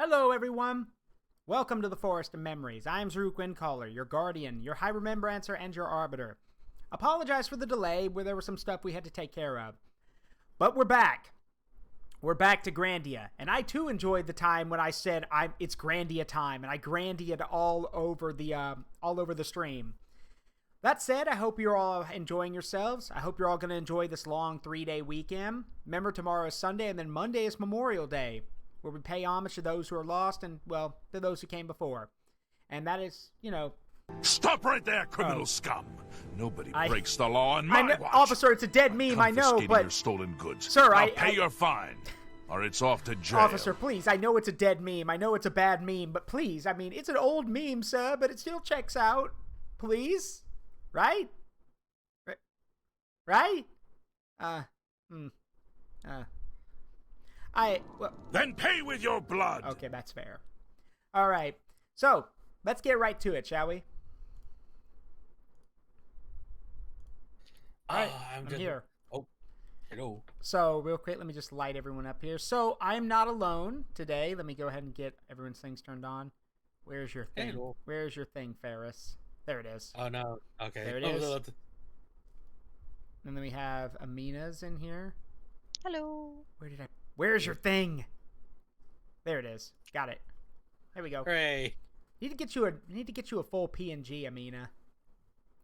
Hello, everyone. Welcome to the Forest of Memories. I am Zaruk Windcaller, your guardian, your high remembrancer, and your arbiter. Apologize for the delay, where there was some stuff we had to take care of. But we're back. We're back to Grandia, and I too enjoyed the time when I said it's Grandia time, and I Grandia'd all over the stream. That said, I hope you're all enjoying yourselves. I hope you're all going to enjoy this long 3-day weekend. Remember, tomorrow is Sunday, and then Monday is Memorial Day, where we pay homage to those who are lost and, well, to those who came before. And that is, Stop right there, criminal scum! Nobody breaks the law on my watch. Officer, it's a dead meme, I know, but... your stolen goods. Sir, I'll pay your fine, or it's off to jail. Officer, please, I know it's a dead meme. I know it's a bad meme, but please, I mean, it's an old meme, sir, but it still checks out. Please? Right? Right? Then pay with your blood! Okay, that's fair. Alright, so, let's get right to it, shall we? Alright, I'm here. Oh, hello. So, real quick, let me just light everyone up here. So, I'm not alone today. Let me go ahead and get everyone's things turned on. Where's your thing? Hello. Where's your thing, Ferris? There it is. Oh, no. Okay. There it is. And then we have Amina's in here. Hello. Where's your thing? There it is. Got it. There we go. Hooray. Need to get you a full PNG, Amina.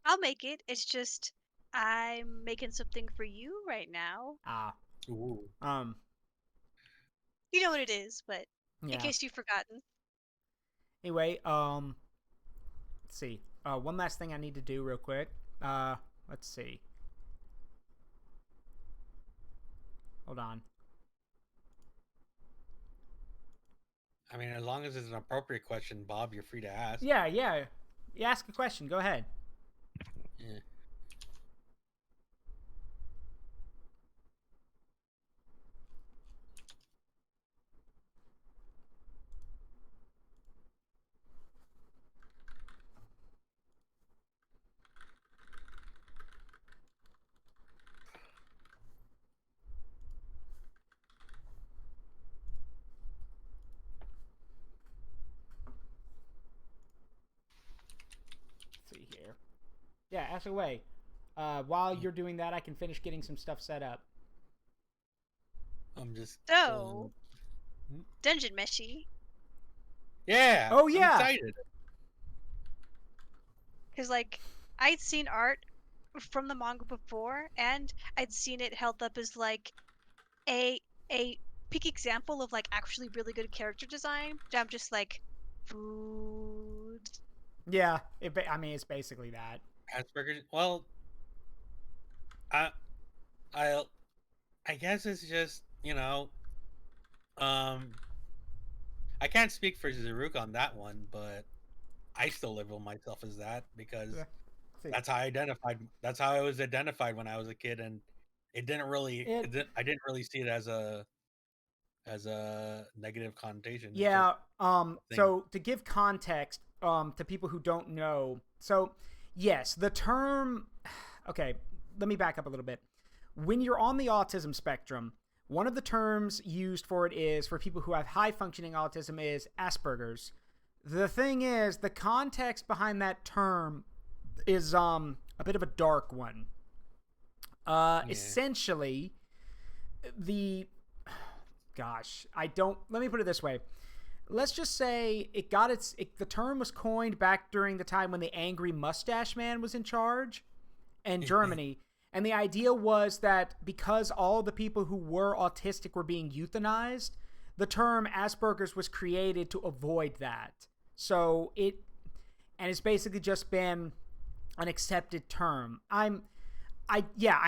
I'll make it. It's just I'm making something for you right now. Ah. Ooh. You know what it is, but yeah. in case you've forgotten. Anyway, let's see. One last thing I need to do real quick. Let's see. Hold on. I mean, as long as it's an appropriate question, Bob, you're free to ask. Yeah. You ask a question. Go ahead. Yeah. Yeah, ask away. While you're doing that, I can finish getting some stuff set up. I'm just... So, Dungeon Meshy. Yeah! Oh, yeah! I'm excited. Because, I'd seen art from the manga before, and I'd seen it held up as, a peak example of, actually really good character design. I'm just food. Yeah, it's basically that. Asperger's. Well, I guess it's just, I can't speak for Zaruk on that one, but I still label myself as that because that's how I identified. That's how I was identified when I was a kid, and it didn't really. I didn't really see it as a negative connotation. Yeah. So to give context, to people who don't know, so. Yes, the term... Okay, let me back up a little bit. When you're on the autism spectrum, one of the terms used for it is, for people who have high-functioning autism, is Asperger's. The thing is, the context behind that term is a bit of a dark one. Essentially, let me put it this way. Let's just say the term was coined back during the time when the angry mustache man was in charge in Germany. And the idea was that because all the people who were autistic were being euthanized, the term Asperger's was created to avoid that. So it's basically just been an accepted term. I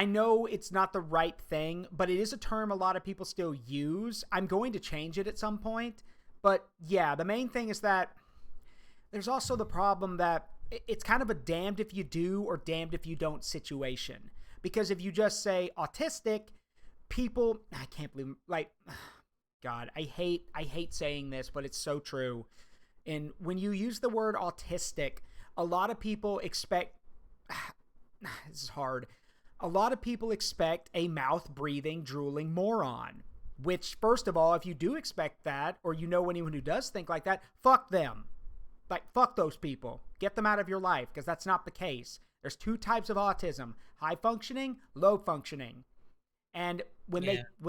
know it's not the right thing, but it is a term a lot of people still use. I'm going to change it at some point. But yeah, the main thing is that there's also the problem that it's kind of a damned if you do or damned if you don't situation. Because if you just say autistic, people, I can't believe, God, I hate saying this, but it's so true. And when you use the word autistic, a lot of people expect, this is hard. A lot of people expect a mouth-breathing, drooling moron. Which, first of all, if you do expect that, or you know anyone who does think like that, fuck them. Like, fuck those people. Get them out of your life, because that's not the case. There's 2 types of autism: high functioning, low functioning. And when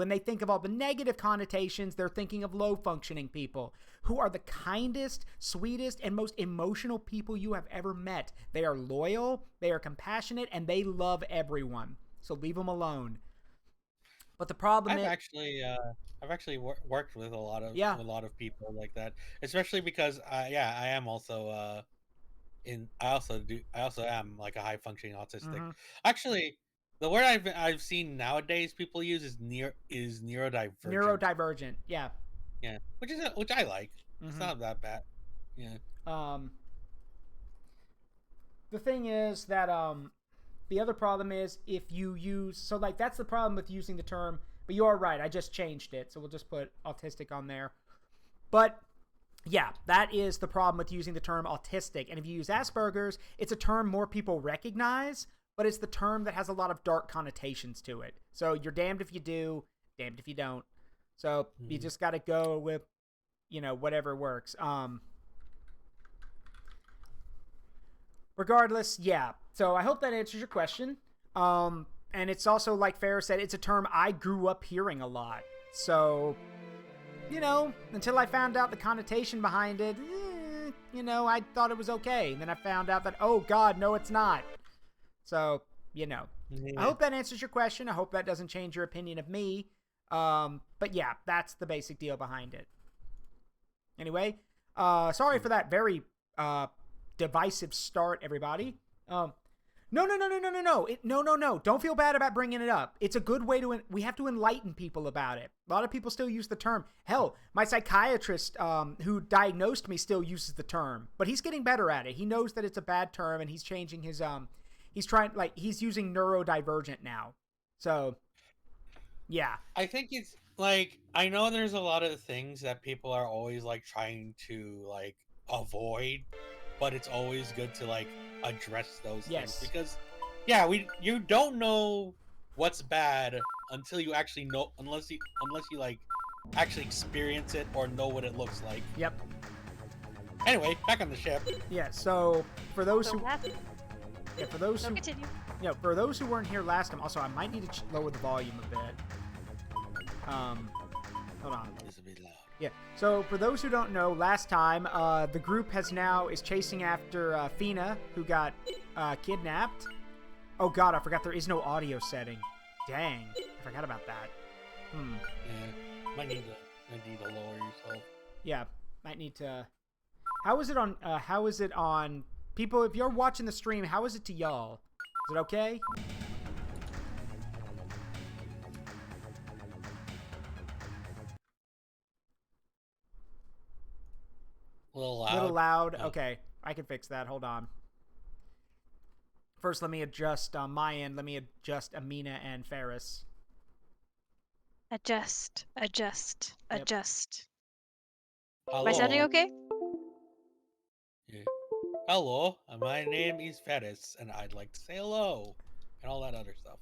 they think of all the negative connotations, they're thinking of low functioning people, who are the kindest, sweetest, and most emotional people you have ever met. They are loyal, they are compassionate, and they love everyone. So leave them alone. But the problem is, I've actually worked with a lot of people like that, especially because I am also I also am like a high functioning autistic. Mm-hmm. Actually, the word I've seen nowadays people use is neurodivergent. Neurodivergent, yeah. Yeah, which I like. Mm-hmm. It's not that bad. Yeah. The thing is that the other problem is if you use, so like that's the problem with using the term. But you are right. I just changed it, so we'll just put autistic on there. But yeah, that is the problem with using the term autistic. And if you use Asperger's, it's a term more people recognize, but it's the term that has a lot of dark connotations to it. So you're damned if you do, damned if you don't. So you just got to go with, whatever works. Regardless, yeah. So I hope that answers your question. And it's also, like Farrah said, it's a term I grew up hearing a lot. So, until I found out the connotation behind it, I thought it was okay. And then I found out that, oh, God, no, it's not. So, I hope that answers your question. I hope that doesn't change your opinion of me. But yeah, that's the basic deal behind it. Anyway, sorry for that very divisive start, everybody. No. Don't feel bad about bringing it up. It's a good way we have to enlighten people about it. A lot of people still use the term. Hell, my psychiatrist who diagnosed me still uses the term, but he's getting better at it. He knows that it's a bad term, and he's changing his he's using neurodivergent now. So, yeah. I think it's like, I know there's a lot of things that people are always like trying to like avoid, but it's always good to like address those things, because you don't know what's bad until you actually know, unless you like actually experience it or know what it looks like. Yep. Anyway, back on the ship. Yeah, so for those who continue. For those who weren't here last time, also I might need to lower the volume a bit. Hold on. It's a bit loud. Yeah. So for those who don't know, last time the group is chasing after Fina, who got kidnapped. Oh God, I forgot there is no audio setting. Dang, I forgot about that. Yeah, might need to lower yourself. Yeah, might need to. How is it on people? If you're watching the stream, how is it to y'all? Is it okay? A little loud. Little loud. Oh. Okay, I can fix that. Hold on. First, let me adjust on my end. Let me adjust Amina and Ferris. Adjust. Yep. Hello. Am I sounding okay? Yeah. Hello, my name is Ferris, and I'd like to say hello, and all that other stuff.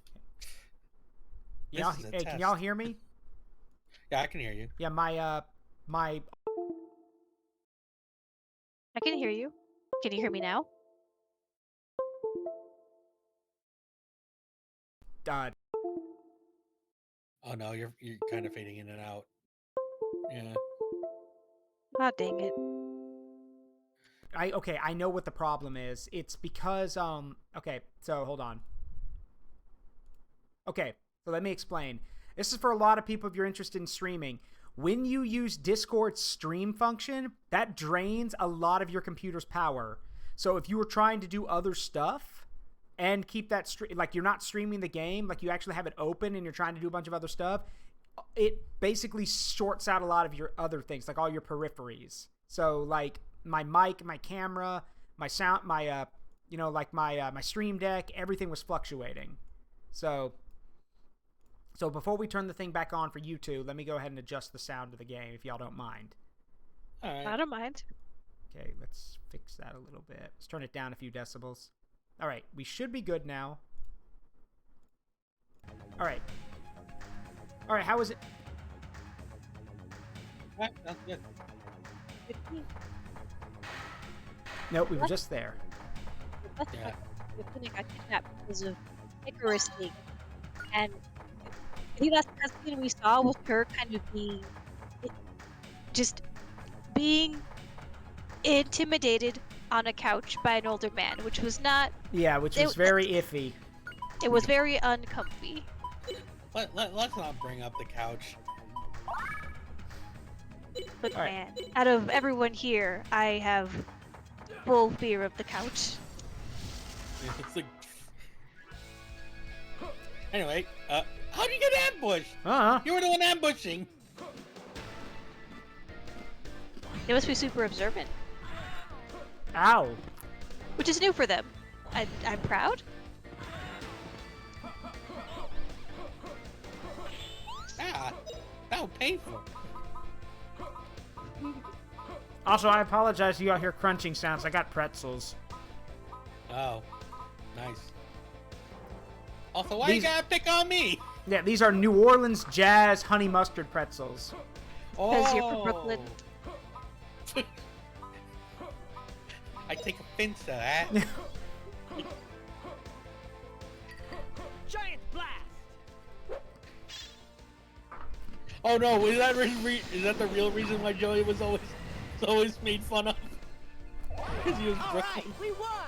Hey, can y'all hear me? Yeah, I can hear you. Yeah, my I can hear you. Can you hear me now? Oh no, you're kind of fading in and out. Yeah. Oh, dang it. I know what the problem is. It's because okay, so hold on. Okay, so let me explain. This is for a lot of people if you're interested in streaming. When you use Discord's stream function, that drains a lot of your computer's power. So if you were trying to do other stuff and keep that like you're not streaming the game, like you actually have it open and you're trying to do a bunch of other stuff, it basically shorts out a lot of your other things, like all your peripheries. So like my mic, my camera, my sound, my my stream deck, everything was fluctuating. So before we turn the thing back on for you two, let me go ahead and adjust the sound of the game if y'all don't mind. All right. I don't mind. Okay, let's fix that a little bit. Let's turn it down a few decibels. All right, we should be good now. All right, how is it? Alright, sounds good. Nope, we were just there. Yeah. The clinic got kidnapped because of Icarus thing. And I think that's the scene we saw was her kind of just being intimidated on a couch by an older man, which was not. Yeah, which was very iffy. It was very uncomfy. Let's not bring up the couch. But All right. man, out of everyone here, I have full fear of the couch. It's like... Anyway, how'd you get ambushed? You were the one ambushing. They must be super observant, Ow. which is new for them. I'm proud. Ah, that was painful. Also, I apologize if you all hear crunching sounds. I got pretzels. Oh, nice. Also, why you gotta pick on me? Yeah, these are New Orleans Jazz honey mustard pretzels. Because you're from Brooklyn. I take offense to that. Giant blast! Oh no, is that the real reason why Joey was always made fun of? Because he was Brooklyn. Right, we won!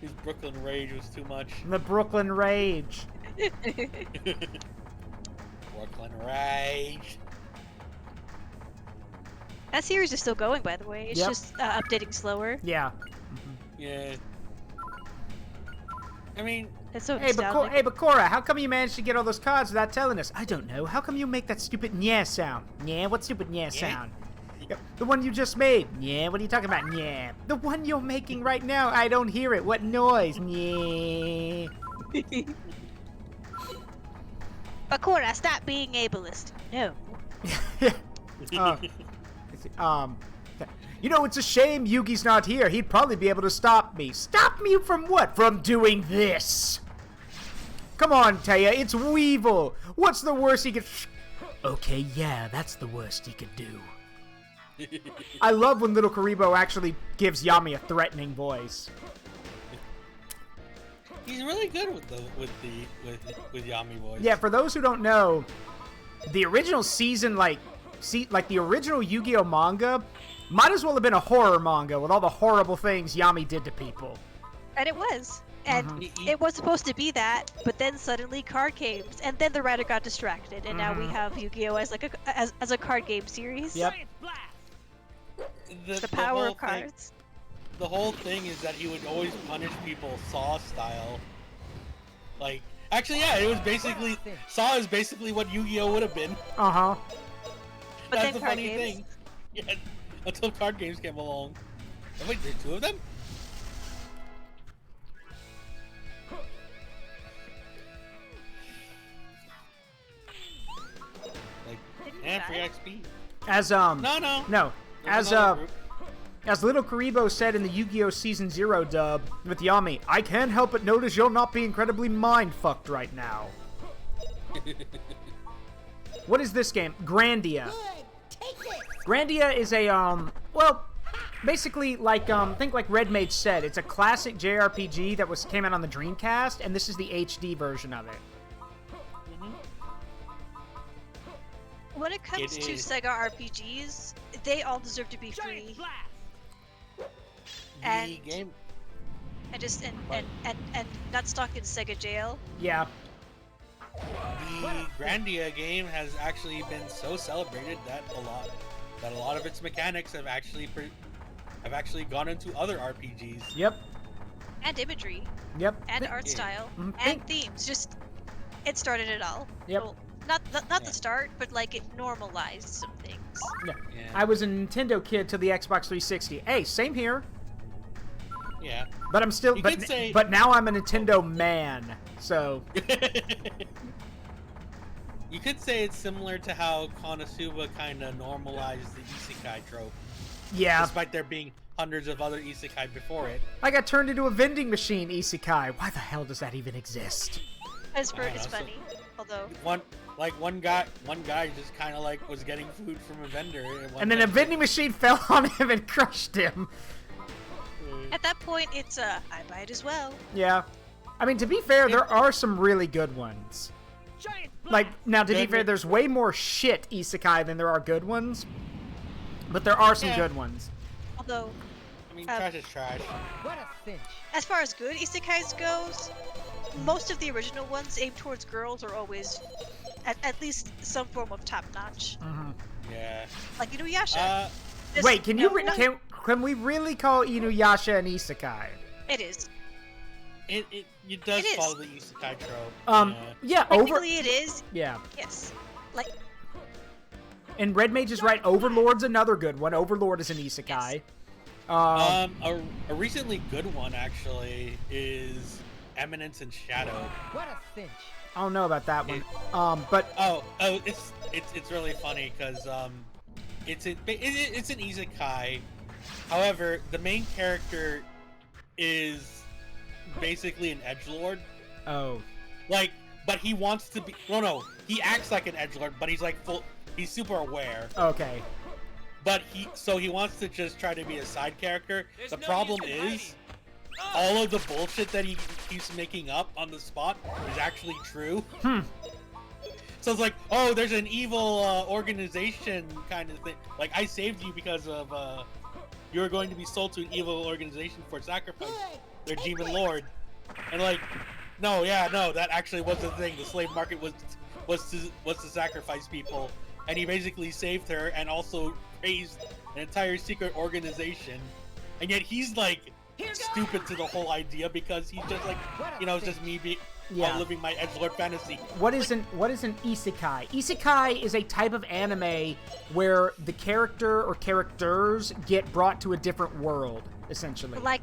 His Brooklyn rage was too much. The Brooklyn Rage. Brooklyn rage. That series is still going, by the way. It's Yep. just updating slower. Yeah. Yeah. I mean, It's so Hey, but nostalgic. Cora, how come you managed to get all those cards without telling us? I don't know. How come you make that stupid nyeh sound? Yeah, what stupid nyeh sound? Yeah, the one you just made. Yeah, what are you talking about? Yeah. The one you're making right now. I don't hear it. What noise? Yeah. Bakura, stop being ableist. No. You know, it's a shame Yugi's not here. He'd probably be able to stop me. Stop me from what? From doing this. Come on, Taya. It's Weevil. What's the worst he could... Okay, yeah, that's the worst he could do. I love when little Karibo actually gives Yami a threatening voice. he's really good with Yami voice. Yeah, for those who don't know, the original season, like the original Yu-Gi-Oh manga, might as well have been a horror manga with all the horrible things Yami did to people. And it was. And Mhm. it was supposed to be that, but then suddenly card games, and then the writer got distracted, and now we have Yu-Gi-Oh as like as a card game series. Yep. Giant blast! The power whole of cards. The whole thing is that he would always punish people Saw style. Like, actually, yeah, it was basically Saw is basically what Yu-Gi-Oh would have been. Uh-huh. But That's then the card funny games. thing. Yeah, until card games came along. Oh, wait, there's two of them? Like, Didn't and die? free XP. As No. There's As another group. as little Karibo said in the Yu-Gi-Oh Season 0 dub with Yami, I can't help but notice you'll not be incredibly mind-fucked right now. What is this game? Grandia. Grandia is a, well, basically, like, think like Red Mage said, it's a classic JRPG that came out on the Dreamcast, and this is the HD version of it. When it comes It to is. Sega RPGs, they all deserve to be Giant free blast! and The game. and just and not stuck in Sega jail. Yeah. The Grandia game has actually been so celebrated that a lot of its mechanics have actually gone into other RPGs. Yep. And imagery, Yep. and art Yeah. style, Mhm. and themes. Just it started it all. Yep. Well, not Yeah. the start, but like it normalized some things. Yeah. Yeah. I was a Nintendo kid till the Xbox 360. Hey, same here. Yeah. But I'm still, You but, could say- but now I'm a Nintendo man, so... You could say it's similar to how Konosuba kind of normalized the isekai trope, Yeah. despite there being hundreds of other isekai before it. I got turned into a vending machine, Isekai. Why the hell does that even exist? Esper is funny, although one guy just kind of like was getting food from a vendor, and then a vending machine fell on him and crushed him. at that point it's I buy it as well. Yeah, I mean, to be fair, there are some really good ones. Like, now, to be fair, there's way more shit isekai than there are good ones, but there are some good ones. Although, I mean, trash is trash. What a cinch. as far as good isekais goes, most of the original ones aimed towards girls are always at least some form of top notch. Yeah. Like Inuyasha. Wait, can can we really call Inuyasha an isekai? It is. It does follow the isekai trope. Yeah, Technically it is. Yeah. Yes. Like. And Red Mage is right. Overlord's another good one. Overlord is an isekai. Yes. A recently good one actually is Eminence and Shadow. What a cinch. I don't know about that one. But it's really funny because it's an isekai. However, the main character is basically an edgelord. Oh. Like, but he wants to be. No, he acts like an edgelord, but he's like he's super aware. Okay. But he wants to just try to be a side character. The problem is, all of the bullshit that he keeps making up on the spot is actually true. So it's like, oh, there's an evil organization kind of thing. Like, I saved you because of you were going to be sold to an evil organization for sacrifice. Their demon lord. And like, no, that actually was the thing. The slave market was to sacrifice people. And he basically saved her and also raised an entire secret organization. And yet he's like stupid to the whole idea because he's just like, it's just me living my edgelord fantasy. What is an isekai? Isekai is a type of anime where the character or characters get brought to a different world, essentially. Like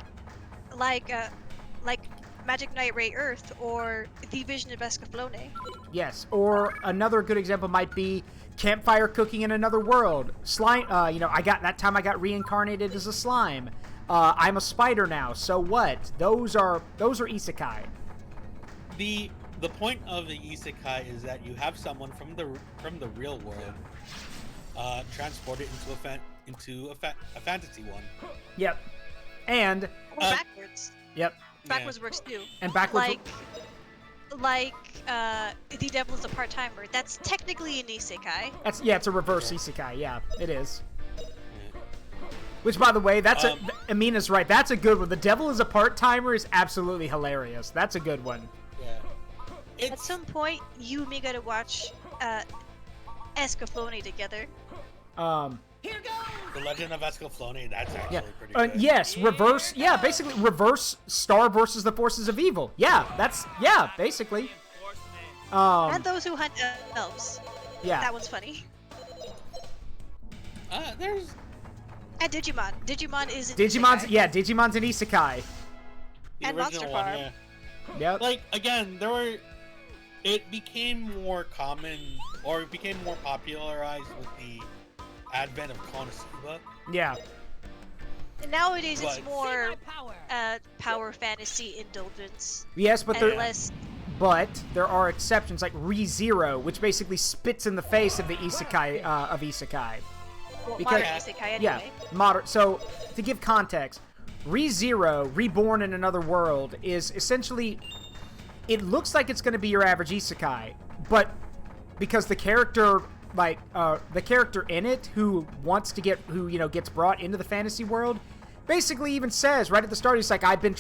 Magic Knight Ray Earth or The Vision of Escaflowne. Yes, or another good example might be campfire cooking in another world. Slime, I got reincarnated as a slime. I'm a spider now, so what? Those are isekai. The point of the isekai is that you have someone from the real world transport it into a fantasy one. Yep. And backwards. Yep. Backwards works too. And backwards like The Devil is a Part-Timer. That's technically an isekai. It's a reverse isekai. Yeah, it is. Which, by the way, Amina's right. That's a good one. The Devil is a Part-Timer is absolutely hilarious. That's a good one. Yeah. At some point, you and me gotta watch Escaflowne together. Here goes! The Legend of Escaflowne, that's actually pretty good. Yes, reverse. Yeah, basically reverse Star versus the forces of evil. Yeah, basically. And those who hunt elves. Yeah. That one's funny. There's. And Digimon. Digimon is an Digimon's isekai. Digimon's an isekai. The And original Monster one, Farm. yeah. Yep. Like, again, it became more common, or it became more popularized with the advent of Konosuba. Yeah. And nowadays it's But- more power fantasy indulgence. Yes, but But there are exceptions like ReZero, which basically spits in the face of the isekai of isekai. Modern isekai anyway. Yeah, modern. So to give context, ReZero, Reborn in Another World, is essentially, it looks like it's going to be your average isekai, but because the character in it who gets brought into the fantasy world, basically even says right at the start, he's like, I've been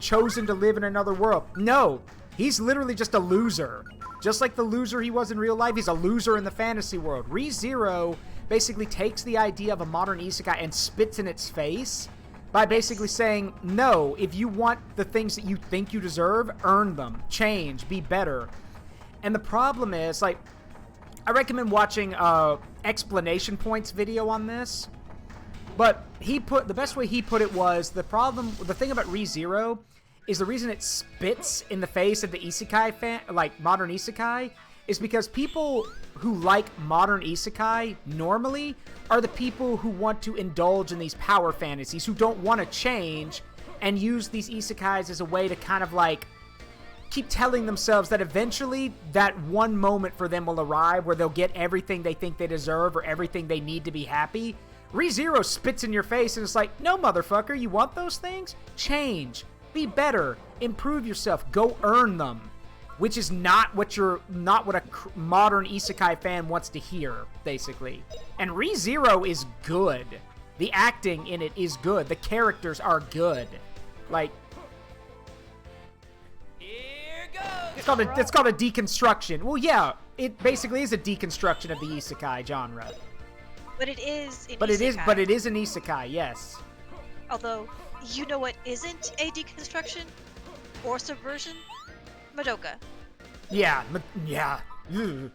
chosen to live in another world. No, he's literally just a loser. Just like the loser he was in real life, he's a loser in the fantasy world. ReZero basically takes the idea of a modern isekai and spits in its face by basically saying, no, if you want the things that you think you deserve, earn them, change, be better. And the problem is, like, I recommend watching Explanation Point's video on this, but the best way he put it was, the thing about ReZero is the reason it spits in the face of the isekai modern isekai, is because people who like modern isekai normally are the people who want to indulge in these power fantasies, who don't want to change and use these isekais as a way to kind of like keep telling themselves that eventually that one moment for them will arrive where they'll get everything they think they deserve or everything they need to be happy. ReZero spits in your face and it's like, no, motherfucker, you want those things? Change. Be better. Improve yourself. Go earn them. Which is not what a modern isekai fan wants to hear, basically. And ReZero is good. The acting in it is good. The characters are good. Like, Here goes. it's called a deconstruction. Well, yeah, it basically is a deconstruction of the isekai genre. But it is an But isekai. it is an isekai, yes. Although, you know what isn't a deconstruction or subversion? Madoka. Yeah, yeah. Ugh.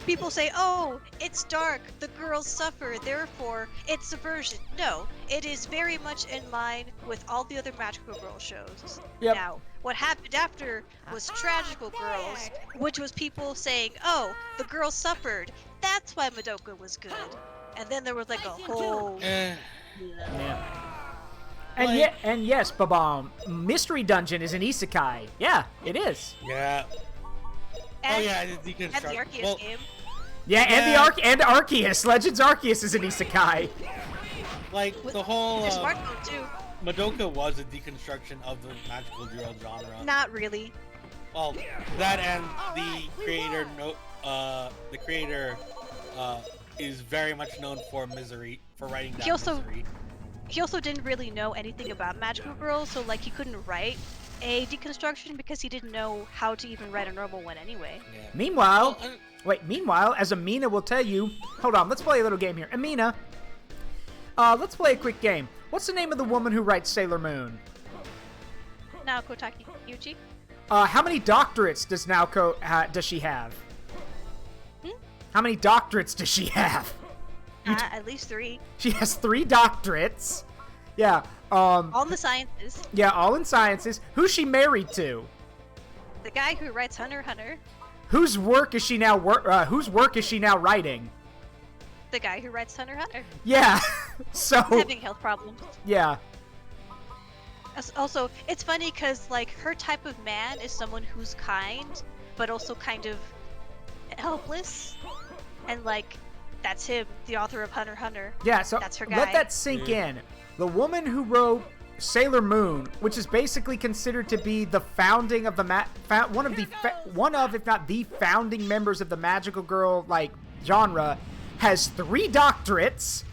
People say, oh, it's dark, the girls suffer, therefore it's subversion. No, it is very much in line with all the other Magical Girl shows. Yep. Now, what happened after was Tragical Girls, which was people saying, oh, the girls suffered, that's why Madoka was good. And then there was like a whole... Yeah. And yes, Babam, Mystery Dungeon is an isekai. Yeah, it is. Yeah. And, the and the deconstruct. Arceus Well, game. Yeah, Yeah. and Arceus. Legends Arceus is an isekai. like the whole There's smartphone too. Madoka was a deconstruction of the magical girl genre. Not really. Well, that and the creator is very much known for misery, for writing down misery. He also didn't really know anything about Magical Girls, so like he couldn't write a deconstruction because he didn't know how to even write a normal one anyway. Yeah. Meanwhile, Well, as Amina will tell you, hold on, let's play a little game here. Amina, let's play a quick game. What's the name of the woman who writes Sailor Moon? Naoko Takeuchi? How many doctorates does does she have? How many doctorates does she have? At least 3. She has 3 doctorates. Yeah. All in the sciences. Yeah, all in sciences. Who's she married to? The guy who writes Hunter x Hunter. Whose work is she now writing? The guy who writes Hunter x Hunter. Yeah. So Having health problems. yeah. Also, it's funny because like her type of man is someone who's kind, but also kind of helpless, and like that's him, the author of Hunter x Hunter. Yeah, so That's her guy. let that sink in. The woman who wrote Sailor Moon, which is basically considered to be the founding of the one of, if not the founding members of the magical girl like genre, has 3 doctorates,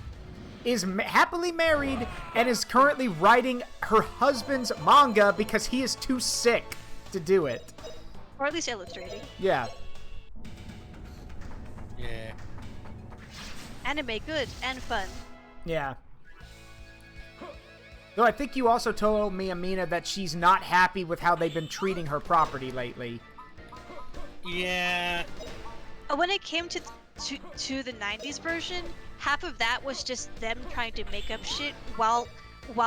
is happily married, and is currently writing her husband's manga because he is too sick to do it. Or at least illustrating. Yeah. yeah. Anime good and fun. Yeah. Though I think you also told me, Amina, that she's not happy with how they've been treating her property lately. Yeah. When it came to the 90s version, half of that was just them trying to make up shit while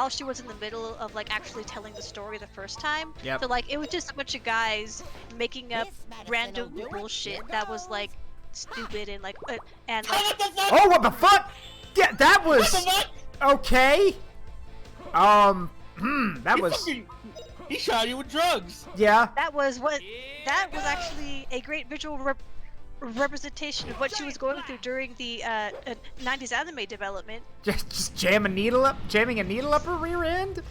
she was in the middle of like actually telling the story the first time. Yep. So like it was just a bunch of guys making up random bullshit that was like stupid and like and like Oh, what the fuck? Yeah, that was okay. That was He shot you with drugs. yeah. that was actually a great visual representation of what she was going through during the 90s anime development. Just jamming a needle up her rear end.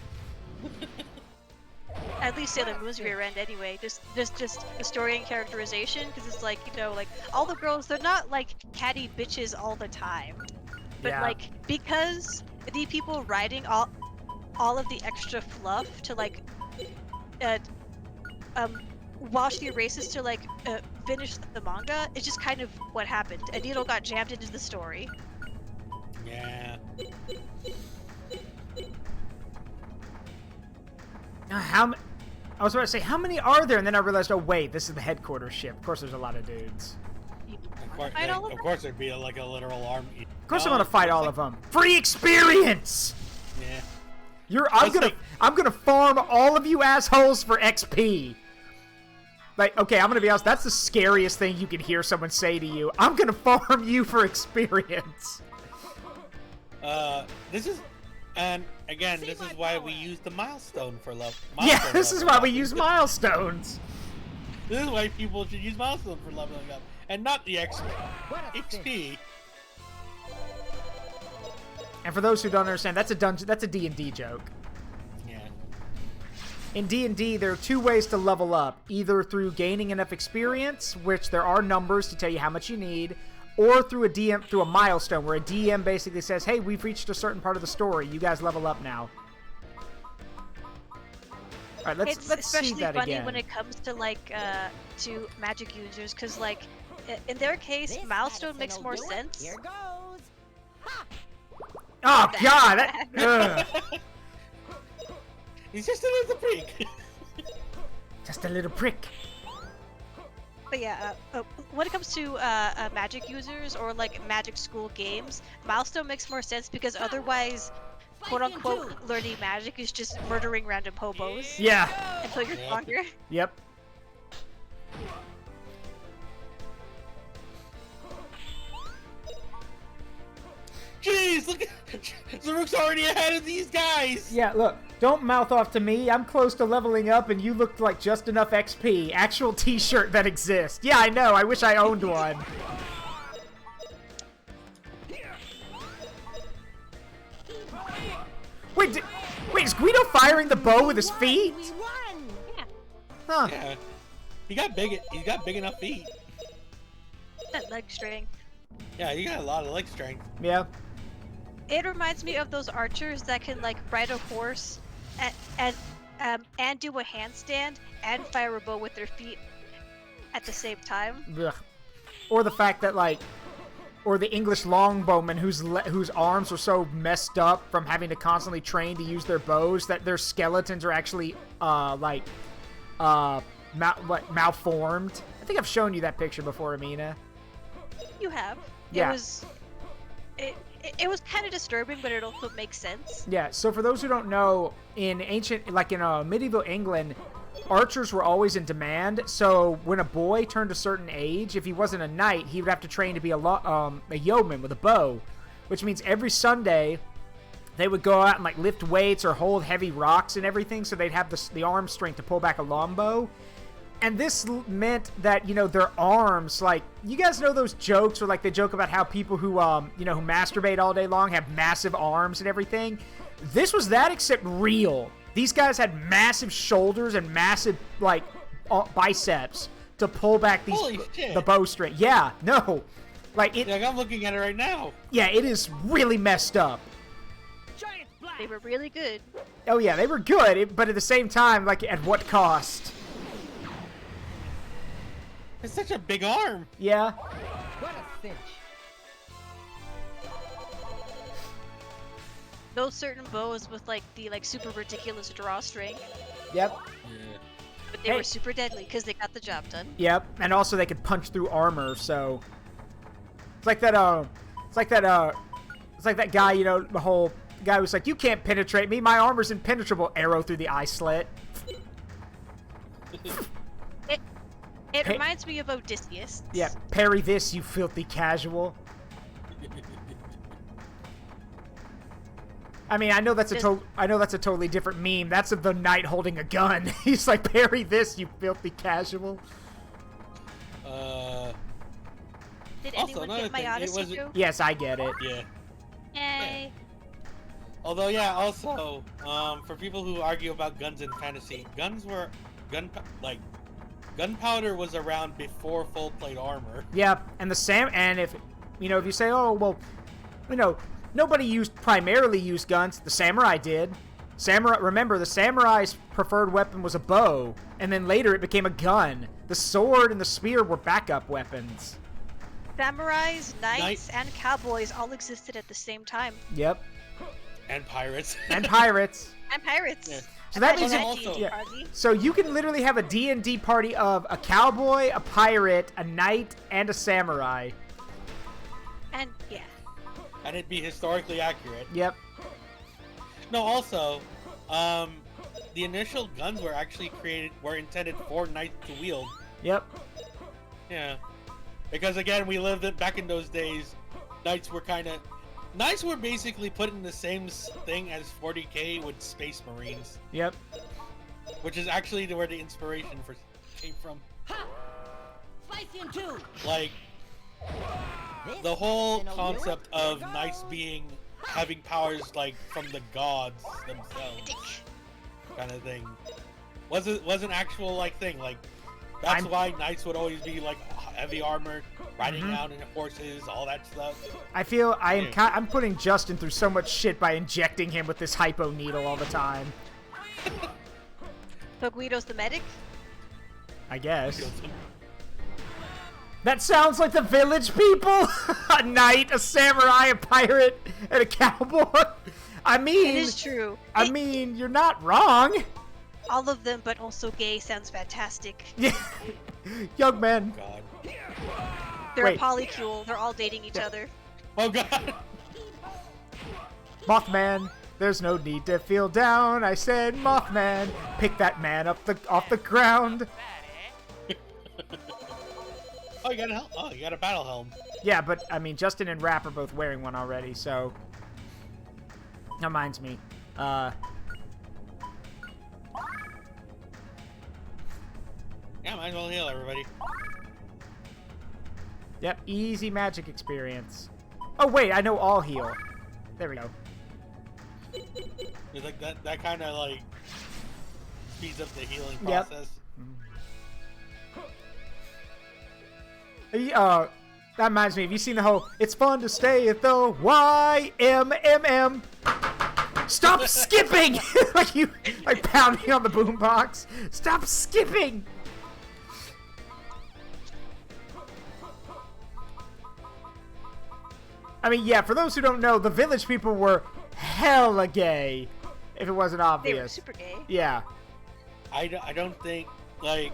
At least Sailor Moon's rear end anyway. Just the story and characterization, because it's like, you know, like all the girls, they're not like catty bitches all the time, but Yeah. like because the people writing all of the extra fluff to like while she races to like finish the manga, it's just kind of what happened. A needle got jammed into the story. Yeah. I was about to say, how many are there? And then I realized, oh wait, this is the headquarters ship. Of course, there's a lot of dudes. Fight all of them? Of course, there'd be like a literal army. Of course, I'm gonna fight all of them. Free experience. Yeah. I'm gonna farm all of you assholes for XP. Like, okay, I'm gonna be honest. That's the scariest thing you can hear someone say to you. I'm gonna farm you for experience. This is, and Again, this is why we use the milestone for love. Yeah, this is why we use milestones. This is why people should use milestone for leveling up, and not the XP. And for those who don't understand, that's a dungeon. That's a D&D joke. Yeah. In D&D, there are two ways to level up: either through gaining enough experience, which there are numbers to tell you how much you need, or through a milestone, where a DM basically says, "Hey, we've reached a certain part of the story. You guys level up now." All right, let's see that again. It's especially funny when it comes to to magic users, because in their case, milestone makes more sense. Here goes. Ha! Oh God! He's just a little prick. Just a little prick. But yeah, when it comes to magic users or magic school games, milestone makes more sense because otherwise, quote unquote, learning magic is just murdering random hobos. Yeah. Until you're stronger. Yep. Jeez, look at Zaruk's already ahead of these guys. Yeah, look, don't mouth off to me. I'm close to leveling up and you looked like just enough XP. Actual t-shirt that exists. Yeah, I know. I wish I owned one. Wait, is Guido firing the bow with his feet? Yeah. Huh. Yeah. He got big enough feet. That leg strength. Yeah, you got a lot of leg strength. Yeah. It reminds me of those archers that can ride a horse and do a handstand and fire a bow with their feet at the same time. Ugh. Or the fact that or the English longbowmen whose arms are so messed up from having to constantly train to use their bows that their skeletons are actually malformed. I think I've shown you that picture before, Amina. You have. Yeah. It was kind of disturbing, but it also makes sense. Yeah, so for those who don't know, in medieval England, archers were always in demand. So when a boy turned a certain age, if he wasn't a knight, he would have to train to be a yeoman with a bow, which means every Sunday they would go out and lift weights or hold heavy rocks and everything, so they'd have the arm strength to pull back a longbow. And this meant that, their arms, you guys know those jokes where, they joke about how people who masturbate all day long have massive arms and everything? This was that, except real. These guys had massive shoulders and massive, biceps to pull back the bowstring. Yeah, no. I'm looking at it right now. Yeah, it is really messed up. They were really good. Oh, yeah, they were good, but at the same time, at what cost? It's such a big arm. Yeah. What a cinch. Those certain bows with the super ridiculous drawstring, Yep. Yeah. but they were super deadly because they got the job done. Yep, and also they could punch through armor, so it's like that guy, the whole guy was like, "You can't penetrate me, my armor's impenetrable," arrow through the eye slit. It reminds me of Odysseus. Yeah, parry this, you filthy casual. I mean, I know that's a totally different meme. That's of the knight holding a gun. He's like, "Parry this, you filthy casual." Did Also, anyone get my Odyssey joke? Yes, I get it. Yeah. Yay. Although, yeah, also, for people who argue about guns in fantasy, gunpowder was around before full plate armor. Yeah, and if you say, "Oh, well, nobody primarily used guns," the samurai did. Remember, the samurai's preferred weapon was a bow, and then later it became a gun. The sword and the spear were backup weapons. Samurais, knights, and cowboys all existed at the same time. Yep. And pirates. And pirates. And pirates. Yeah. So that means so you can literally have a D&D party of a cowboy, a pirate, a knight, and a samurai. And yeah. And it'd be historically accurate. Yep. No, also, the initial guns were actually were intended for knights to wield. Yep. Yeah. Because again, we lived back in those days. Knights were kind of Knights were basically put in the same thing as 40k with Space Marines. Yep. Which is actually where the inspiration for came from. Ha! Spicy in two. Like, the whole concept of Knights having powers like from the gods themselves, kind of thing, was an actual like thing. Like, that's why Knights would always be like heavy armored, riding down in horses, all that stuff. I feel I'm putting Justin through so much shit by injecting him with this hypo needle all the time. So Guido's the medic? I guess. That sounds like the village people! A knight, a samurai, a pirate, and a cowboy. I mean... It is true. I mean, you're not wrong. All of them, but also gay, sounds fantastic. Yeah. Young man. God. They're Wait. a polycule. They're all dating each other. Oh god. Mothman, there's no need to feel down. I said, Mothman, pick that man up off the ground. Oh, you got a helm. Oh, you got a battle helm. Yeah, but I mean, Justin and Rap are both wearing one already, so that reminds me. Yeah, might as well heal everybody. Yep, easy magic experience. Oh wait, I know all heal. There we go. It's like that kind of like speeds up the healing Yep. process. That reminds me, have you seen the whole, it's fun to stay at the YMMM. Stop skipping! like pounding on the boombox. Stop skipping! I mean, yeah, for those who don't know, the village people were hella gay, if it wasn't obvious. They were super gay. Yeah. I don't think, like,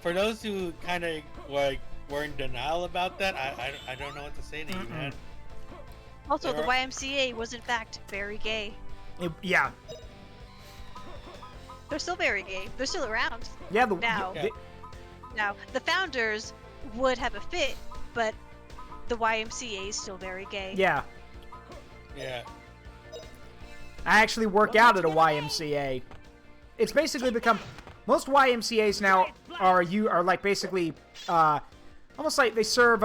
for those who kind of, like, were in denial about that, I don't know what to say to you, man. Also, the YMCA was in fact very gay. Yeah. They're still very gay. They're still around. Yeah, Now, the founders would have a fit, but the YMCA is still very gay. Yeah. Yeah. I actually work out at a YMCA. It's basically become, most YMCA's now are like basically almost like they serve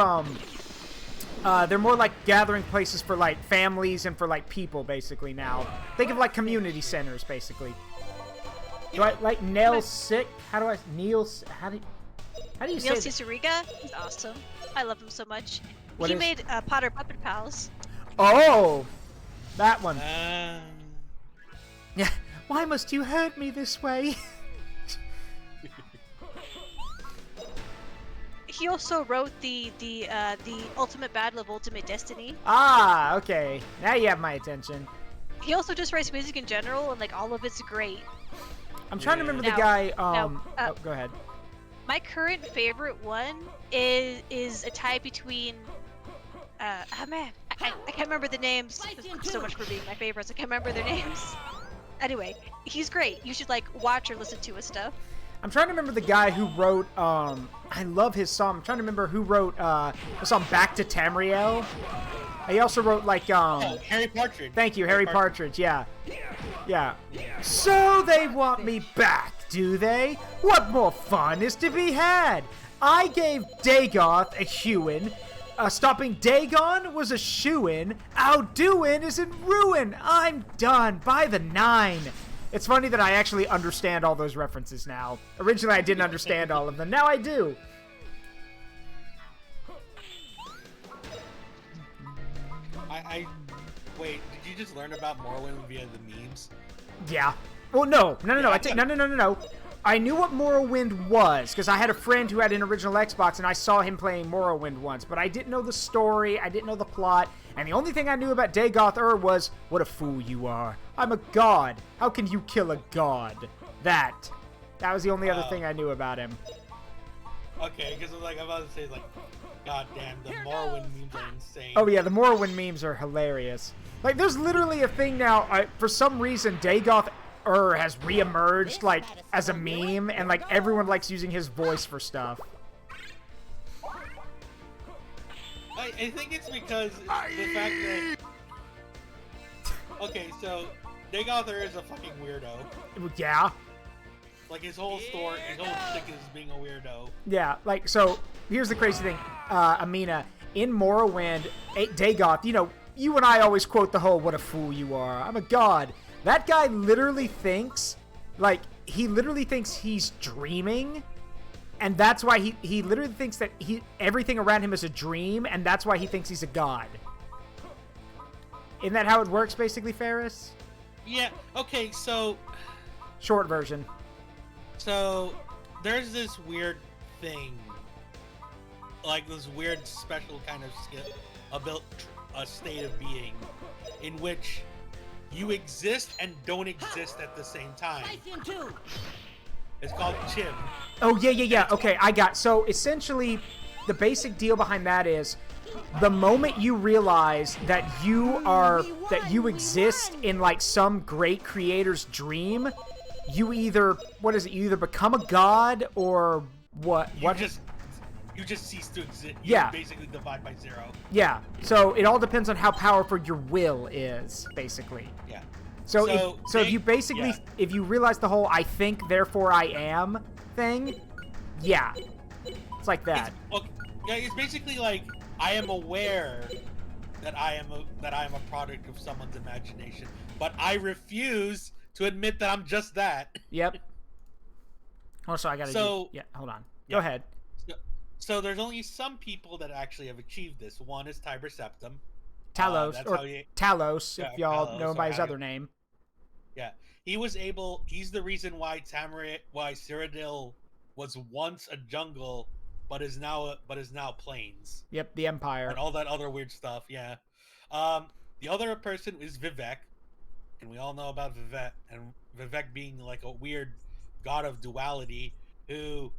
they're more like gathering places for like families and for like people basically now. Think of like community centers basically. Do I like Neil Sick? How do you say Neil that? Ciceriga is awesome. I love him so much. What he is- made Potter Puppet Pals. Oh, that one. Yeah. Why must you hurt me this way? He also wrote the Ultimate Battle of Ultimate Destiny. Ah, okay. Now you have my attention. He also just writes music in general, and like all of it's great. I'm trying to remember the Now- guy. now, Oh, go ahead. My current favorite one is a tie between. Oh man, I can't remember the names. So much for being my favorites. I can't remember their names. Anyway, he's great. You should like watch or listen to his stuff. I'm trying to remember the guy who wrote. I love his song. I'm trying to remember who wrote the song "Back to Tamriel." He also wrote like Oh, Harry Partridge. Thank you, Harry Partridge. Yeah. So they want me back, do they? What more fun is to be had? I gave Dagoth a hewin'. Stopping Dagon was a shoo-in. Outdoing is in ruin. I'm done by the 9. It's funny that I actually understand all those references now. Originally, I didn't understand all of them. Now I do. Wait, did you just learn about Morrowind via the memes? Yeah. Well, no. No. I knew what Morrowind was, because I had a friend who had an original Xbox, and I saw him playing Morrowind once, but I didn't know the story, I didn't know the plot, and the only thing I knew about Dagoth Ur was, what a fool you are. I'm a god. How can you kill a god? That was the only other thing I knew about him. Okay, because like I'm about to say, like, god damn, the Morrowind memes are insane. Oh yeah, the Morrowind memes are hilarious. Like, there's literally a thing now, for some reason, Dagoth Ur has reemerged, like, as a meme, and, like, everyone likes using his voice for stuff. I think it's because the fact that okay, so Dagoth is a fucking weirdo. Yeah. Like his whole story, his whole shtick is being a weirdo. Yeah, like, so, here's the crazy thing, Amina, in Morrowind, Dagoth, you know, you and I always quote the whole, what a fool you are, I'm a god. That guy literally thinks, like, he literally thinks he's dreaming, and that's why he literally thinks that everything around him is a dream, and that's why he thinks he's a god. Isn't that how it works, basically, Ferris? Yeah, okay, so... Short version. So, there's this weird thing, like this weird special kind of skill, a state of being, in which you exist and don't exist at the same time. It's called Chim. Oh, yeah. Okay, I got. So, essentially, the basic deal behind that is, the moment you realize that you exist in, like, some great creator's dream, you either, you either become a god, or what? You just cease to exist. Yeah. You basically divide by 0. Yeah, so it all depends on how powerful your will is, basically. Yeah. So if you basically, if you realize the whole I think, therefore I am thing, yeah. It's like that. It's basically like, I am aware that I am a product of someone's imagination, but I refuse to admit that I'm just that. Yep. Also, I gotta yeah, hold on. Go ahead. So there's only some people that actually have achieved this. One is Tiber Septim. Talos, Talos, if y'all know him by his other name. Yeah. He's the reason why Cyrodiil was once a jungle, but is now plains. Yep, the Empire. And all that other weird stuff, yeah. The other person is Vivek. And we all know about Vivek, and Vivek being like a weird god of duality who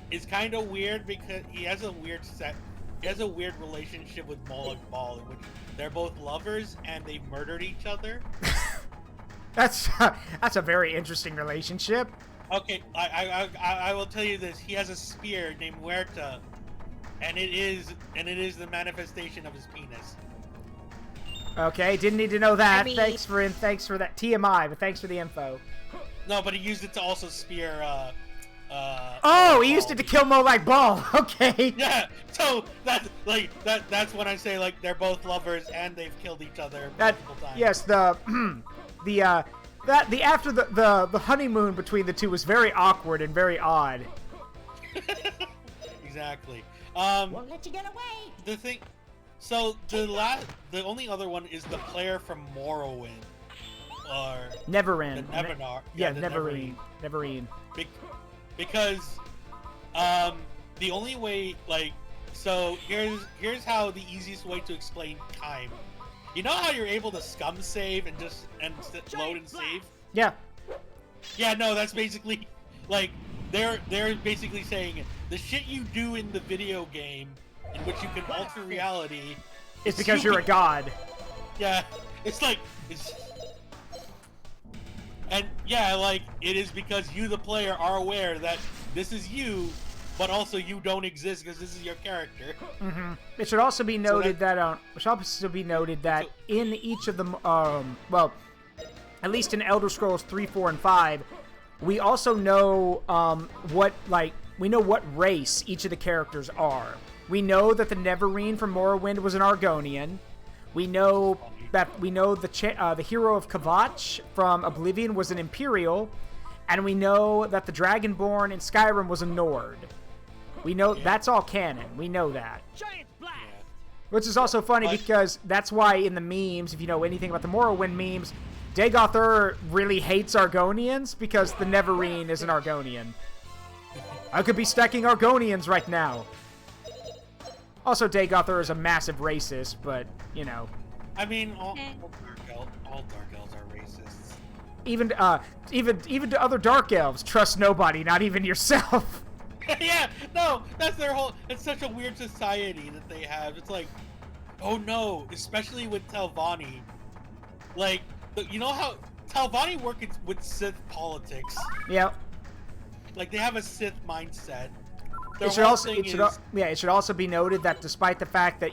is kind of weird because he has a weird relationship with Moloch Ball, in which they're both lovers and they murdered each other. That's a very interesting relationship. Okay, I will tell you this. He has a spear named Huerta, and it is the manifestation of his penis. Okay, didn't need to know that. I mean... Thanks for that TMI, but thanks for the info. No, but he used it to also spear. He used it to kill Moloch Ball. Okay. Yeah. So that's when I say like they're both lovers and they've killed each other multiple times. Yes, after the honeymoon between the two was very awkward and very odd. Exactly. Won't let you get away. The thing. So the only other one is the player from Morrowind, or Neverend. Neverend. Neverend. Because the only way, like, so here's how the easiest way to explain time. You know how you're able to scum save and load and save? Yeah. Yeah, no, that's basically like they're basically saying the shit you do in the video game in which you can alter reality. It's because you're a god. Yeah, and yeah, like, it is because you, the player, are aware that this is you, but also you don't exist because this is your character. Mm-hmm. It should also be noted that in each of the, well, at least in Elder Scrolls 3, 4, and 5, we also know we know what race each of the characters are. We know that the Neverine from Morrowind was an Argonian. We know the hero of Kvatch from Oblivion was an Imperial, and we know that the Dragonborn in Skyrim was a Nord. We know that's all canon. We know that. Giant blast. Which is also funny because that's why in the memes, if you know anything about the Morrowind memes, Dagoth really hates Argonians because the Neverine is an Argonian. I could be stacking Argonians right now. Also, Dagoth is a massive racist, but, you know. I mean, all Dark Elves are racists. Even to other Dark Elves, trust nobody, not even yourself. Yeah, no, that's their whole. It's such a weird society that they have. It's like, oh no, especially with Telvanni. Like, you know how Telvanni work with Sith politics. Yep. Like, they have a Sith mindset. Their it should whole also thing it should also be noted that despite the fact that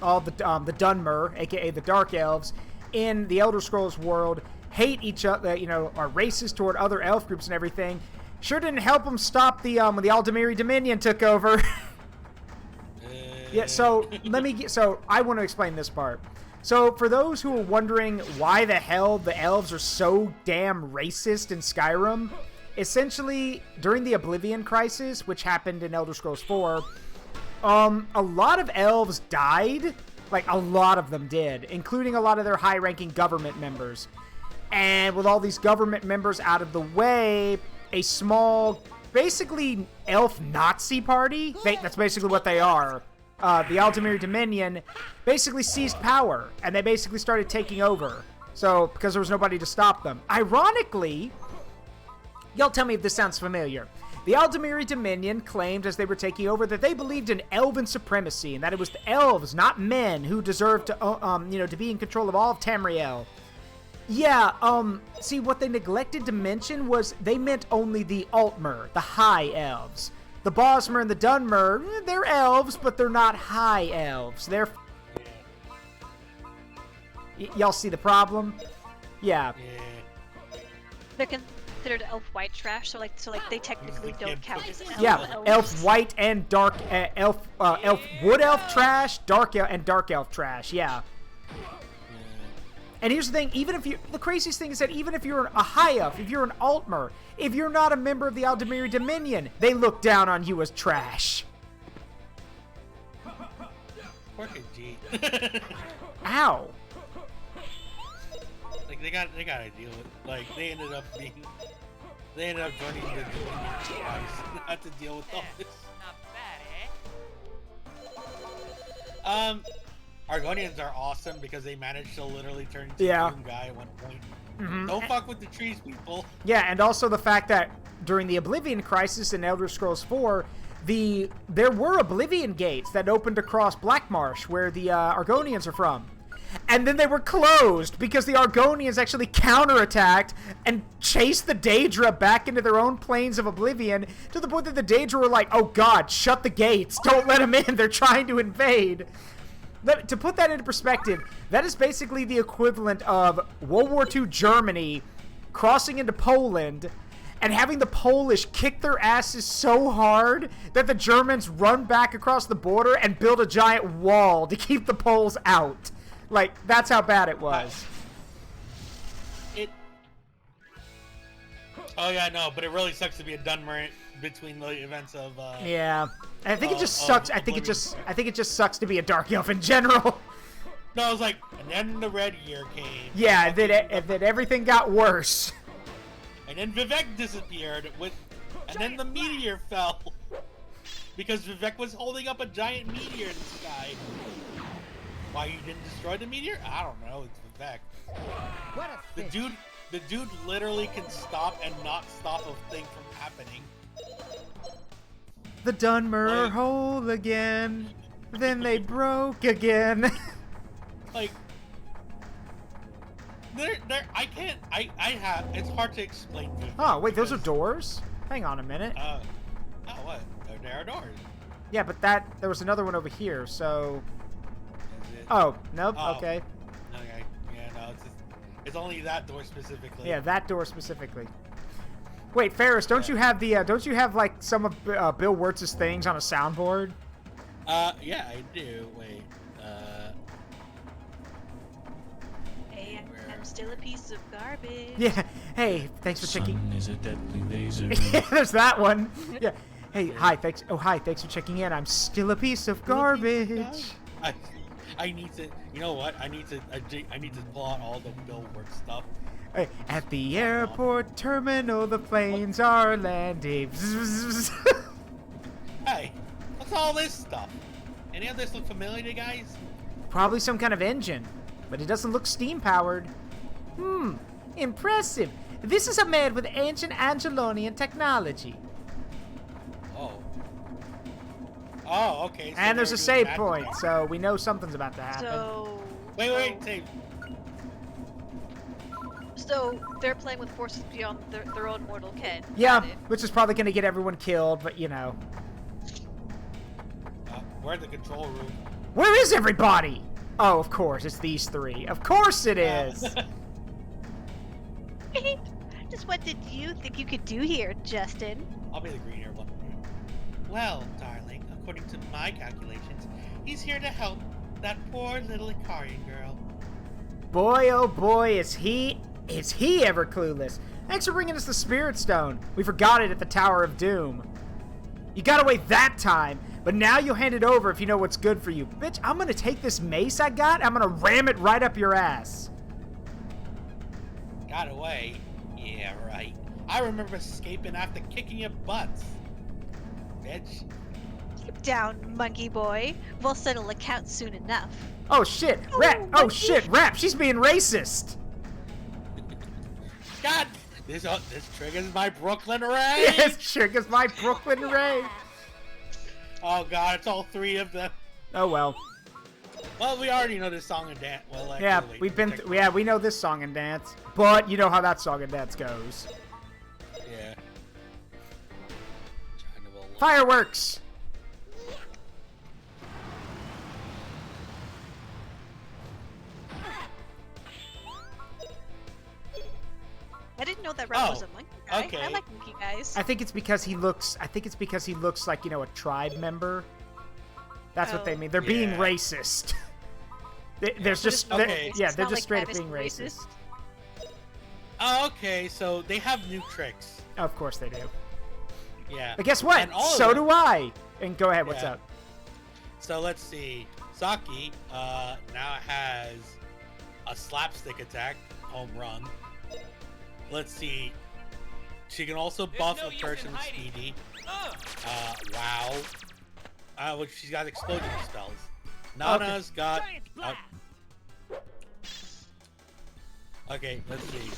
all the Dunmer, aka the Dark Elves, in the Elder Scrolls world hate each other, are racist toward other elf groups and everything, sure didn't help them stop the when the Aldemiri Dominion took over. Yeah, so I want to explain this part. So for those who are wondering why the hell the elves are so damn racist in Skyrim, essentially during the Oblivion Crisis, which happened in Elder Scrolls 4, a lot of elves died. Like, a lot of them did, including a lot of their high-ranking government members. And with all these government members out of the way, a small, basically elf Nazi party, that's basically what they are, the Aldemir Dominion, basically seized power, and they basically started taking over. So, because there was nobody to stop them. Ironically, y'all tell me if this sounds familiar. The Aldemiri Dominion claimed as they were taking over that they believed in elven supremacy, and that it was the elves, not men, who deserved to, to be in control of all of Tamriel. Yeah, see, what they neglected to mention was they meant only the Altmer, the high elves. The Bosmer and the Dunmer, they're elves, but they're not high elves. They're... Y'all see the problem? Yeah. They're considered elf white trash, so they technically don't count as elf. Yeah, elf white and dark elf wood elf trash, dark elf trash. Yeah. And here's the thing: the craziest thing is that even if you're a high elf, if you're an Altmer, if you're not a member of the Aldemiri Dominion, they look down on you as trash. Fucking G. Ow. Like they gotta deal with. Like they ended up joining the Dominion twice. Not to deal with all this. Not bad, eh? Argonians are awesome because they managed to literally turn into Yeah. a Doom guy at one point. Mm-hmm. Don't fuck with the trees, people. Yeah, and also the fact that during the Oblivion Crisis in Elder Scrolls 4, there were Oblivion gates that opened across Blackmarsh, where the Argonians are from. And then they were closed because the Argonians actually counterattacked and chased the Daedra back into their own planes of Oblivion, to the point that the Daedra were like, oh god, shut the gates, don't let them in, they're trying to invade. To put that into perspective, that is basically the equivalent of World War II Germany crossing into Poland and having the Polish kick their asses so hard that the Germans run back across the border and build a giant wall to keep the Poles out. Like, that's how bad it was. Oh yeah, no, but it really sucks to be a Dunmer between the events of. Yeah, I think it just sucks. I think it just sucks to be a dark elf in general. No, it was like, and then the Red Year came. Yeah, and then everything got worse. And then Vivek disappeared and then the meteor fell because Vivek was holding up a giant meteor in the sky. Why you didn't destroy the meteor? I don't know. It's Vivek. What a fish. The dude literally can stop and not stop a thing from happening. The Dunmer whole again. Then they broke again. Like, it's hard to explain to you. Oh, wait, those are doors? Hang on a minute. Oh, what? There are doors. Yeah, but there was another one over here, so... Is it? Oh, nope, Oh. okay. Okay, yeah, no, it's only that door specifically. Yeah, that door specifically. Wait, Ferris, don't you have like some of Bill Wirtz's things on a soundboard? Yeah, I do. Wait, Hey, I'm still a piece of garbage. Yeah. Hey, thanks for checking. Sun is a deadly laser. Yeah, there's that one. Yeah. Hey, hi, thanks. Oh, hi, thanks for checking in. I'm still a piece of garbage. I need to. You know what? I need to pull out all the Bill Work stuff. Hey, at the airport terminal, the planes are landing. Hey, what's all this stuff? Any of this look familiar to you guys? Probably some kind of engine, but it doesn't look steam-powered. Impressive. This is made with ancient Angelonian technology. Oh, okay. So And there's a they're save doing point, magic. so we know something's about to happen. Wait, save. So they're playing with forces beyond their own mortal ken. Yeah, Got it. which is probably going to get everyone killed, but you know. We're at the control room. Where is everybody? Oh, of course, it's these three. Of course it is. Just what did you think you could do here, Justin? I'll be the green one. Well, darling, according to my calculations, he's here to help that poor little Ikarian girl. Boy, oh boy, is he ever clueless. Thanks for bringing us the Spirit Stone. We forgot it at the Tower of Doom. You got away that time, but now you'll hand it over if you know what's good for you. Bitch, I'm gonna take this mace I got, I'm gonna ram it right up your ass. Got away? Yeah, right. I remember escaping after kicking your butts. Bitch. Keep down, monkey boy. We'll settle accounts soon enough. Oh shit, Rap! Oh shit, Rap, she's being racist! God! This triggers my Brooklyn rage! This triggers my Brooklyn rage! Oh god, it's all three of them. Oh well. Well, we already know this song and dance. Well, actually, yeah, we know this song and dance, but you know how that song and dance goes. Yeah. Fireworks! I didn't know that Rap was a monkey guy. Okay. I like monkey guys. I think it's because he looks like, you know, a tribe member. That's what they mean. They're being racist. There's just okay. they're just like straight up that is being racist. Oh, okay, so they have new tricks. Of course they do. Yeah. But guess what? So do I. And go ahead, what's up? So let's see. Saki now has a slapstick attack, home run. Let's see. She can also buff a person with speedy. Wow. Which she's got explosion spells. Nana's got. Okay, let's see.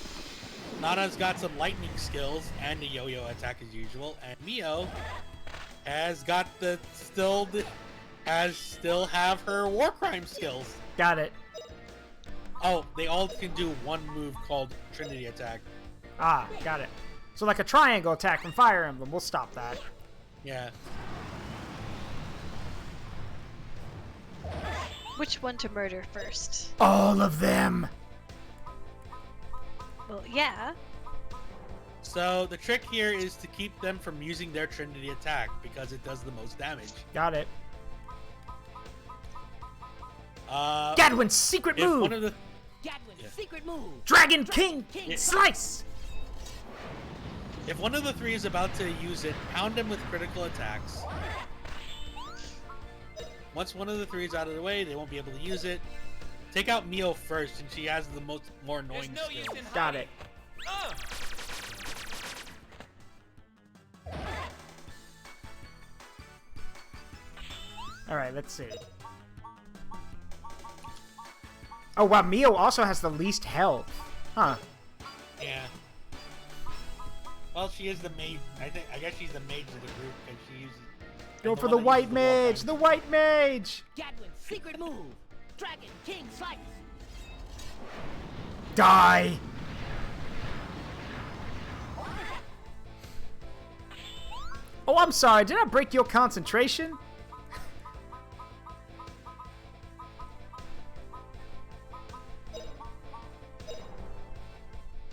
Nana's got some lightning skills and a yo-yo attack as usual, and Mio has got still have her war crime skills. Got it. Oh, they all can do one move called Trinity attack. Ah, got it. So like a triangle attack from Fire Emblem. We'll stop that. Yeah. Which one to murder first? All of them. Well, yeah. So the trick here is to keep them from using their Trinity attack because it does the most damage. Got it. Gadwin's secret move. Gadwin's secret move. Dragon King Slice. If one of the three is about to use it, pound them with critical attacks. Once one of the three is out of the way, they won't be able to use it. Take out Mio first, and she has the more annoying skills. Got it. All right, let's see. Oh wow, Mio also has the least health. Huh. Yeah. Well, she is the mage. I guess she's the mage of the group because she uses. Go for the white mage. The white mage. Gadwin's secret move. Dragon King Slice. Die. Oh, I'm sorry. Did I break your concentration?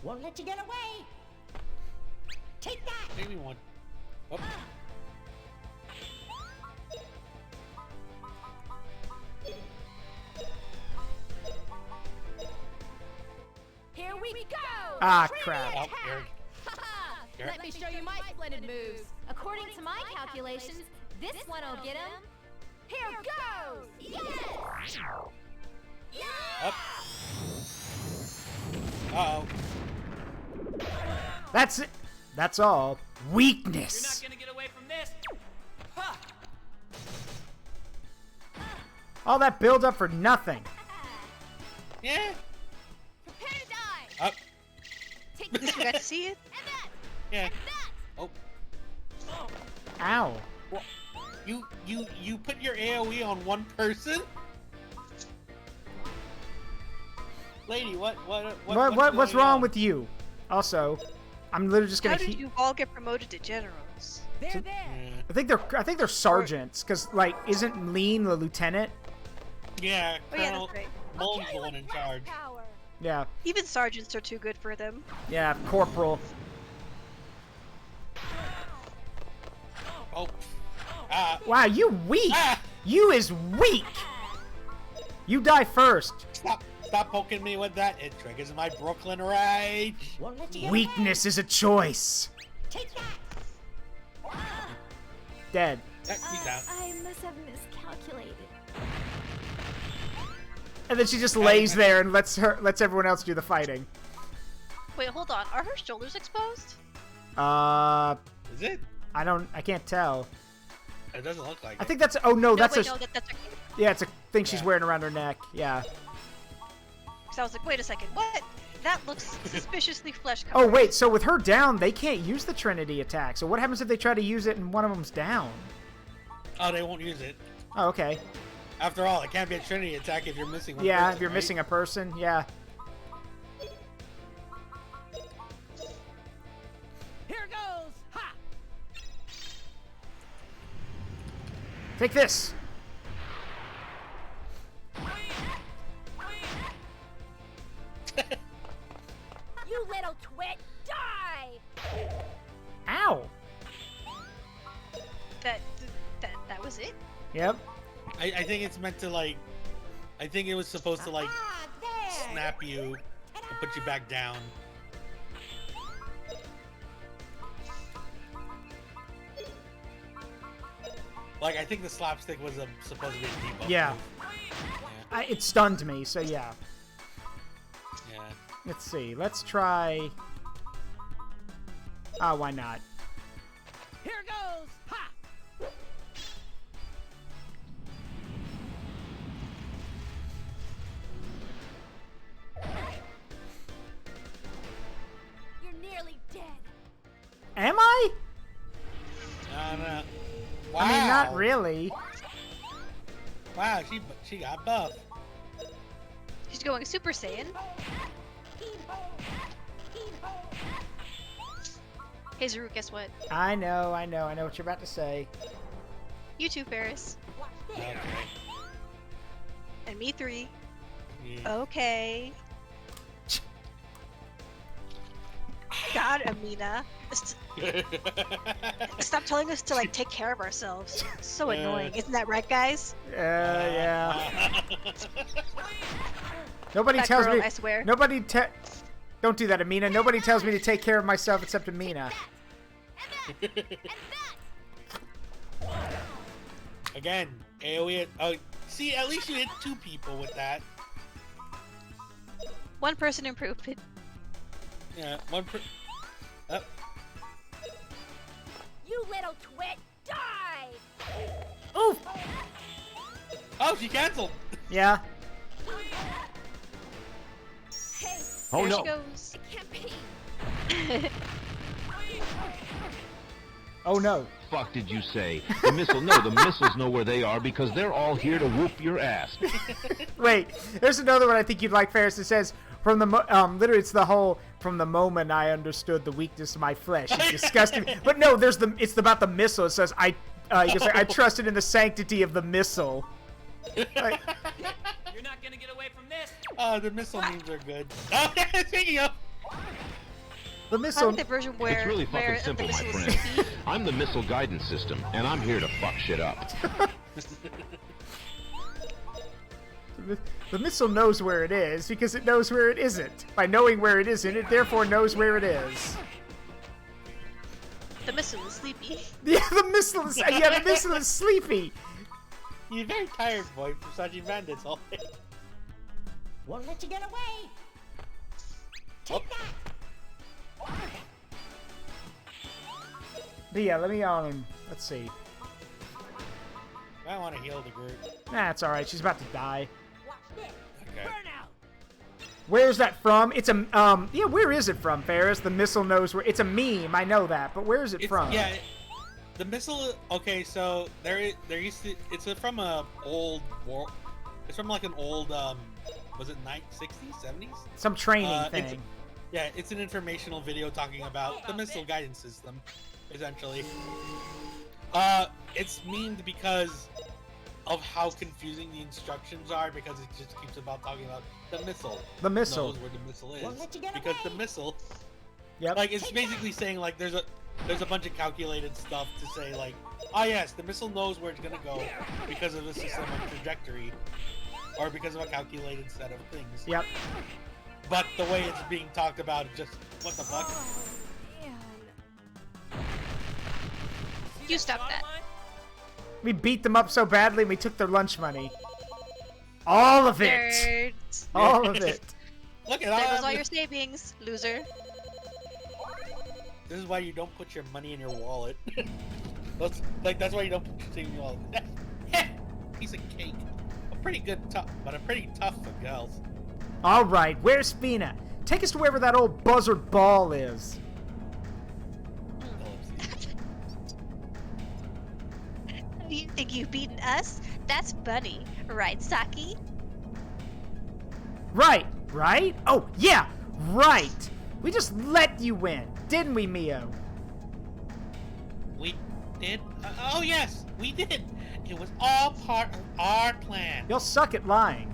Won't let you get away. Take that. Maybe one. Oh. Here we go. Ah, crap. Oh, Eric. Let me show you my splendid moves. According to my calculations, this one will get him. Here goes! Yes! Up. Uh-oh. That's it. That's all. Weakness. You're not gonna get away from this. Ha! All that build up for nothing. Yeah. Prepare to die! Up. Take At least we got to see it. And that! Yeah. That! Oh. Ow. You put your AoE on one person? Lady, What's wrong with you? Also, I'm literally just gonna How did you all get promoted to generals? There, there. Yeah. I think they're sergeants, because like isn't Lean the lieutenant? Yeah, Oh yeah, Colonel that's right. Mullen's the one in charge. Yeah. Even sergeants are too good for them. Yeah, corporal. Oh. Wow, you weak. Ah! You is weak. You die first. Stop poking me with that. It triggers my Brooklyn rage. Won't let you get Weakness is a choice. away. Take that. Dead. He's down. I must have miscalculated. And then she just lays there and lets everyone else do the fighting. Wait, hold on. Are her shoulders exposed? Is it? I can't tell. It doesn't look like I it. think that's. Oh no, that's wait, a. no, that's okay. Yeah, it's a thing she's Yeah. wearing around her neck. Yeah. Because I was like, wait a second, what? That looks suspiciously flesh Oh colored. wait, so with her down, they can't use the Trinity attack. So what happens if they try to use it and one of them's down? Oh, they won't use it. Oh, okay. After all, it can't be a Trinity attack if you're missing one Yeah, person, if you're right? missing a person, yeah. Here goes! Ha! Take this. You little twit, die! Ow. That was it? Yep. I think it's meant to like. I think it was supposed to like Ah, there. snap you and put you back down. Like I think the slapstick was supposed to be a debuff. Yeah. move. It stunned me, so yeah. Yeah. Let's see. Let's try. Ah, why not? Here goes! Ha! You're nearly dead. Am I? No. Wow. I mean, not really. Wow, she got buff. She's going Super Saiyan. Hey Zaruk, guess what? I know what you're about to say. You too, Ferris. Okay. And me 3. Yeah. Okay. God, Amina. Stop telling us to like take care of ourselves. So annoying. Isn't that right, guys? Yeah. Nobody That tells girl, me. I swear. Nobody Don't do that, Amina. Nobody tells me to take care of myself except Amina. Again, AoE. Oh, see, at least you hit 2 people with that. One person improved it. Yeah, oh, You little twit, die! Oof. oh, she canceled. Yeah. Hey, Oh there no. she goes. I can't pee. Oh no. Fuck did you say? The missile? No, the missiles know where they are because they're all here to whoop your ass. Wait, there's another one I think you'd like, Ferris. It says, from the literally it's the whole, from the moment I understood the weakness of my flesh. It disgusted me. But no, it's about the missile. It says, I trusted in the sanctity of the missile. Like, You're not gonna get away from this! Oh, the missile memes are good. Oh, speaking of. the How missile. about the version where, It's really where fucking simple, the my missile is friend. sleepy? I'm the missile guidance system, and I'm here to fuck shit up. The missile knows where it is because it knows where it isn't. By knowing where it isn't, it therefore knows where it is. The missile is sleepy. Yeah, the missile is sleepy. You're very tired, boy, from such bandits all day. Won't let you get away. Take that. But yeah, let's see. I want to heal the group. Nah, it's alright. She's about to die. Watch this. Okay. Where's that from? It's a, yeah, where is it from, Ferris? The missile knows where, it's a meme, I know that, but where is it from? Yeah, the missile. Okay, so there used to. It's from a old war. It's from like an old was it 60s, 70s? Some training It's, thing. yeah, it's an informational video talking about the missile guidance system, essentially. It's memed because of how confusing the instructions are, because it just keeps talking about the missile. The missile. Knows where the missile is. Won't let you get Because away. the missile, Yep. like, it's basically saying like there's a bunch of calculated stuff to say like, oh yes, the missile knows where it's gonna go because of the system of trajectory, or because of a calculated set of things. Yep. But the way it's being talked about, it's just what the fuck. You stop that. We beat them up so badly, we took their lunch money. All of it. Nerds. All of it. Look at There goes all all your savings, loser. This is why you don't put your money in your wallet. That's why you don't put your savings in your wallet. Piece of cake. Pretty tough for girls. All right, where's Fina? Take us to wherever that old buzzard ball is. You think you've beaten us? That's funny, right, Saki? Right. Oh, yeah, right. We just let you win, didn't we, Mio? We did? Oh yes, we did. It was all part of our plan. You'll suck at lying.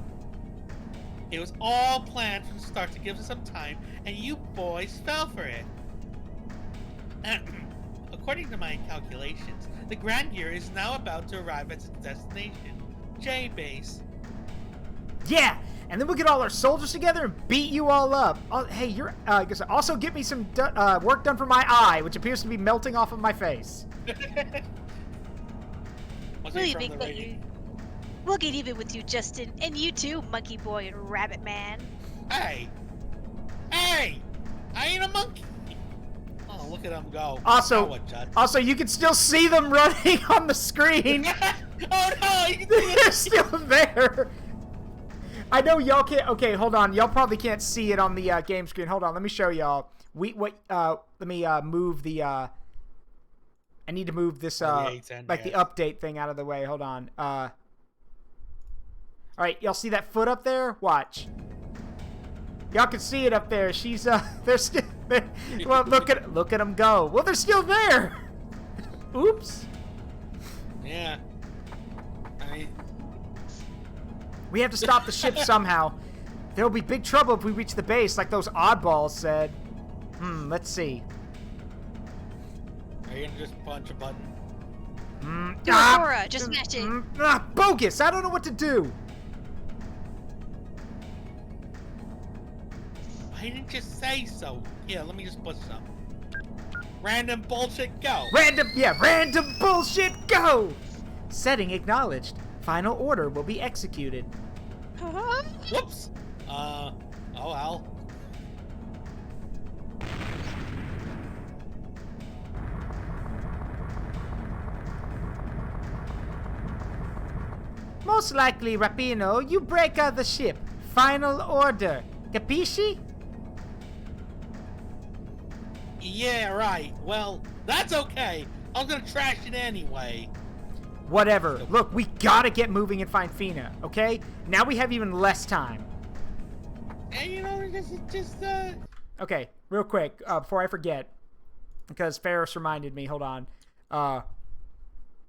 It was all planned from the start to give us some time, and you boys fell for it. According to my calculations, the Grandia is now about to arrive at its destination, J-Base. Yeah, and then we'll get all our soldiers together and beat you all up. Oh, hey, you're also get me some work done for my eye, which appears to be melting off of my face. We'll get even with you, Justin, and you too, Monkey Boy and Rabbit Man. Hey! I ain't a monkey! Oh, look at them go. Also, you can still see them running on the screen. Oh no, you can see They're still there. I know y'all can't. Okay, hold on. Y'all probably can't see it on the game screen. Hold on, let me show y'all. Let me move the. I need to move this the update thing out of the way. Hold on. All right, y'all see that foot up there? Watch. Y'all can see it up there. She's they're still there. Well, look at them go. Well, they're still there. Oops. Yeah. We have to stop the ship somehow. There'll be big trouble if we reach the base, like those oddballs said. Let's see. Are you gonna just punch a button? Do it, Cora. Just smash it. Bogus! I don't know what to do. I didn't just say so. Here, let me just put some. Random bullshit, go. Random bullshit, go. Setting acknowledged. Final order will be executed. Whoops. Oh well. Most likely, Rapino, you break out the ship. Final order. Capisci? Yeah, right. Well, that's okay. I was gonna trash it anyway. Whatever. Look, we gotta get moving and find Fina, okay? Now we have even less time. And you know, just Okay, real quick, before I forget, because Ferris reminded me, hold on.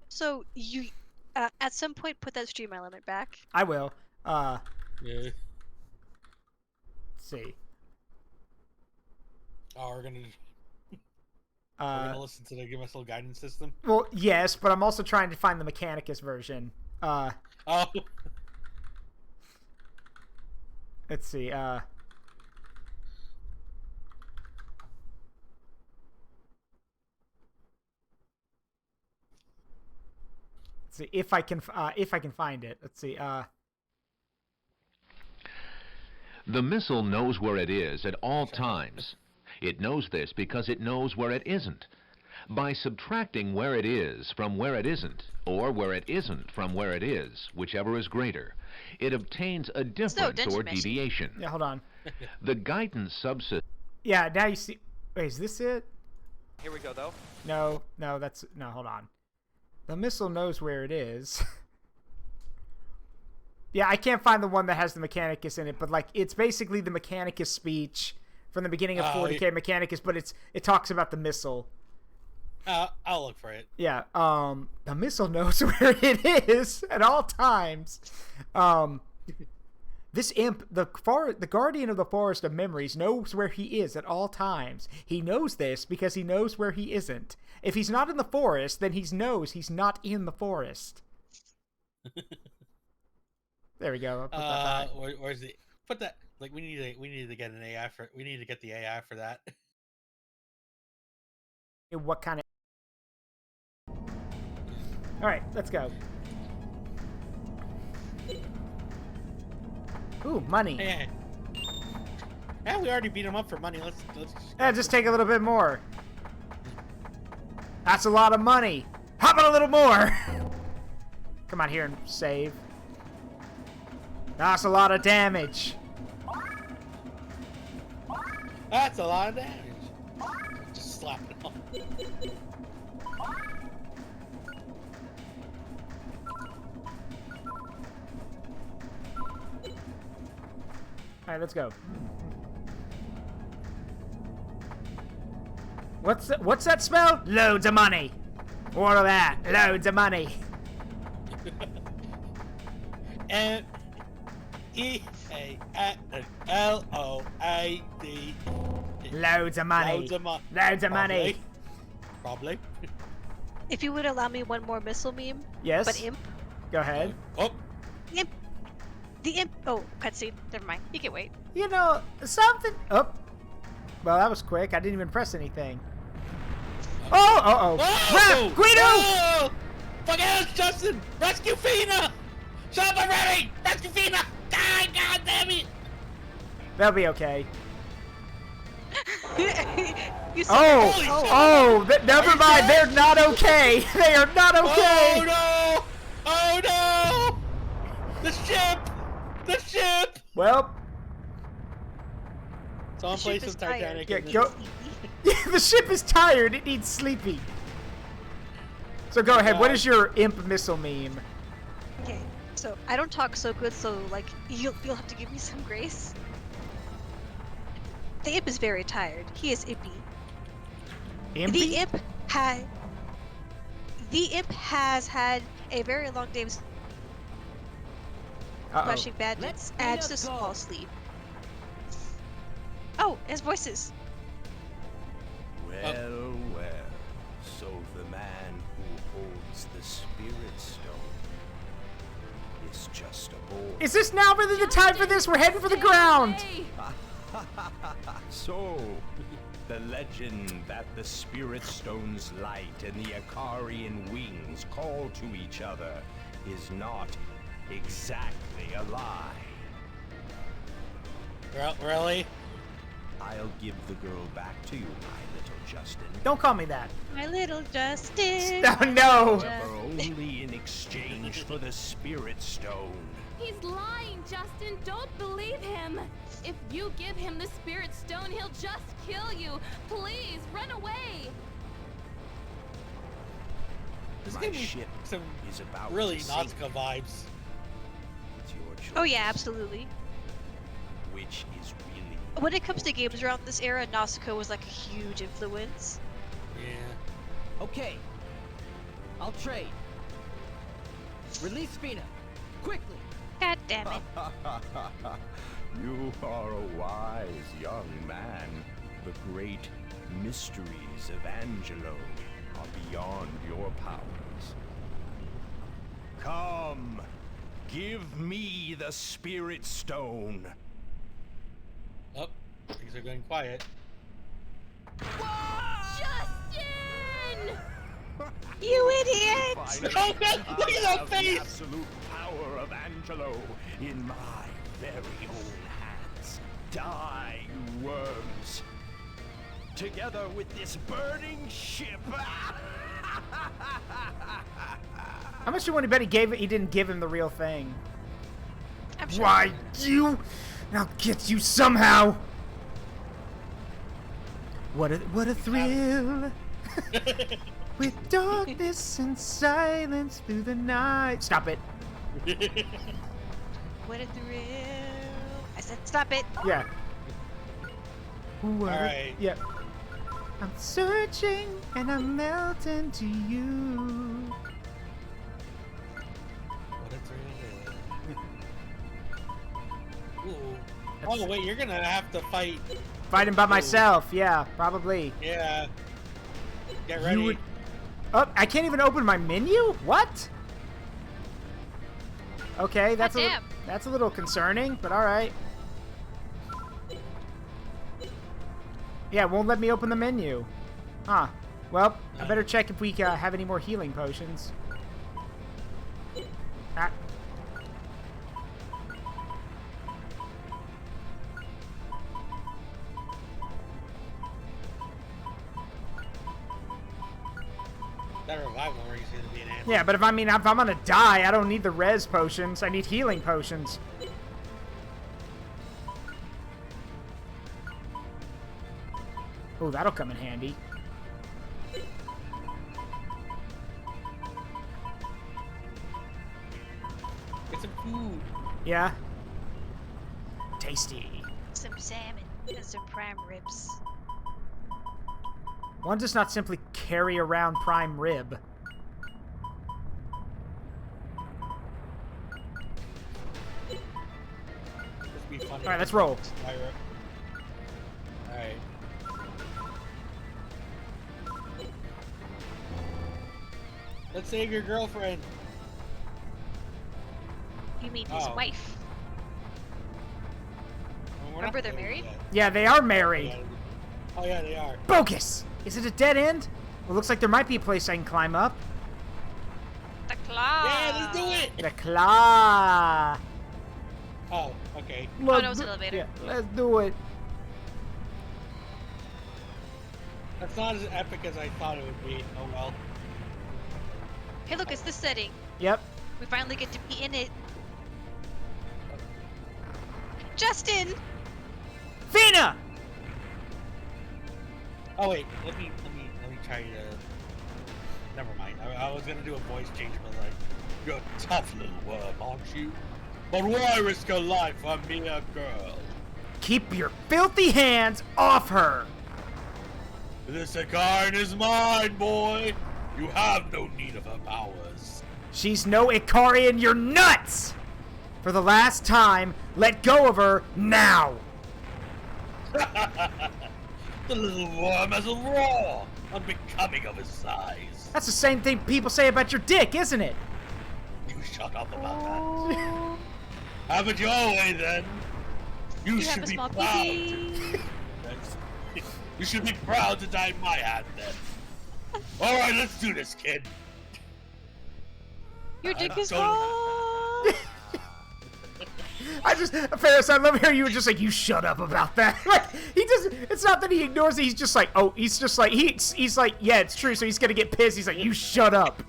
So, you, at some point, put that stream element back. I will. Yeah. Let's see. Oh, we're gonna listen to the Missile Guidance System? Well, yes, but I'm also trying to find the Mechanicus version. Oh. Let's see, let's see if I can find it. Let's see, The missile knows where it is at all times. It knows this because it knows where it isn't. By subtracting where it is from where it isn't, or where it isn't from where it is, whichever is greater, it obtains a difference or deviation. Yeah, hold on. The guidance subsystem. Yeah, now you see. Wait, is this it? Here we go, though. No, hold on. The missile knows where it is. Yeah, I can't find the one that has the Mechanicus in it, but like it's basically the Mechanicus speech from the beginning of 40K Mechanicus, but it talks about the missile. I'll look for it. Yeah, the missile knows where it is at all times. This imp, the guardian of the forest of memories, knows where he is at all times. He knows this because he knows where he isn't. If he's not in the forest, then he knows he's not in the forest. There we go. I'll put that back. Where's the put that? Like we need to get an AI for. We need to get the AI for that. What kind of? All right, let's go. Ooh, money. Hey. Yeah, we already beat him up for money. Let's Yeah, just take a little bit more. That's a lot of money. How about a little more? Come on here and save. That's a lot of damage. That's a lot of damage. Just slap it off. All right, let's go. What's that smell? Loads of money. What of that? Loads of money. M-E-A-L-O-A-D. Loads of money. Loads of money. Loads of money. Probably. If you would allow me one more missile meme. Yes. But imp. Go ahead. Oh. Imp. The imp. Oh, cutscene. Never mind. You can wait. You know, something. Oh. Well, that was quick. I didn't even press anything. Oh. Crap! Guido! Whoa! Fuck else, Justin! Rescue Fina! Shut up already! Rescue Fina! God damn it! That'll be okay. You said Never mind. They're not okay. They are not okay. Oh no! Oh no! The ship! The ship! Well, someone play some Titanic. Yeah, go. The ship is tired. It needs sleepy. So go ahead. What is your imp missile meme? Okay, so I don't talk so good, so like you'll have to give me some grace. The imp is very tired. He is impy. Impy? The imp has had a very long day of crushing bandits and just fall asleep. Oh, his voices. Well, so the man who holds the spirit stone is just a boy. Is this now really the time for this? We're heading for the ground. So, the legend that the spirit stone's light and the Akarian wings call to each other is not exactly a lie. Really? I'll give the girl back to you, my little Justin. Don't call me that. My little Justin. Oh, no. However, only in exchange for the spirit stone. He's lying, Justin. Don't believe him. If you give him the spirit stone, he'll just kill you. Please, run away. This My gave me ship some is about really to sink. Nautical vibes. It's your choice. Oh yeah, absolutely. Which is really When it comes to games around this era, Nausicaa was like a huge influence. Yeah. Okay. I'll trade. Release Fina. Quickly. God damn it. You are a wise young man. The great mysteries of Angelo are beyond your powers. Come, give me the spirit stone. Oh, things are going quiet. Justin! You idiot! Oh god, look at that The face! absolute power of Angelo in my very own hands. Die, you worms. Together with this burning ship. How much do you want to bet he didn't give him the real thing? I'm sure. Why, you? I'll get you somehow. What a thrill. With darkness and silence through the night. Stop it. What a thrill. I said stop it. Yeah. What Alright. Yeah. I'm searching and I'm melting to you. What a thrill. Ooh. Oh wait, you're gonna have to fight. Fight him by myself, yeah, probably. Yeah. Get ready. Oh, I can't even open my menu? What? Okay, that's a little concerning, but all right. Yeah, it won't let me open the menu. Huh. Well, I better check if we have any more healing potions. Ah. That revival ring is gonna be an answer. Yeah, but if I'm gonna die, I don't need the res potions. I need healing potions. Oh, that'll come in handy. Get some food. Yeah. Tasty. Some salmon and some prime ribs. One does not simply carry around prime rib. Be funny. All right, let's roll. All right. Let's save your girlfriend. You mean his wife? Well, Remember they're married? Yeah, they are married. Oh yeah, they are. Bogus! Is it a dead end? Well, looks like there might be a place I can climb up. The claw. Yeah, let's do it. The claw. Oh, okay. Oh, no, it's an elevator. Yeah, let's do it. That's not as epic as I thought it would be. Oh well. Hey, look, it's this setting. Yep. We finally get to be in it. Justin! Fina! Oh wait, let me try to. Never mind. I was gonna do a voice change, but like, you're a tough little worm, aren't you? But why risk a life for me, a girl? Keep your filthy hands off her! This Icarian is mine, boy! You have no need of her powers. She's no Icarian, you're nuts! For the last time, let go of her now! The little worm has a roar, unbecoming of his size. That's the same thing people say about your dick, isn't it? You shut up about that. Have it your way, then. You should be proud. You should be proud to die in my hand, then. All right, let's do this, kid. Your dick is wrong. Ferris, I love hearing you were just like, you shut up about that. Like, he doesn't, it's not that he ignores it, he's just like, oh, he's like, yeah, it's true, so he's gonna get pissed. He's like, you shut up.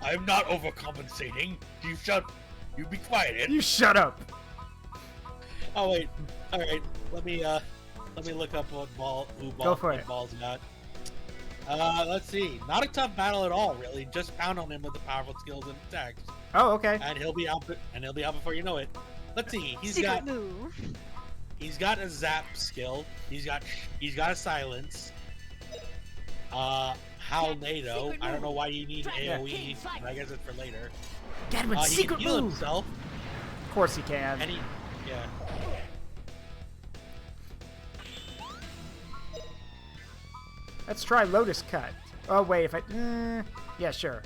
I'm not overcompensating. You be quiet. You shut up. Oh wait. All right. Let me look up what Ball's got. Let's see. Not a tough battle at all, really. Just pound on him with the powerful skills and attacks. Oh, okay. And he'll be out. Before you know it. Let's see. He's got a zap skill. He's got a silence. Howl NATO. I don't know why you need AoE. But I guess it's for later. Gadwin's secret he can heal move. himself. Of course he can. And yeah. Let's try Lotus Cut. Oh wait, if I, yeah, sure.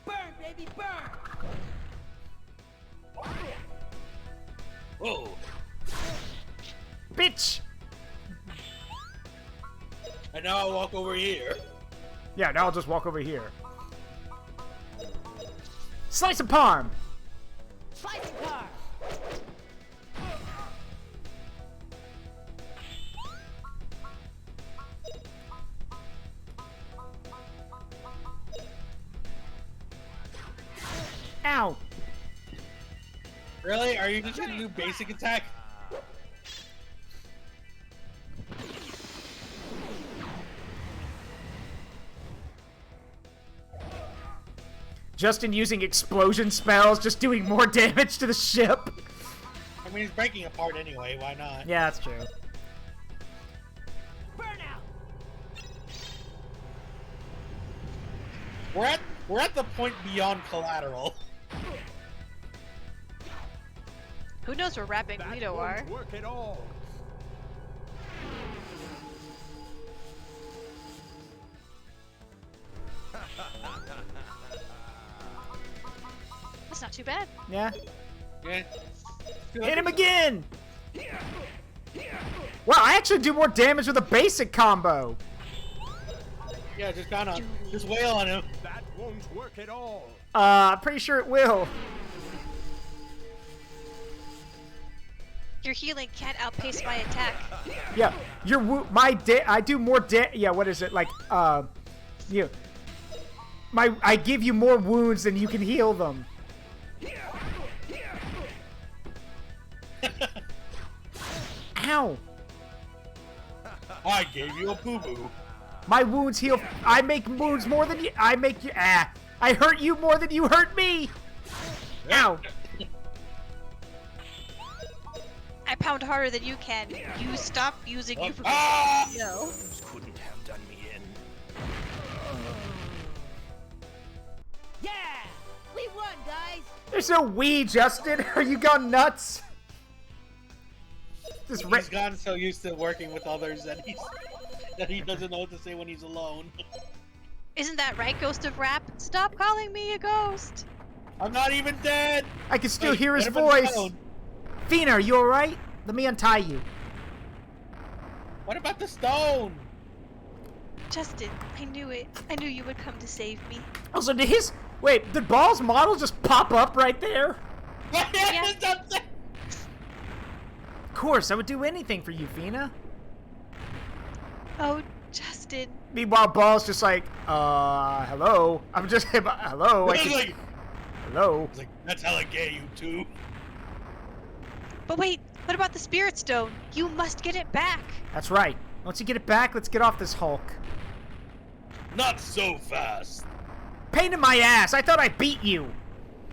Burn, baby, burn! Whoa. Bitch! And now I'll walk over here. Yeah, now I'll just walk over here. Slice of Parm! Slice of Parm! Ow! Really? Are you just gonna do basic attack? Justin using explosion spells, just doing more damage to the ship. mean, it's breaking apart anyway. Why not? Yeah, that's true. Burnout. We're at the point beyond collateral. Who knows where Rap and That Guido are? won't work at all. That's not too bad. Yeah. Yeah. Hit him again! Wow, I actually do more damage with a basic combo. Yeah, just wail on him. That won't work at all. I'm pretty sure it will. Your healing can't outpace my attack. Yeah, I do more yeah, what is it? Like, you I give you more wounds than you can heal them. Ow! I gave you a boo-boo. My wounds heal. I make wounds more than you. I hurt you more than you hurt me. Ow! I pound harder than you can. You stop using you. No. Couldn't have done me in. Yeah! We won, guys! There's no we, Justin. Are you gone nuts? He's gotten so used to working with others that he doesn't know what to say when he's alone. Isn't that right, Ghost of Rap? Stop calling me a ghost. I'm not even dead. I can still hear his voice. Fina, are you alright? Let me untie you. What about the stone? Justin, I knew it. I knew you would come to save me. Also, did Ball's model just pop up right there? Yeah. Of course, I would do anything for you, Fina. Oh, Justin. Meanwhile, Ball's just like, hello. I'm just, hello. Hello. It's like, that's hella gay, you two. But wait, what about the Spirit Stone? You must get it back. That's right. Once you get it back, let's get off this Hulk. Not so fast. Pain in my ass. I thought I beat you.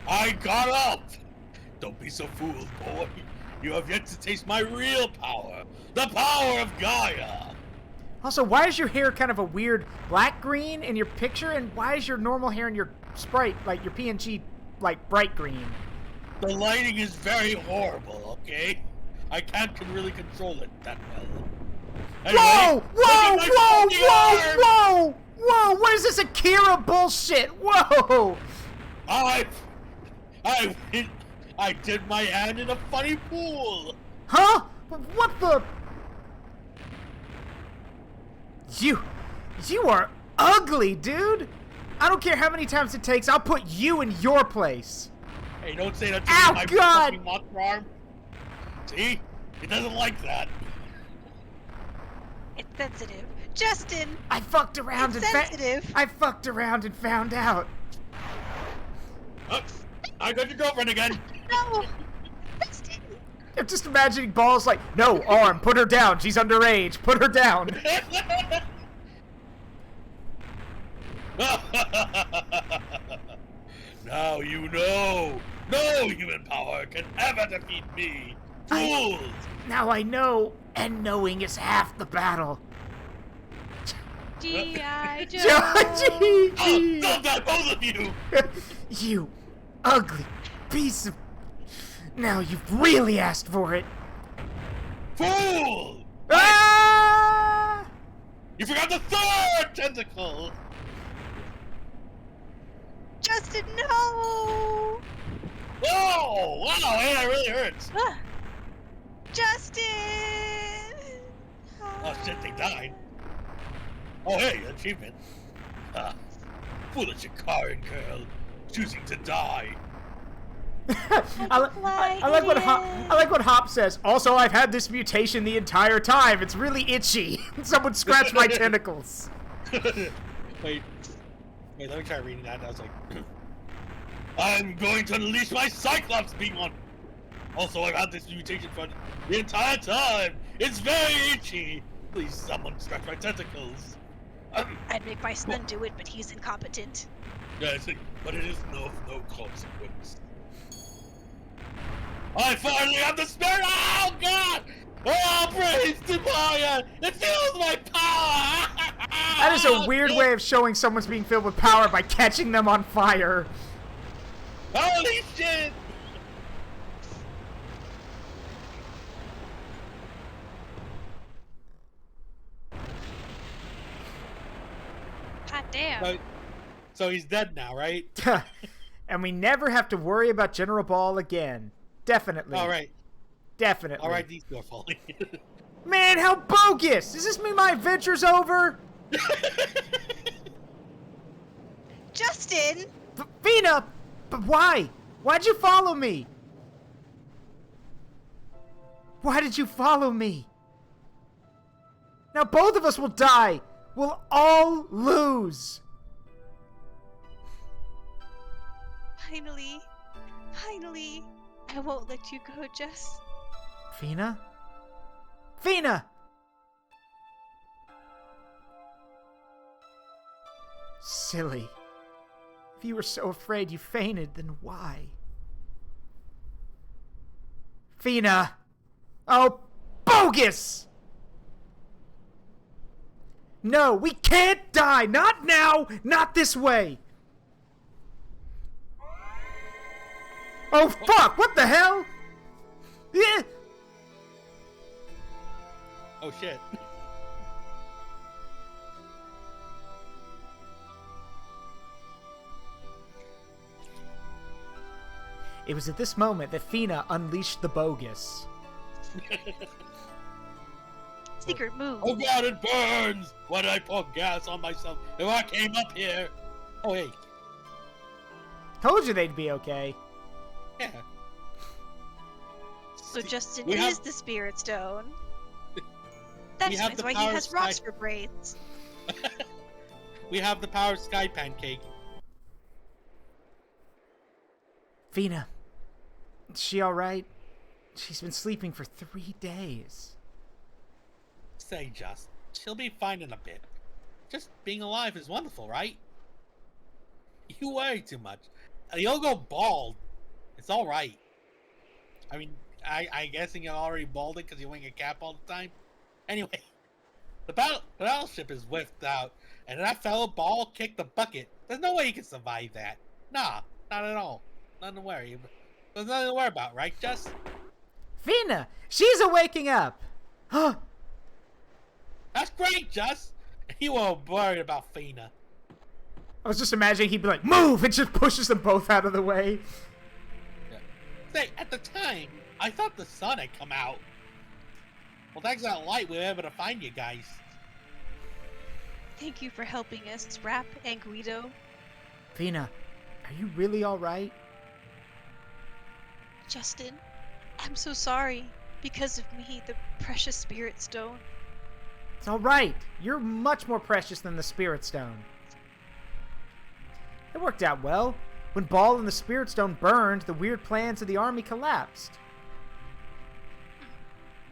I got up. Don't be so fooled, boy. You have yet to taste my real power. The power of Gaia. Also, why is your hair kind of a weird black green in your picture, and why is your normal hair in your sprite, like your PNG, like bright green? The lighting is very horrible, okay? I can't really control it that well. Anyway, Whoa! What is this Akira bullshit? Whoa! I did my hand in a funny pool. Huh? What the? You are ugly, dude. I don't care how many times it takes. I'll put you in your place. Hey, don't say that to Ow, me, my God! fucking monster arm. See? It doesn't like that. It's sensitive. Justin! I fucked around It's sensitive. I fucked around and found out. I got your girlfriend again. No! Justin! I'm just imagining Balls like, no, arm, put her down. She's underage. Put her down. Now you know. No human power can ever defeat me. Fools! Now I know, and knowing is half the battle. G.I. Joe! Oh, stop that, both of you! You ugly piece of... Now you've really asked for it. Fool! Ah! You forgot the third tentacle! Justin, no! Oh, wow, hey, that really hurts. Ah. Justin! Oh shit, they died. Oh hey, achievement. Foolish Ikarian girl, choosing to die. I like what Hop says. Also, I've had this mutation the entire time. It's really itchy. Someone scratched my tentacles. Wait, let me try reading that. I was like, I'm going to unleash my Cyclops beam on. Also, I've had this mutation for the entire time. It's very itchy. Please, someone scratch my tentacles. I'd make my son do it, but he's incompetent. Yes, but it is no consequence. I finally have the spirit! Oh, God! Oh, praise to fire! It fills my power! That is a weird way of showing someone's being filled with power by catching them on fire. Holy shit! God damn. So he's dead now, right? And we never have to worry about General Ball again. Definitely. All right. Definitely. All right, these two are falling. Man, how bogus! Does this mean my adventure's over? Justin! Fina! But why? Why'd you follow me? Why did you follow me? Now both of us will die! We'll all lose! Finally, I won't let you go, Jess. Fina? Fina! Silly. If you were so afraid you fainted, then why? Fina! Oh, bogus! No, we can't die! Not now! Not this way! Oh, fuck! What the hell? Yeah! Oh shit. It was at this moment that Fina unleashed the bogus. Secret move. Oh God, it burns! Why did I pour gas on myself if I came up here? Oh hey. Told you they'd be okay. Yeah. So Justin we is have- the Spirit Stone. We That's have the why he power has of rocks Sky- for braids. We have the power of Sky Pancake. Fina. Is she alright? She's been sleeping for 3 days. Say, Just, she'll be fine in a bit. Just being alive is wonderful, right? You worry too much. You'll go bald. It's all right. I mean, I guessing you're already balding because you're wearing a cap all the time. Anyway, the battleship is whiffed out, and that fellow ball kicked the bucket. There's no way he can survive that. Nah, not at all. Nothing to worry. There's nothing to worry about, right, Just? Fina! She's waking up! Huh? That's great, Just. You weren't worried about Fina. I was just imagining he'd be like, move! And just pushes them both out of the way. Say, at the time, I thought the sun had come out. Well, thanks to that light, we were able to find you guys. Thank you for helping us, Rap and Guido. Fina, are you really alright? Justin, I'm so sorry. Because of me, the precious Spirit Stone. It's alright. You're much more precious than the Spirit Stone. It worked out well. When Ball and the Spirit Stone burned, the weird plans of the army collapsed.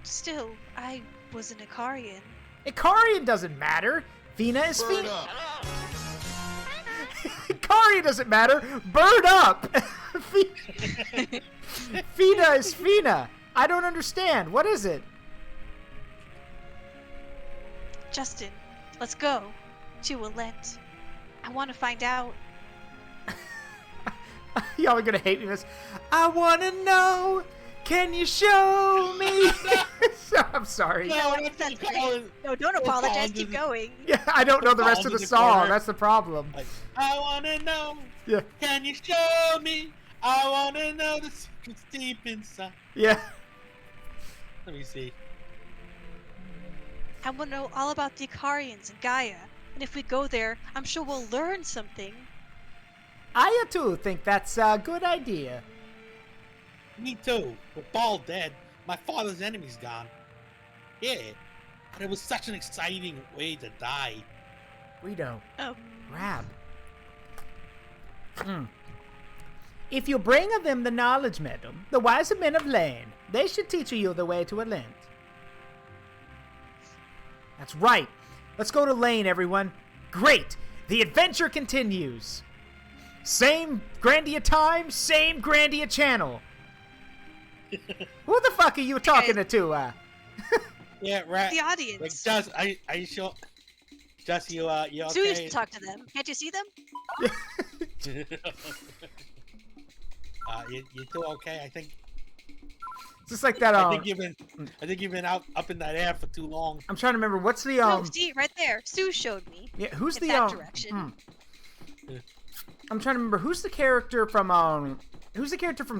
Still, I was an Ikarian. Ikarian doesn't matter. Fina is Fina. Ikarian doesn't matter. Burn up. Fina is Fina. I don't understand. What is it? Justin, let's go to Alent. I want to find out. Y'all are gonna hate me for this. I wanna know. Can you show me? I'm sorry. No, That's great. No, don't apologize. Keep going. Yeah, I don't know the rest of the Paul's in the song. corner. That's the problem. Like, I wanna know. Yeah. Can you show me? I wanna know the secrets deep inside. Yeah. Let me see. I want to know all about the Ikarians and Gaia. And if we go there, I'm sure we'll learn something. I too think that's a good idea. Me too. With Ball dead, my father's enemy's gone. Yeah, but it was such an exciting way to die. Guido. Oh, Rab. If you bring of them the knowledge medal, the wise men of Lane, they should teach you the way to Alent. That's right. Let's go to Lane, everyone. Great. The adventure continues. Same Grandia time, same Grandia channel. Who the fuck are you talking to? Yeah, right. The audience. Like, Just, are you sure? Just, you okay? Sue used to talk to them. Can't you see them? You two okay? I think. Just like that. I think you've been up in that air for too long. I'm trying to remember what's the No, see right there. Sue showed me. Yeah, who's in the that direction. I'm trying to remember who's the character from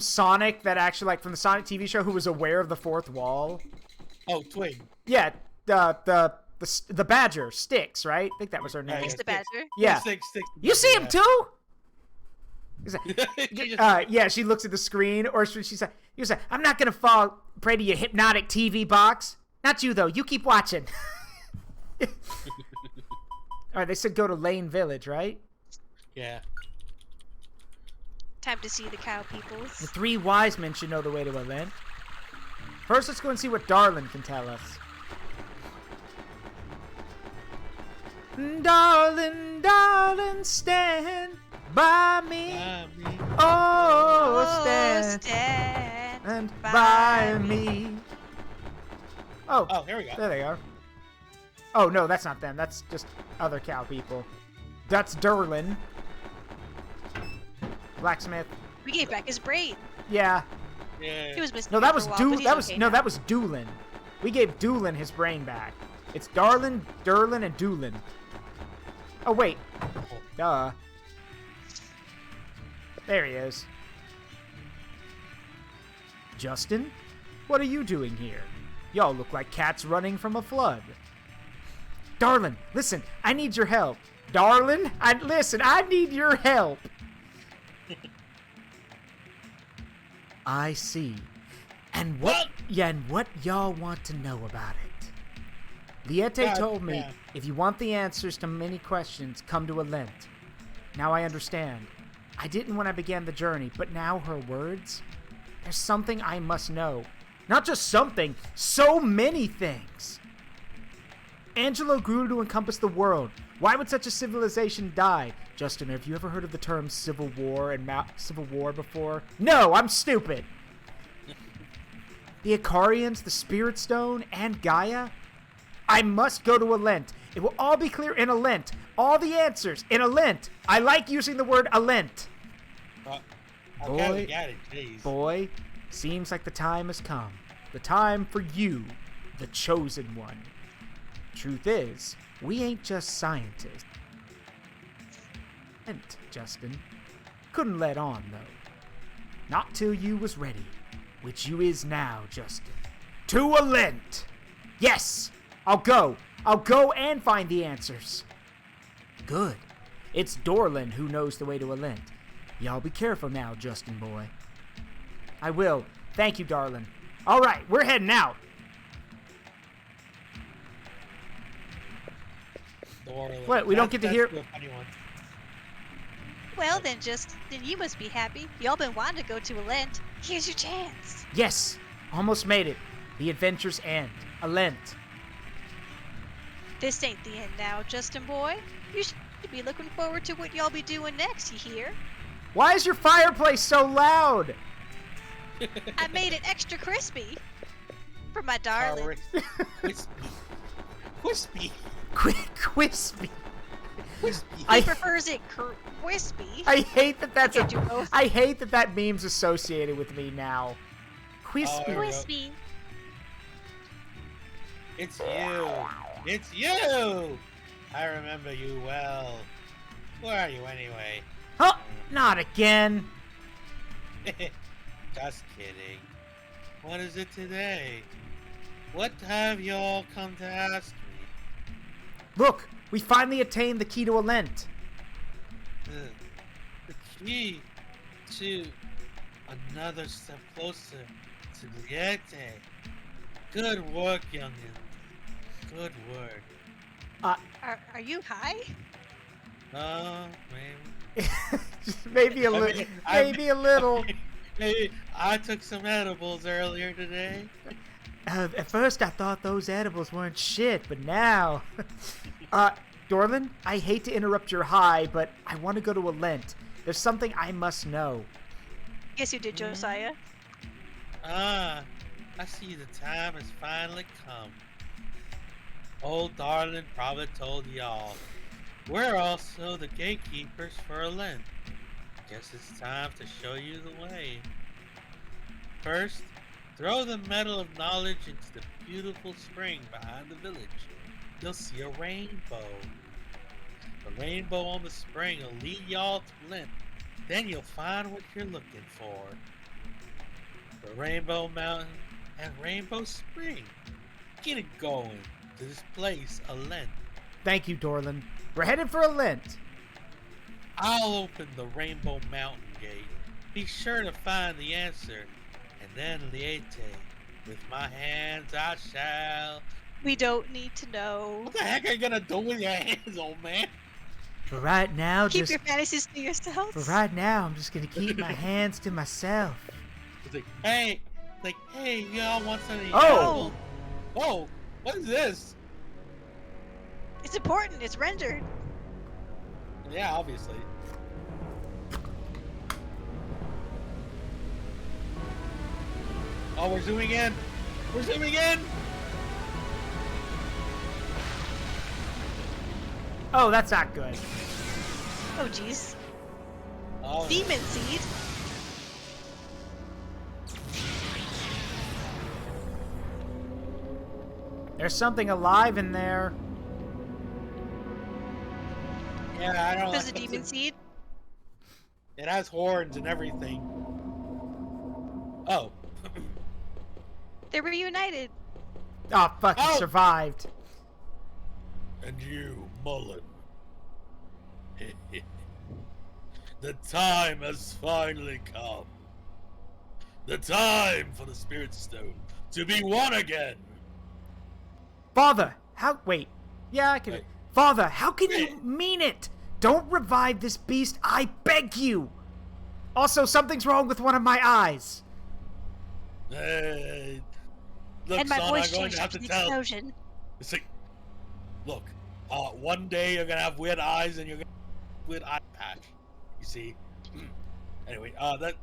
Sonic that actually like from the Sonic TV show who was aware of the fourth wall? Oh, Twig. Yeah, the Badger, Styx, right? I think that was her name. He's the Badger. Yeah. Styx, You see him too? She just- Yeah, she looks at the screen, or she's like, I'm not gonna fall prey to your hypnotic TV box. Not you though. You keep watching. All right, they said go to Lane Village, right? Yeah. Time to see the cow peoples. The three wise men should know the way to a land. First, let's go and see what Darlin can tell us. Darling, darling, stand by me. Oh, stand by me. Oh, here we go. There they are. Oh, no, that's not them. That's just other cow people. That's Derlin. Blacksmith. We gave back his brain. Yeah. Yeah. He was missing. No, that was for a while, but he's okay now. that was Doolin. We gave Doolin his brain back. It's Darlin, Derlin, and Doolin. Oh wait. Duh. There he is. Justin? What are you doing here? Y'all look like cats running from a flood. Darlin, listen, I need your help. Darlin, I need your help. I see. And what y'all want to know about it? Liete told me, if you want the answers to many questions, come to Alent. Now I understand. I didn't when I began the journey, but now her words? There's something I must know. Not just something, so many things. Angelo grew to encompass the world. Why would such a civilization die? Justin, have you ever heard of the term civil war and civil war before? No, I'm stupid. The Icarians, the Spirit Stone, and Gaia? I must go to Alent. It will all be clear in Alent. All the answers in Alent. I like using the word Alent. Boy, seems like the time has come. The time for you, the chosen one. Truth is, we ain't just scientists. And Justin, couldn't let on though. Not till you was ready, which you is now, Justin. To Alent! Yes! I'll go and find the answers. Good. It's Dorlin who knows the way to Alent. Y'all be careful now, Justin boy. I will. Thank you, darling. All right, we're heading out. What, we don't get to hear... Well then, you must be happy. Y'all been wanting to go to Alent. Here's your chance. Yes, almost made it. The adventure's end. Alent. This ain't the end now, Justin boy. You should be looking forward to what y'all be doing next, you hear? Why is your fireplace so loud? I made it extra crispy. For my darling. Crispy. Crispy. He prefers it crispy. I hate that that's I can't do both. I hate that meme's associated with me now. Crispy. Crispy. It's you. It's you. I remember you well. Where are you anyway? Oh, not again. Just kidding. What is it today? What have y'all come to ask me? Look, we finally attained the key to Alent. The key to another step closer to Liete. Good work, youngin. Good work. Are you high? Maybe. maybe a little. Maybe a little. Maybe I took some edibles earlier today. At first, I thought those edibles weren't shit, but now... Dorlin, I hate to interrupt your high, but I want to go to Alent. There's something I must know. Yes, you did, Josiah. Ah, I see the time has finally come. Old Darling probably told y'all. We're also the gatekeepers for Lent. Guess it's time to show you the way. First, throw the metal of knowledge into the beautiful spring behind the village. You'll see a rainbow. The rainbow on the spring will lead y'all to Lent. Then you'll find what you're looking for. The Rainbow Mountain and Rainbow Spring. Get it going to this place, a Lent. Thank you, Dorlin. We're headed for a Lent. I'll open the Rainbow Mountain gate. Be sure to find the answer. And then, Liete, with my hands I shall... We don't need to know. What the heck are you gonna do with your hands, old man? For right now, Keep your fantasies to yourself. For right now, I'm just gonna keep my hands to myself. It's hey, y'all want some of these Oh! apples? Whoa, what is this? It's important. It's rendered. Yeah, obviously. Oh, we're zooming in. We're zooming in. Oh, that's not good. Oh, jeez. Oh. Demon seed. There's something alive in there. Yeah, I don't There's a like demon seed. It has horns and everything. Oh. They were reunited. Oh, fuck, he Oh! survived. And you, Mullen. The time has finally come. The time for the Spirit Stone to be one again. Father, how... Wait. Yeah, I can... Wait. Father, how can you Wait. mean it? Don't revive this beast, I beg you! Also, something's wrong with one of my eyes. Look, And my son, voice I'm going changed to have after to the tell. explosion. See, look, one day you're gonna have weird eyes and you're gonna have weird eye patch. You see. Anyway,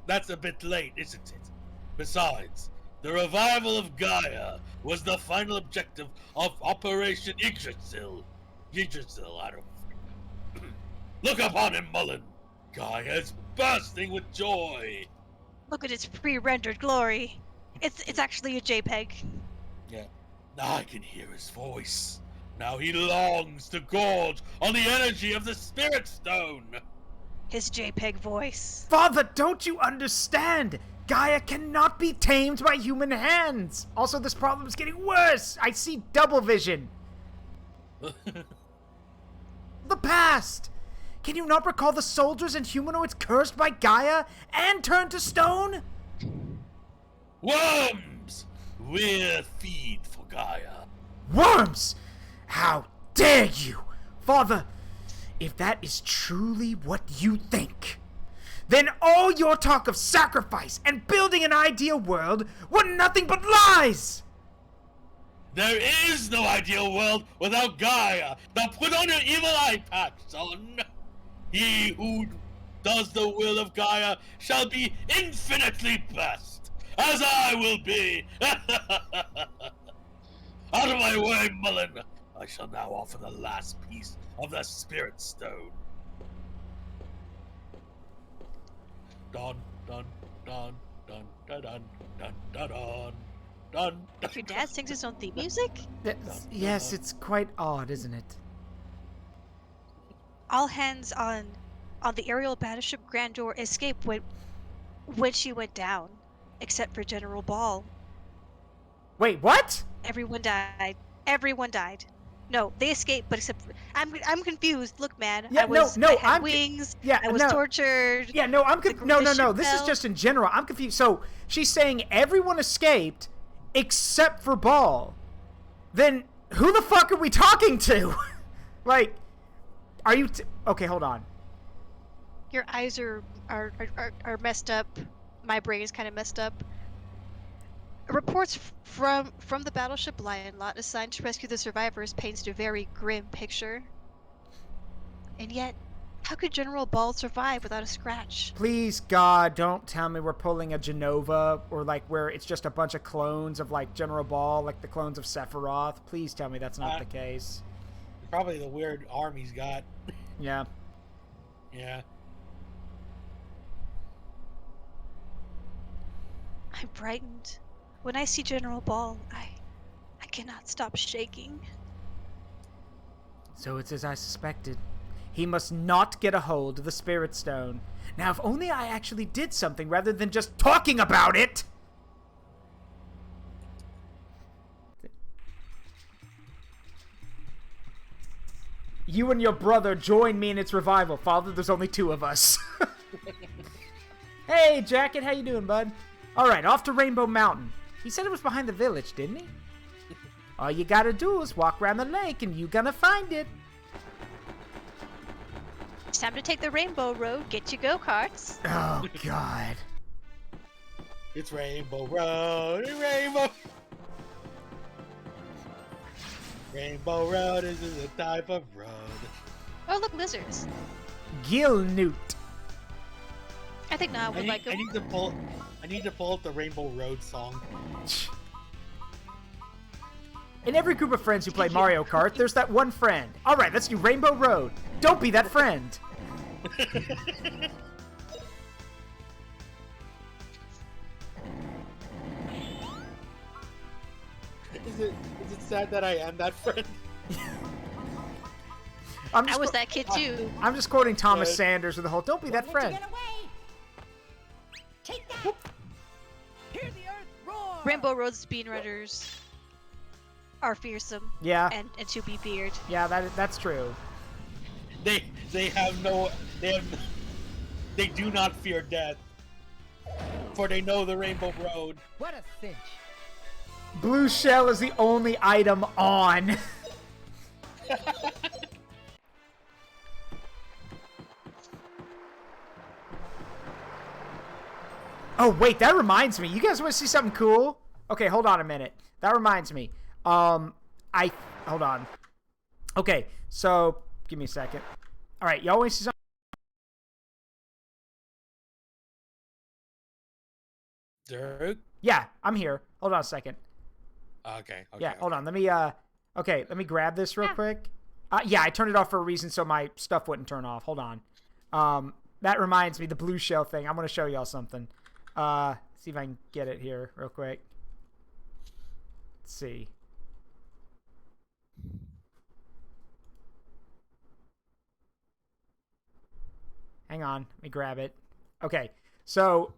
that's a bit late, isn't it? Besides, the revival of Gaia was the final objective of Operation Yggdrasil. Yggdrasil, I don't. Look upon him, Mullen. Gaia is bursting with joy. Look at its pre-rendered glory. It's actually a JPEG. Yeah. Now I can hear his voice. Now he longs to gorge on the energy of the Spirit Stone. His JPEG voice. Father, don't you understand? Gaia cannot be tamed by human hands. Also, this problem is getting worse. I see double vision. The past. Can you not recall the soldiers and humanoids cursed by Gaia and turned to stone? Worms! We're feed for Gaia. Worms! How dare you! Father, if that is truly what you think, then all your talk of sacrifice and building an ideal world were nothing but lies! There is no ideal world without Gaia. Now put on your evil eye patch, son. He who does the will of Gaia shall be infinitely blessed, as I will be. Out of my way, Mullen. I shall now offer the last piece of the Spirit Stone. Dun dun dun dun dun dun dun dun dun dun. Your dad sings his own theme music? Yes, it's quite odd, isn't it? All hands on the aerial battleship Grandeur escaped when she went down, except for General Ball. Wait, what? Everyone died. Everyone died. No, they escaped, but except for, I'm confused. Look, man, Yeah, I had wings. Yeah, I was no. tortured. Yeah, no, no. ship This is fell. just in general. I'm confused. So she's saying everyone escaped except for Ball. Then who the fuck are we talking to? Like, are you? Okay, hold on. Your eyes are messed up. My brain is kind of messed up. Reports from the battleship Lion Lot assigned to rescue the survivors paints a very grim picture. And yet, How could General Ball survive without a scratch? Please, God, don't tell me we're pulling a Genova or like where it's just a bunch of clones of like General Ball, like the clones of Sephiroth. Please tell me that's not the case. Probably the weird arm he's got. Yeah. Yeah. I'm frightened. When I see General Ball, I cannot stop shaking. So it's as I suspected. He must not get a hold of the Spirit Stone. Now, if only I actually did something rather than just talking about it! You and your brother join me in its revival. Father, there's only 2 of us. Hey, Jacket, how you doing, bud? Alright, off to Rainbow Mountain. He said it was behind the village, didn't he? All you gotta do is walk around the lake and you gonna find it. It's time to take the Rainbow Road, get your go-karts. Oh, God. It's Rainbow Road, Rainbow. Rainbow Road is a type of road. Oh, look, lizards. Gilnute. I think now would like I need to pull up the Rainbow Road song. In every group of friends who play Mario Kart, there's that one friend. Alright, let's do Rainbow Road. Don't be that friend. Is it sad that I am that friend? I was that kid too. I'm just quoting Thomas Sanders with the whole, don't be that friend. Take that! Hear the earth roar! Rainbow Road speedrunners are fearsome. Yeah. And to be feared. Yeah, that's true. They do not fear death, for they know the Rainbow Road. What a cinch. Blue shell is the only item on. Oh, wait, that reminds me. You guys want to see something cool? Okay, hold on a minute. That reminds me. Hold on. Okay, so, give me a second. All right, y'all want to see something? Zaruk? Yeah, I'm here. Hold on a second. Okay. Yeah, hold on. Let me, okay, let me grab this real quick. Yeah, I turned it off for a reason so my stuff wouldn't turn off. Hold on. That reminds me, the blue shell thing. I'm going to show y'all something. See if I can get it here real quick. Let's see. Hang on. Let me grab it. Okay. So,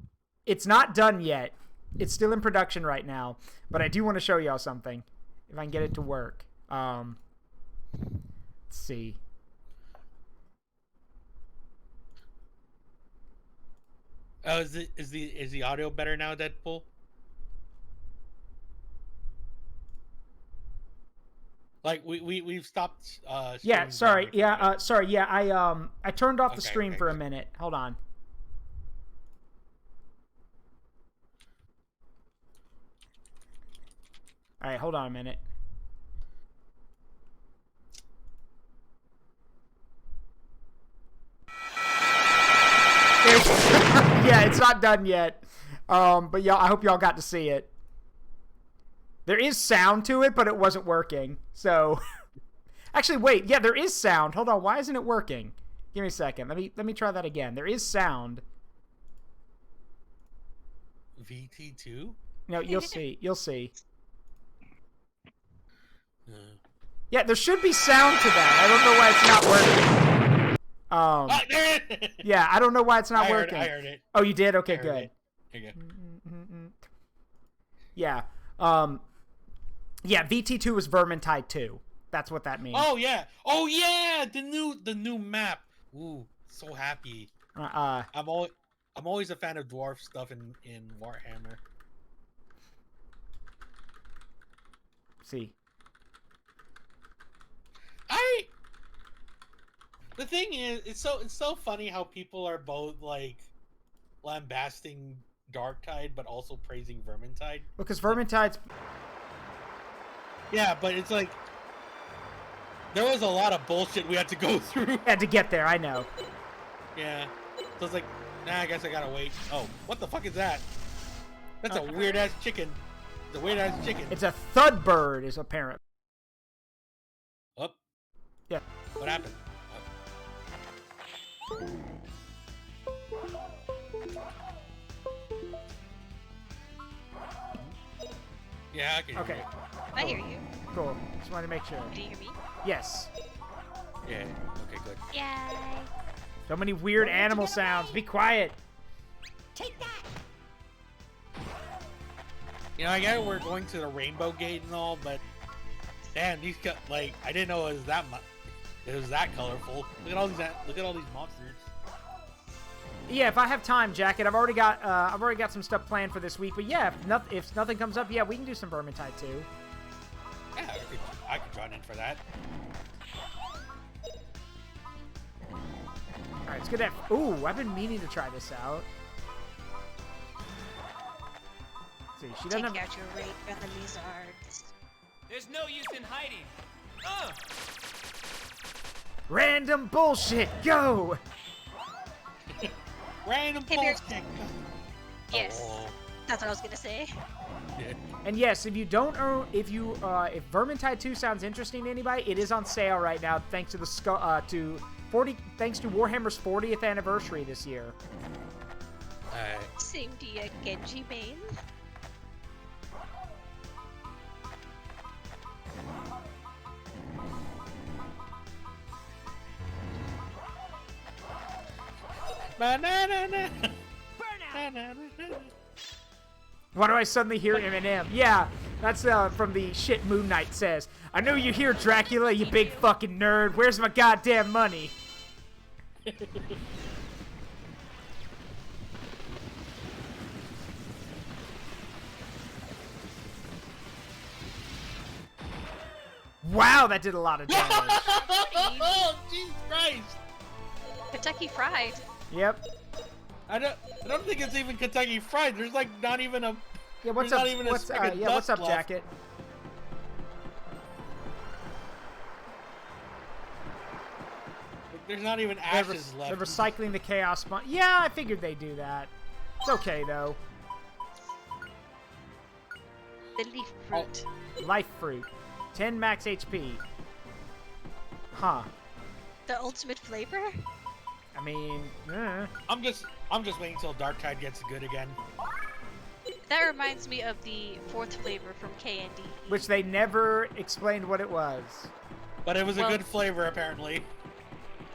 it's not done yet. It's still in production right now. But I do want to show y'all something. If I can get it to work. Let's see. Oh, is the audio better now, Deadpool? Like we've stopped. Yeah, sorry. Yeah, sorry. Yeah, I turned off the stream for a minute. Hold on. All right, hold on a minute. Yeah, it's not done yet. But y'all, I hope y'all got to see it. There is sound to it, but it wasn't working. So, actually, wait. Yeah, there is sound. Hold on. Why isn't it working? Give me a second. Let me try that again. There is sound. VT2? No, you'll see. You'll see. Yeah, there should be sound to that. I don't know why it's not working. Yeah, I don't know why it's not working. I heard it. Oh, you did? Okay, good. Okay. Yeah. Yeah, VT2 is Vermintide 2. That's what that means. Oh yeah. Oh yeah, the new map. Ooh, so happy. I'm always a fan of dwarf stuff in Warhammer. See. The thing is, it's so funny how people are both like lambasting Darktide but also praising Vermintide. Because Vermintide's... Yeah, but it's like there was a lot of bullshit we had to go through. Had to get there, I know. Yeah. So it's like, nah, I guess I gotta wait. Oh, what the fuck is that? That's a weird ass chicken. It's a weird ass chicken. It's a thud bird, is apparent. Oh. Yeah. What happened? Oh. Yeah, I can hear Okay. you. I hear you. Cool. Just wanted to make sure. Do you hear me? Yes. Yeah. Okay, good. Yay! So many weird animal sounds. Be quiet. Take that! You know, I get it, we're going to the Rainbow Gate and all, but damn, these like I didn't know it was that much. It was that colorful. Look at all these. Look at all these monsters. Yeah, if I have time, Jacket, I've already got some stuff planned for this week. But yeah, if nothing comes up, yeah, we can do some Vermintide too. Yeah, I could join in for that. All right, let's get that. Ooh, I've been meaning to try this out. Let's see, she doesn't Take have. out your rape and the lizards. There's no use in hiding. Random bullshit. Go. Random Hey, Bear. bullshit. Yes, Oh. that's what I was gonna say. And yes, if if Vermintide 2 sounds interesting to anybody, it is on sale right now thanks to the thanks to Warhammer's 40th anniversary this year. Alright. Same to you, Genji main. Banana. Why do I suddenly hear Eminem? Yeah, that's from the shit Moon Knight says. I know you're here, Dracula, you big fucking nerd. Where's my goddamn money? Wow, that did a lot of damage. Oh, Jesus Christ! Kentucky Fried. Yep. I don't think it's even Kentucky Fried. There's like not even a. Yeah, what's there's up? Not even a What's speck of yeah, what's dust up, left. Jacket? There's not even They're, ashes left. they're recycling the chaos spawn. Yeah, I figured they'd do that. It's okay though. The leaf fruit. Life fruit, 10 max HP. Huh. The ultimate flavor? I mean, I'm just waiting until Darktide gets good again. That reminds me of the fourth flavor from K&D. which they never explained what it was. But it was Well- a good flavor apparently.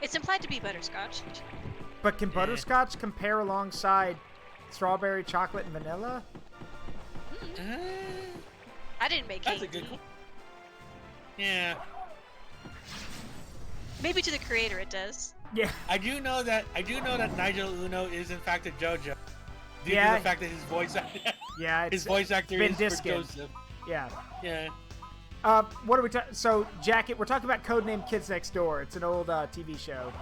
It's implied to be butterscotch. But can butterscotch compare alongside strawberry, chocolate, and vanilla? I didn't make That's a K&D. good. Yeah. Maybe to the creator it does. Yeah. I do know that Nigel Uno is in fact a JoJo. Due Yeah. to the fact that his voice Yeah, his it's voice actor been is Diskin. for Joseph. Yeah. Yeah. What are we talking? So, Jacket, we're talking about Codename Kids Next Door. It's an old TV show.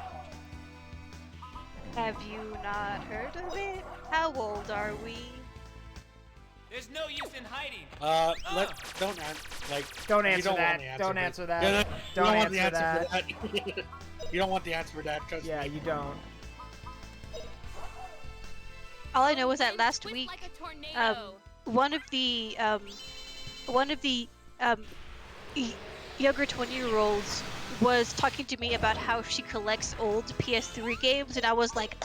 Have you not heard of it? How old are we? There's no use in hiding. Don't Don't you answer don't that. want the answer Don't for- answer that. Yeah, Don't want the answer answer for that. You don't want the answer for that. Trust Yeah, me. you don't. All I know is that last Swift week, like a tornado. one of the younger 20-year-olds was talking to me about how she collects old PS3 games, and I was like,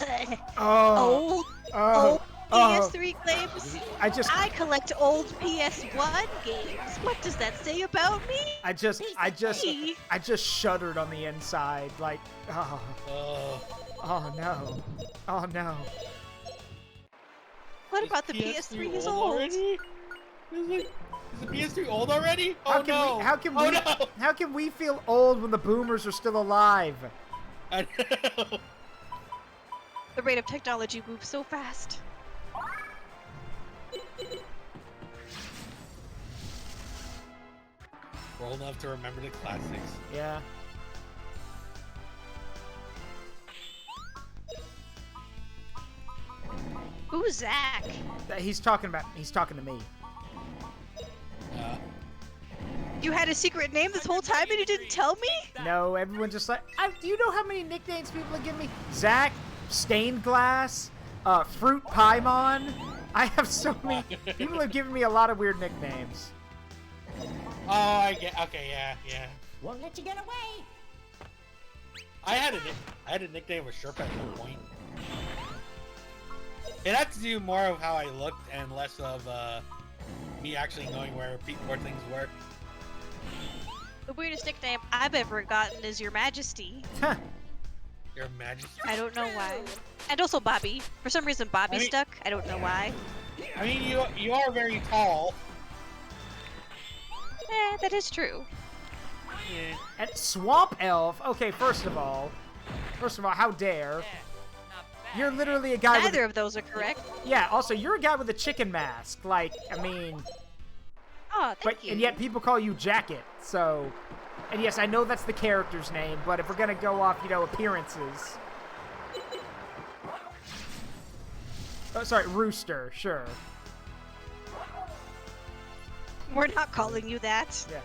Oh. old PS3 games? I I collect old PS1 games. What does that say about me? I just shuddered on the inside. Like, oh no. Oh no. What about the PS3 is old? already? Is the PS3 old already? How Oh can no! we? How can oh we? no! How can we feel old when the boomers are still alive? I know. The rate of technology moves so fast. We're old enough to remember the classics. Yeah. Who's Zach? He's talking to me. You had a secret name this whole time and you didn't tell me? No, everyone's just like, do you know how many nicknames people have given me? Zach, Stained Glass, Fruit Paimon. I have so many. People have given me a lot of weird nicknames. Oh, I get. Okay, yeah. Won't let you get away. I had a nickname with Sherpa at one point. It had to do more of how I looked and less of me actually knowing where things were. The weirdest nickname I've ever gotten is Your Majesty. Your Majesty. I don't know why. And also Bobby. For some reason, Bobby stuck. I don't know why. I mean, you are very tall. That is true. Yeah. And Swamp Elf. Okay, first of all, how dare? You're literally a guy with. Neither of those are correct. Yeah. Also, you're a guy with a chicken mask. Like, I mean. Oh, thank you. And yet people call you Jacket. So, and yes, I know that's the character's name, but if we're gonna go off, appearances. Oh, sorry, Rooster. Sure. We're not calling you that. Yeah.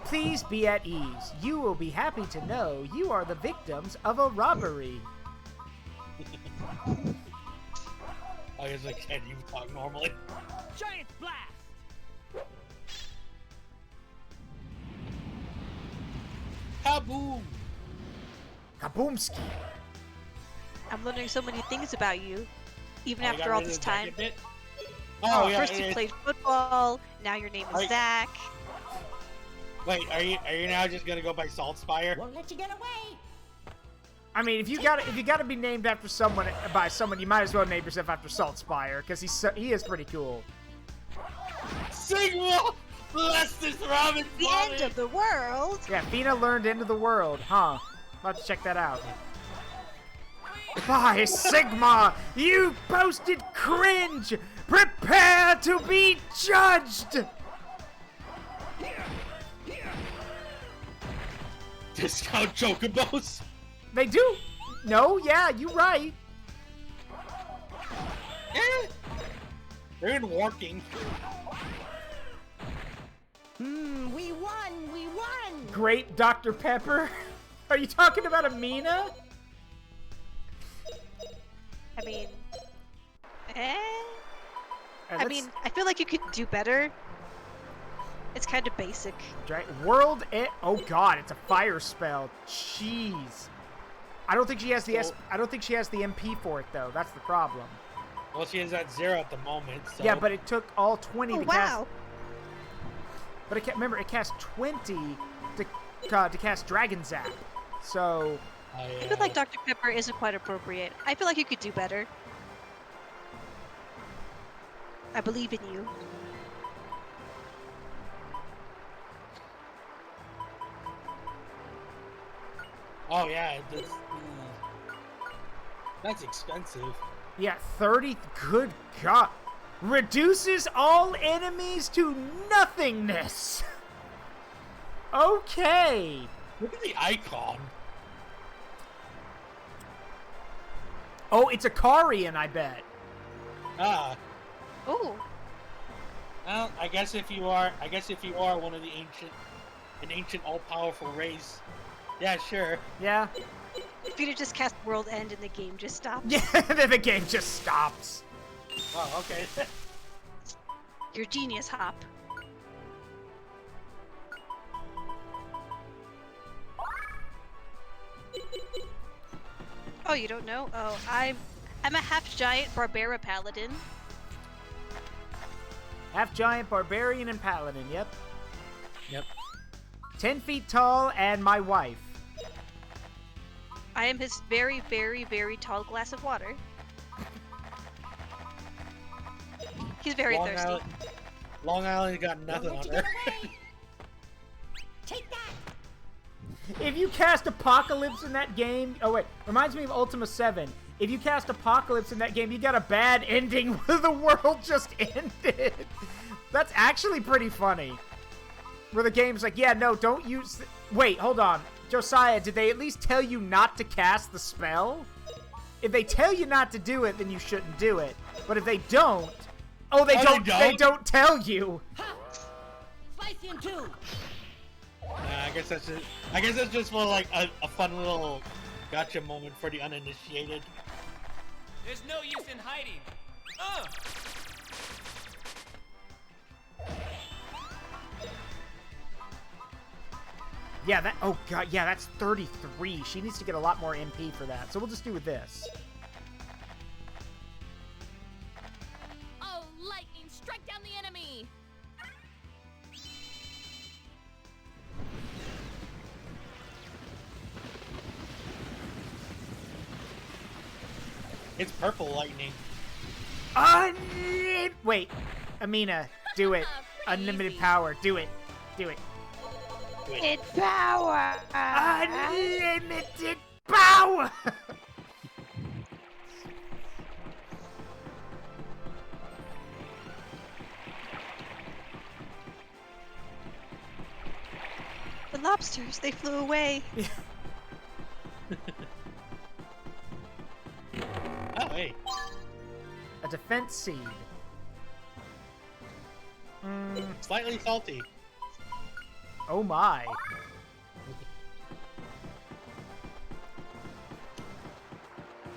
Please be at ease. You will be happy to know you are the victims of a robbery. I was like, can you talk normally? Giant blast! Kaboom! Kaboomski. I'm learning so many things about you, even Oh, you after got all rid of this the time. jacket bit? Oh, yeah. First you played football, now your name is Zach. Wait, are you now just gonna go by Saltspire? Won't let you get away. I mean, if you gotta be named after someone by someone, you might as well name yourself after Saltspire because he is pretty cool. Sigma, bless this ramen. The end of the world. Yeah, Fina learned End of the World, huh? About to check that out. By Sigma, you boasted cringe! Prepare to be judged! Discount chocobos. They do. No, yeah, you're right. Yeah. They're in working. We won! We won! Great Dr. Pepper. Are you talking about Amina? I mean, And I mean, I feel like you could do better. It's kind of basic. World. Oh God, it's a fire spell. Jeez. I don't think she has the I don't think she has the MP for it though. That's the problem. Well, she is at 0 at the moment. So. Yeah, but it took all 20 to cast. Wow. But it remember it cast 20 to cast Dragon Zap. So. I feel like Dr. Pepper isn't quite appropriate. I feel like you could do better. I believe in you. Oh yeah, that's expensive. Yeah, 30. Good God. Reduces all enemies to nothingness. Okay. Look at the icon. Oh, it's a Karian, I bet. Ah. Ooh. Well, I guess if you are one of an ancient all-powerful race, yeah, sure. Yeah. If you'd have just cast World End and the game just stopped. Yeah, then the game just stops. Oh, okay. Your genius hop. Oh, you don't know? Oh, I'm a half-giant Barbara Paladin. Half-giant barbarian and paladin, yep. Yep. 10 feet tall and my wife. I am his very, very, very tall glass of water. He's very thirsty. Long Island got nothing on her. Take that! If you cast Apocalypse in that game... Oh, wait. Reminds me of Ultima 7. If you cast Apocalypse in that game, you got a bad ending where the world just ended. That's actually pretty funny. Where the game's like, yeah, no, don't use... Wait, hold on. Josiah, did they at least tell you not to cast the spell? If they tell you not to do it, then you shouldn't do it. But if they don't... Oh, they don't tell you. Ha! Slice in two! I guess that's just for like a fun little gotcha moment for the uninitiated. There's no use in hiding. Yeah, that. Oh god, yeah, that's 33. She needs to get a lot more MP for that. So we'll just do with this. Oh, lightning, strike down the enemy! It's purple lightning. Wait, Amina, do it. Unlimited power, do it. Do it. It's power! Unlimited power! The lobsters, they flew away. Oh, hey. A defense seed. Slightly salty. Oh my.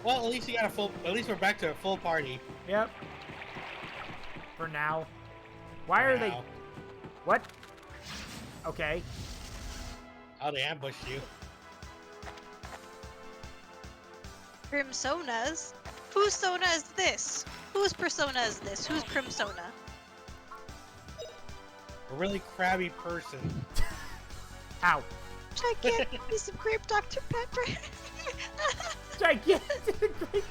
Well, at least you got a full. At least we're back to a full party. Yep. For now. Why are they... What? Okay. Oh, they ambushed you. Crimsonas? Whose Sona is this? Whose persona is this? Who's Crimsona? A really crabby person. Ow. Gigantic piece of grape Dr. Pepper. Gigantic.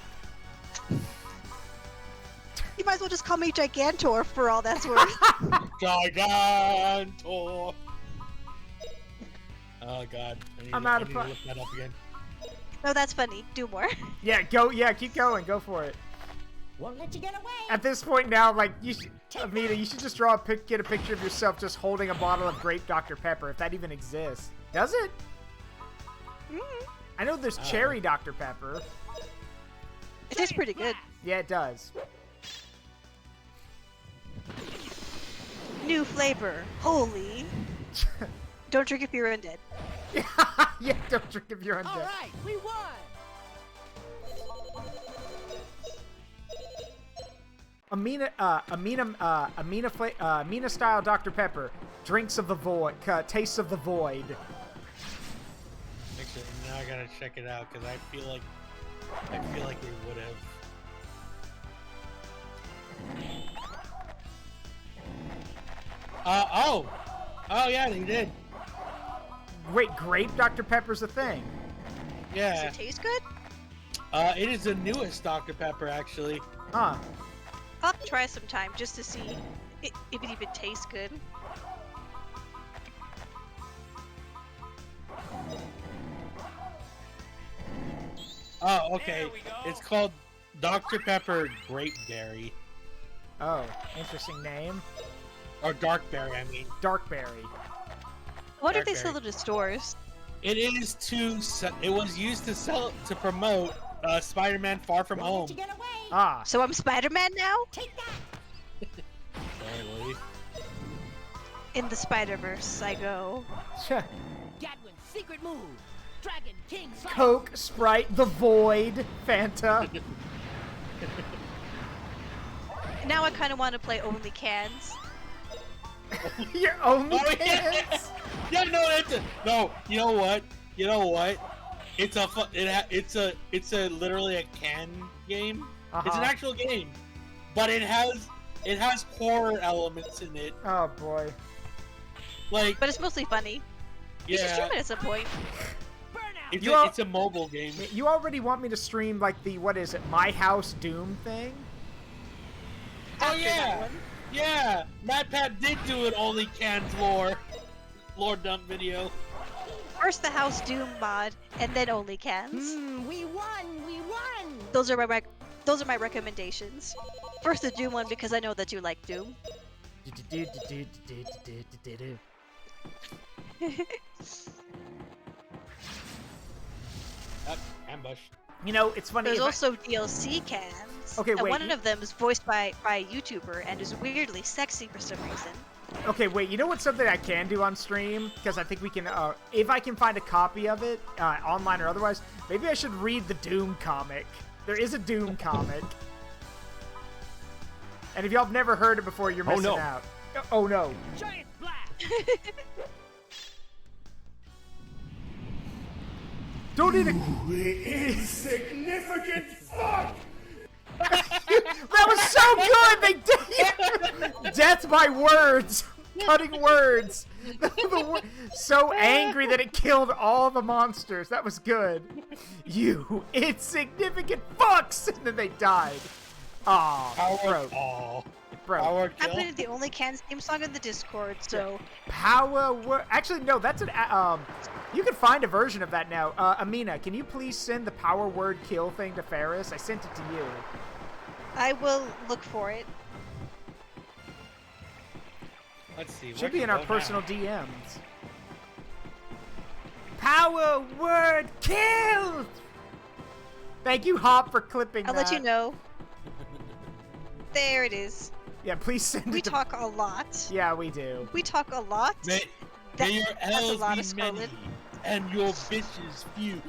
You might as well just call me Gigantor for all that's worth. Gigantor. Oh god. I'm out of I need to look that up again. No, that's funny. Do more. Yeah, go. Yeah, keep going. Go for it. Won't let you get away. At this point now, like, you should, Amina, you should just get a picture of yourself just holding a bottle of grape Dr. Pepper, if that even exists. Does it? I know there's cherry Dr. Pepper. It tastes pretty good. Yeah, it does. New flavor. Holy. Don't drink if you're undead. Yeah, don't drink if you're undead. All right, we won. Amina style Dr. Pepper. Drinks of the void. Tastes of the void. Actually, now I gotta check it out because I feel like they would have. Oh yeah, they did. Wait, grape Dr. Pepper's a thing. Yeah. Does it taste good? It is the newest Dr. Pepper, actually. Huh. I'll have to try sometime just to see if it even tastes good. Oh, okay. There we go. It's called Dr. Pepper Grapeberry. Oh, interesting name. Or Darkberry, I mean. Darkberry. I wonder if they sell it at stores. It is it was used to promote Spider-Man Far From Won't Home. let you get away. Ah. So I'm Spider-Man now? Take that. Apparently. In the Spider-Verse, I go. Gadwin's secret move. Dragon King Slash. Coke, Sprite, the Void, Fanta. Now I kind of want to play only cans. Your only Oh, yeah. cans? Yeah, no, no. You know what? You know what? It's a literally a can game. It's an actual game, but it has horror elements in it. Oh boy. Like, But it's mostly funny. You should stream yeah, it at some point. Burnout. it's a mobile game. You already want me to stream like the, what is it, My House Doom thing? Oh After that yeah, one. yeah. MatPat did do an only cans lore dump video. First the House Doom mod, and then only cans. We won. We won. Those are my recommendations. First the Doom one because I know that you like Doom. Ambush. You know, it's funny. There's if I- also DLC cans. Okay, and wait, one you- of them is voiced by a YouTuber and is weirdly sexy for some reason. Okay, wait, you know what's something I can do on stream? Because I think we can, if I can find a copy of it, online or otherwise, maybe I should read the Doom comic. There is a Doom comic. And if y'all have never heard it before, you're missing out. Oh no. Giant blast! Don't eat it! Insignificant fuck! That was so good! They did! Death by words! Cutting words! So angry that it killed all the monsters. That was good. You insignificant fucks! And then they died. Aw, bro. Power I'm kill. putting the only canned theme song in the Discord, so Actually, no, that's an, you can find a version of that now. Amina, can you please send the power word kill thing to Ferris? I sent it to you. I will look for it. Let's see. Should be in our personal DMs. Power word kill! Thank you, Hop, for clipping I'll that. let you know. There it is. Yeah, please send We it to... talk a lot. Yeah, we do. We talk a lot. May your That's a L's lot be of many Scarlet. and your bitches few.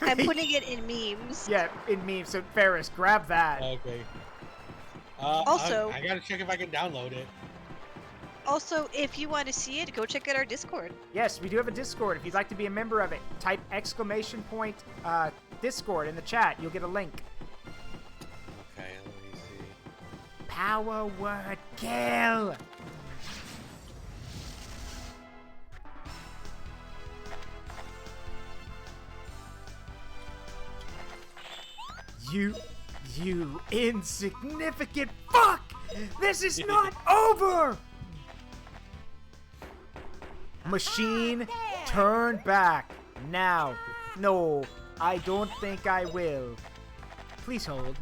I'm putting it in memes. Yeah, in memes. So, Ferris, grab that. Okay. Also- I gotta check if I can download it. Also, if you want to see it, go check out our Discord. Yes, we do have a Discord. If you'd like to be a member of it, type ! Discord in the chat. You'll get a link. Okay, let me see. Power word kill! You insignificant fuck! This is not over! Machine, turn back. Now. No, I don't think I will. Please hold.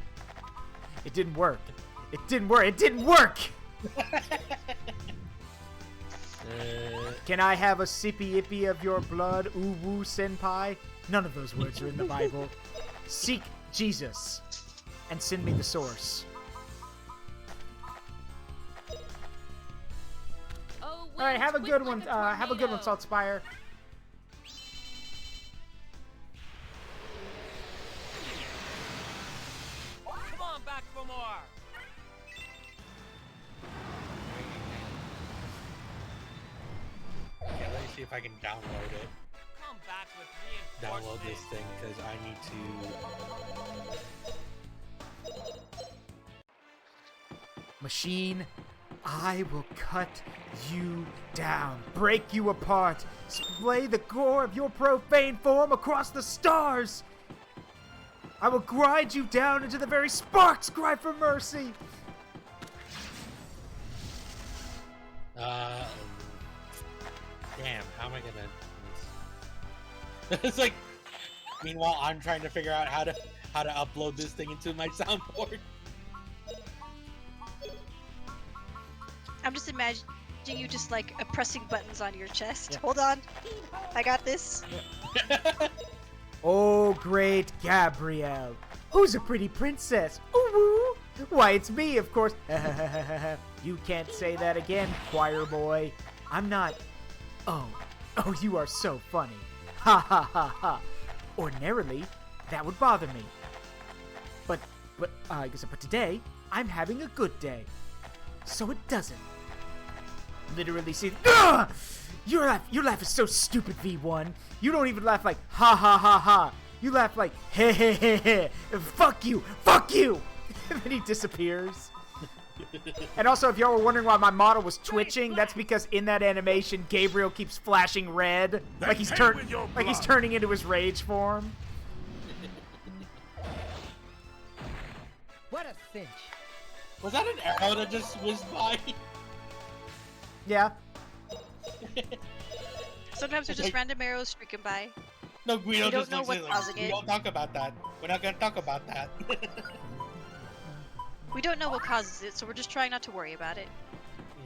It didn't work. It didn't work. It didn't work! Can I have a sippy ippy of your blood, uwu senpai? None of those words are in the Bible. Seek Jesus and send me the source. Oh, All right, have a good one. Have a good one, Salt Spire. Come on back for more. Okay, let me see if I can download it. Come back with Download reinforcements. this thing because I need to. Machine, I will cut you down, break you apart, splay the gore of your profane form across the stars. I will grind you down into the very sparks cry for mercy. Damn, how am I gonna do this? It's like, meanwhile, I'm trying to figure out how to upload this thing into my soundboard. I'm just imagining you just like pressing buttons on your chest. Hold on. I got this. Oh, great Gabrielle. Who's a pretty princess? Ooh, why, it's me, of course. You can't say that again, choir boy. I'm not. Oh, you are so funny. Ha ha ha ha. Ordinarily, that would bother me. But today, I'm having a good day. So it doesn't. Literally see. Ugh! Your laugh is so stupid, V1. You don't even laugh like ha ha ha ha. You laugh like he he he he. Fuck you, fuck you. And then he disappears. And also, if y'all were wondering why my model was twitching, that's because in that animation, Gabriel keeps flashing red, like he's turning into his rage form. What a cinch. Was that an arrow that just whizzed by? Yeah. Sometimes they're just random arrows streaking by. No, Guido We don't just know looks what's like, causing we it. don't talk about that. We're not gonna talk about that. We don't know what causes it, so we're just trying not to worry about it.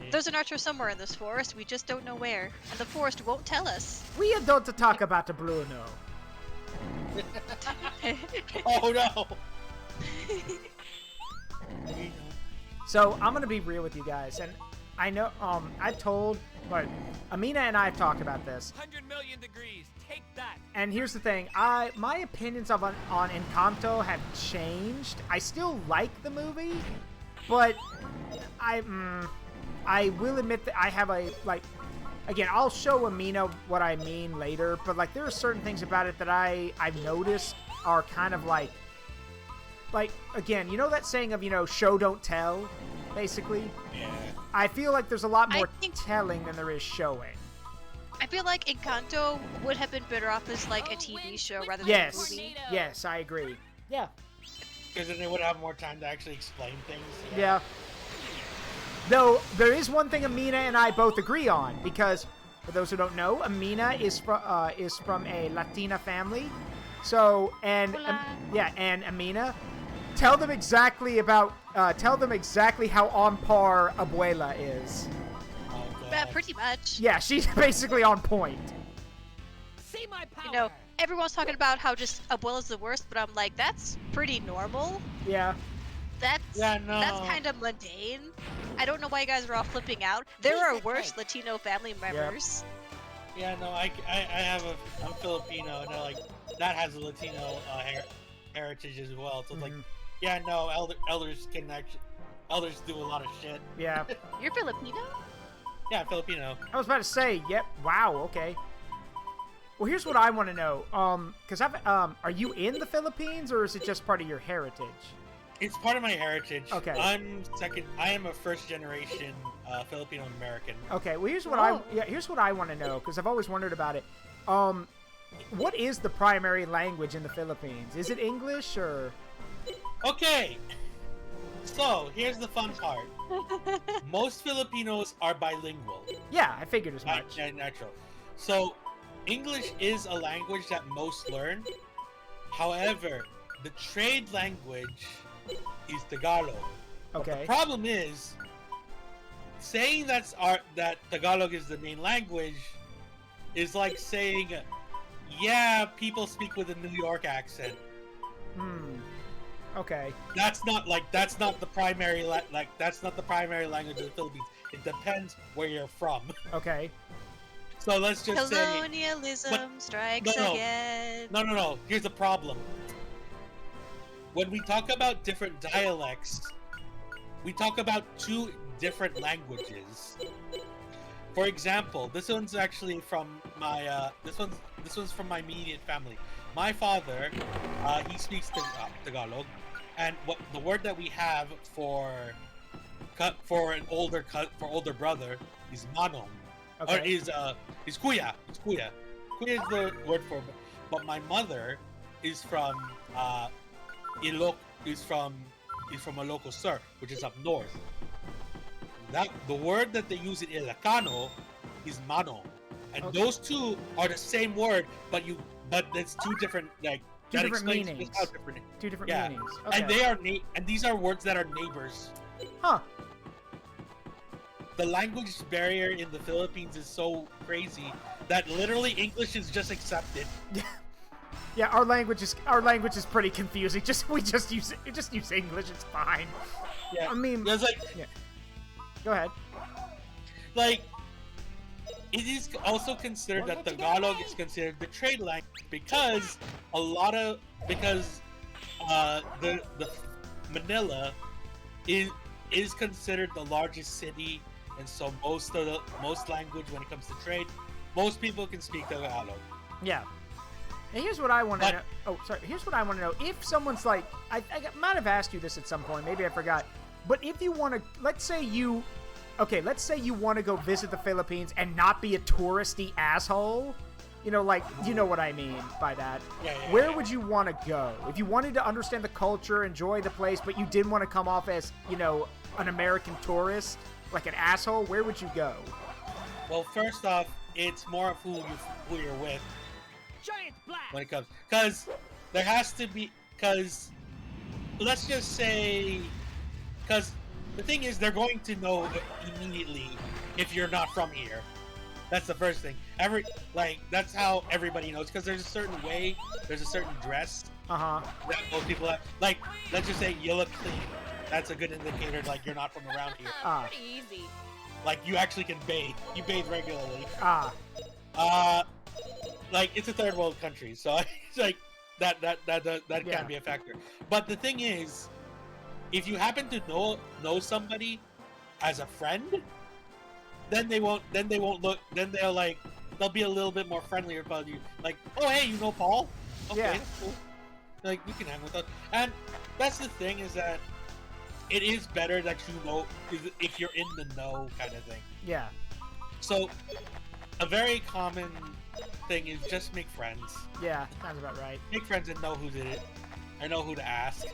There's an archer somewhere in this forest, we just don't know where. And the forest won't tell us. We don't talk about the Bruno. Oh no! So I'm gonna be real with you guys, and I know. I've told, but Amina and I have talked about this. 100 million degrees. Take that. And here's the thing. My opinions on Encanto have changed. I still like the movie, but I will admit that I have a like. Again, I'll show Amina what I mean later, but like there are certain things about it that I've noticed are kind of like again, you know that saying of, you know, show don't tell, basically? Yeah. I feel like there's a lot more telling than there is showing. I feel like Encanto would have been better off as like a TV show rather than Yes. a movie. Yes, I agree. Yeah. Because then they would have more time to actually explain things. Yeah. Though, there is one thing Amina and I both agree on, because, for those who don't know, Amina is from a Latina family. So, and, and Amina, tell them exactly how on par Abuela is. Oh, Yeah, pretty much. Yeah, she's basically on point. See my power. You know, everyone's talking about how just Abuela's the worst, but I'm like, that's pretty normal. Yeah. That's kind of mundane. I don't know why you guys are all flipping out. There are worse Latino family members. Yeah, no, I'm Filipino, and like that has a Latino heritage as well. So it's like, yeah, no, elders do a lot of shit. Yeah. You're Filipino? Yeah, Filipino. I was about to say, yep. Wow. Okay. Well, here's what I want to know. Because are you in the Philippines, or is it just part of your heritage? It's part of my heritage. Okay. I am a first generation Filipino American. Okay. Well, here's what here's what I want to know, because I've always wondered about it. What is the primary language in the Philippines? Is it English or? Okay. So here's the fun part. Most Filipinos are bilingual. Yeah, I figured as much. Natural. So English is a language that most learn. However, the trade language is Tagalog. Okay. But the problem is saying that Tagalog is the main language is like saying, yeah, people speak with a New York accent. Okay. That's not the primary that's not the primary language of the Philippines. It depends where you're from. Okay. So let's just Colonialism strikes again. No. Here's the problem. When we talk about different dialects, we talk about two different languages. For example, this one's actually from my this one's from my immediate family. My father, he speaks Tagalog, and what the word that we have for older brother is manong, or is kuya. It's kuya. Kuya is the word for. But my mother is from is from Ilocos Sur, which is up north. The word that they use in Ilocano is manong, and those two are the same word, but it's two different two different meanings. Two different meanings. Okay. And these are words that are neighbors. Huh. The language barrier in the Philippines is so crazy that literally English is just accepted. Yeah, our language is pretty confusing. We just use English. It's fine. Yeah. I mean, there's Go ahead. Like, it is also considered that Tagalog is considered the trade language because the Manila is considered the largest city, and so most language when it comes to trade, most people can speak Tagalog. Yeah. Now here's what I want to know. Oh, sorry. Here's what I want to know. If someone's like, I might have asked you this at some point. Maybe I forgot. But if you want to, let's say you want to go visit the Philippines and not be a touristy asshole. You know, like, you know what I mean by that. Where would you want to go? If you wanted to understand the culture, enjoy the place, but you didn't want to come off as, you know, an American tourist, like an asshole, where would you go? Well, first off, it's more of who you're with. Giant black. When it comes, because there has to be, because let's just say, because the thing is, they're going to know immediately if you're not from here. That's the first thing. That's how everybody knows, because there's a certain dress. That most people have. Like, let's just say you look clean. That's a good indicator, like, you're not from around here. Pretty easy. Like you actually can bathe. You bathe regularly. Ah. Like it's a third world country, so it's like that Yeah. can be a factor. But the thing is, if you happen to know somebody as a friend, then they won't look. Then they'll be a little bit more friendly about you. Like, oh hey, you know Paul? Okay, Yeah. that's cool. Like you can hang with us. And that's the thing is that it is better that you know if you're in the know kind of thing. Yeah. So a very common thing is just make friends. Yeah, sounds about right. Make friends and know who did it. I know who to ask.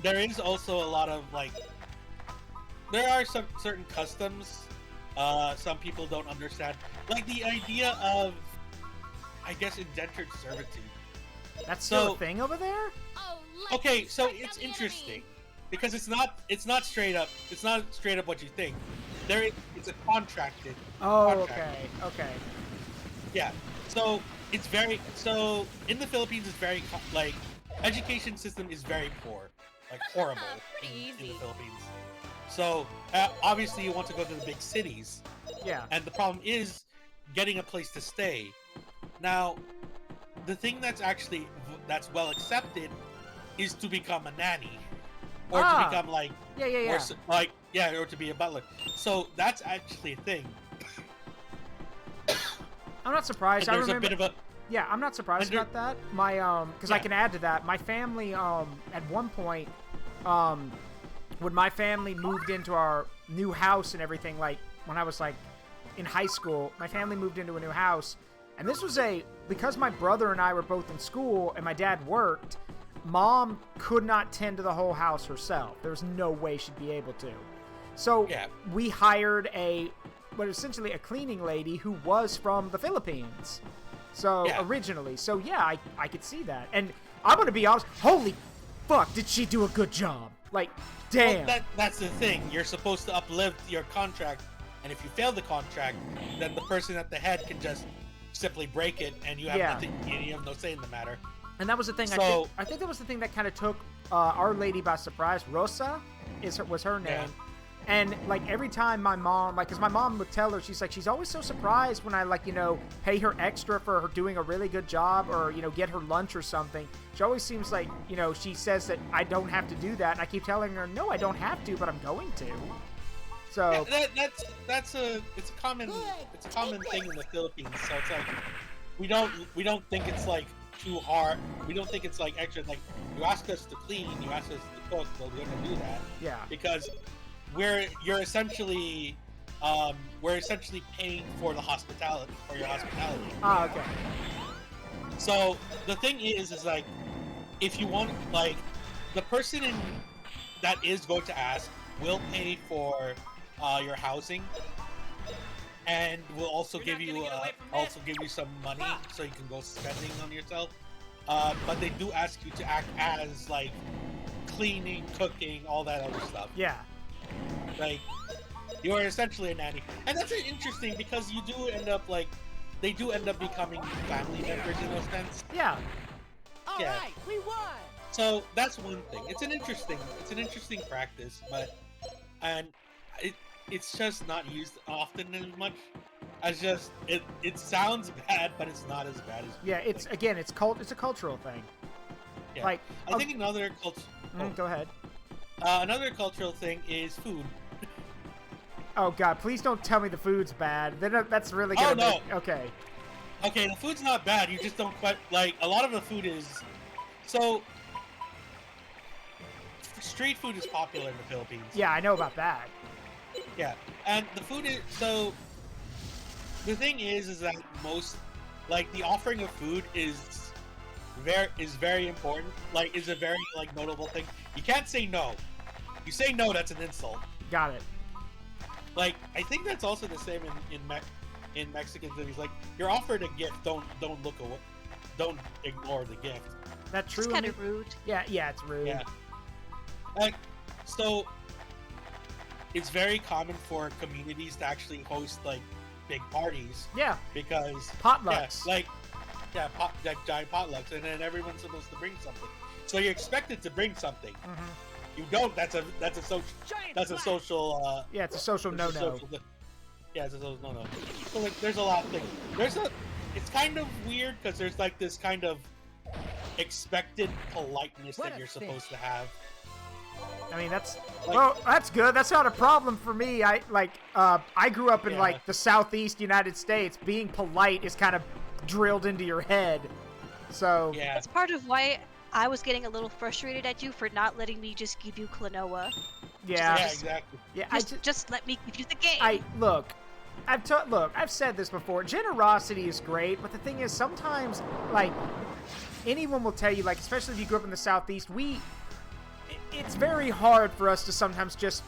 There is also a lot of like, there are some certain customs some people don't understand, like the idea of, I guess, indentured servitude. That's still a thing over there? Oh, Okay, so it's interesting because it's not straight up. It's not straight up what you think. It's a contracted. Oh, contract. okay. Yeah. So it's very in the Philippines. It's very like education system is very poor, like horrible in the Philippines. So obviously you want to go to the big cities. Yeah. And the problem is getting a place to stay. Now, the thing that's well accepted is to become a nanny, or to become like or to be a butler. So that's actually a thing. I'm not surprised. And I there's remember. a bit of a Yeah, I'm not surprised about that. My because I can add to that. My family at one point when my family moved into our new house and everything, like when I was like in high school, my family moved into a new house, and this was because my brother and I were both in school and my dad worked. Mom could not tend to the whole house herself. There was no way she'd be able to. So we hired essentially a cleaning lady who was from the Philippines. So originally, I could see that. And I'm gonna be honest, holy fuck, did she do a good job? Like, damn. Well, that's the thing. You're supposed to uplift your contract, and if you fail the contract, then the person at the head can just simply break it, and you have nothing. You have no say in the matter. And that was the thing. So, I think that was the thing that kind of took Our Lady by surprise. Rosa was her name. Yeah. And like every time my mom, because my mom would tell her, she's always so surprised when I pay her extra for her doing a really good job, or get her lunch or something. She always seems like she says that I don't have to do that, and I keep telling her no, I don't have to, but I'm going to. So it's a common thing in the Philippines. So it's like we don't think it's like too hard. We don't think it's like extra. Like you ask us to clean, you ask us to cook, well, we're gonna do that. Yeah. Because we're essentially paying for the hospitality, for your hospitality. Ah, okay. So the thing is like, if you want, like, the person that is going to ask will pay for your housing, and will also give you some money so you can go spending on yourself. But they do ask you to act as like cleaning, cooking, all that other stuff. Yeah. Like, you are essentially a nanny, and that's interesting because you do end up they do end up becoming family members in a sense. Yeah. All right, we won. So that's one thing. It's an interesting practice, but it's just not used often as much. As just it sounds bad, but it's not as bad as. Yeah, it's a cultural thing. Yeah. Like I think another culture. Go ahead. Another cultural thing is food. Oh god, please don't tell me the food's bad. That's really gonna okay. Okay, the food's not bad, you just don't quite like a lot of the food is so street food is popular in the Philippines. Yeah, I know about that. Yeah. And the food is so the thing is that most the offering of food is very important. Like is a very notable thing. You can't say no. You say no, that's an insult. Got it. Like I think that's also the same in Mexican cities. Like you're offered a gift, don't look away, don't ignore the gift. That's true. It's kind of rude. Yeah, it's rude. Yeah. So it's very common for communities to actually host big parties. Yeah. Because potlucks. Yeah, giant potlucks, and then everyone's supposed to bring something. So you're expected to bring something. Mm-hmm. you don't, that's a social Yeah, it's a social it's a no-no. social- yeah, it's a social no-no. So like, there's a lot of things. It's kind of weird because there's like this kind of expected politeness that you're supposed to have. I mean, that's Like- well, that's good. That's not a problem for me. I grew up in Yeah. like the southeast United States. Being polite is kind of drilled into your head. So Yeah. That's part of why I was getting a little frustrated at you for not letting me just give you Klonoa. yeah, Yeah, exactly. yeah. Just let me give you the game. I've said this before. Generosity is great, but the thing is, sometimes like anyone will tell you, like especially if you grew up in the southeast, it's very hard for us to sometimes just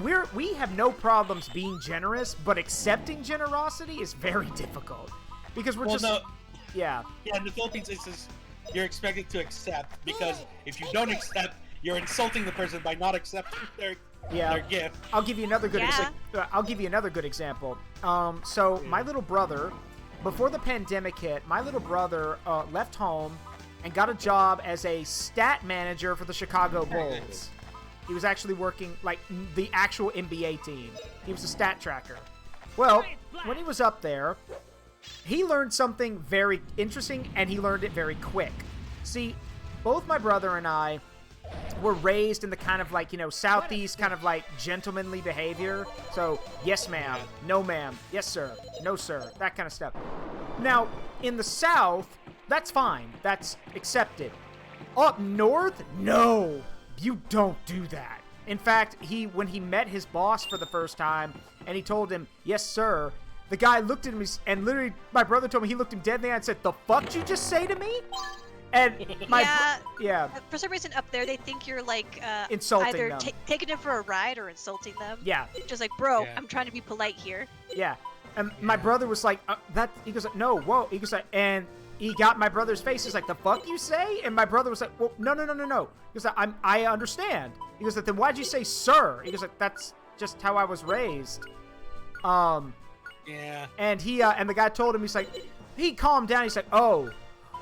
we have no problems being generous, but accepting generosity is very difficult because we're yeah. Yeah, in the Philippines, it's just, you're expected to accept, because if you don't accept, you're insulting the person by not accepting their gift. I'll give you another good example. So my little brother, before the pandemic hit, my little brother left home and got a job as a stat manager for the Chicago Bulls. He was actually working like the actual NBA team. He was a stat tracker. Well, when he was up there, he learned something very interesting, and he learned it very quick. See, both my brother and I were raised in the kind of like, southeast kind of like gentlemanly behavior. So, yes ma'am, no ma'am, yes sir, no sir, that kind of stuff. Now, in the South, that's fine. That's accepted. Up north, no, you don't do that. In fact, when he met his boss for the first time and he told him, yes sir, the guy looked at him and literally, my brother told me he looked him dead in the eye and said, the fuck did you just say to me? And yeah. For some reason up there, they think you're like insulting either them. Taking them for a ride or insulting them. Yeah. Just like, bro, I'm trying to be polite here. Yeah. And my brother was like, he goes like, no, whoa. He goes like, and he got my brother's face. He's like, the fuck you say? And my brother was like, well, no. He goes like, I understand. He goes like, then why'd you say sir? He goes like, that's just how I was raised. Yeah. And and the guy told him, he's like, he calmed down. He's like, oh,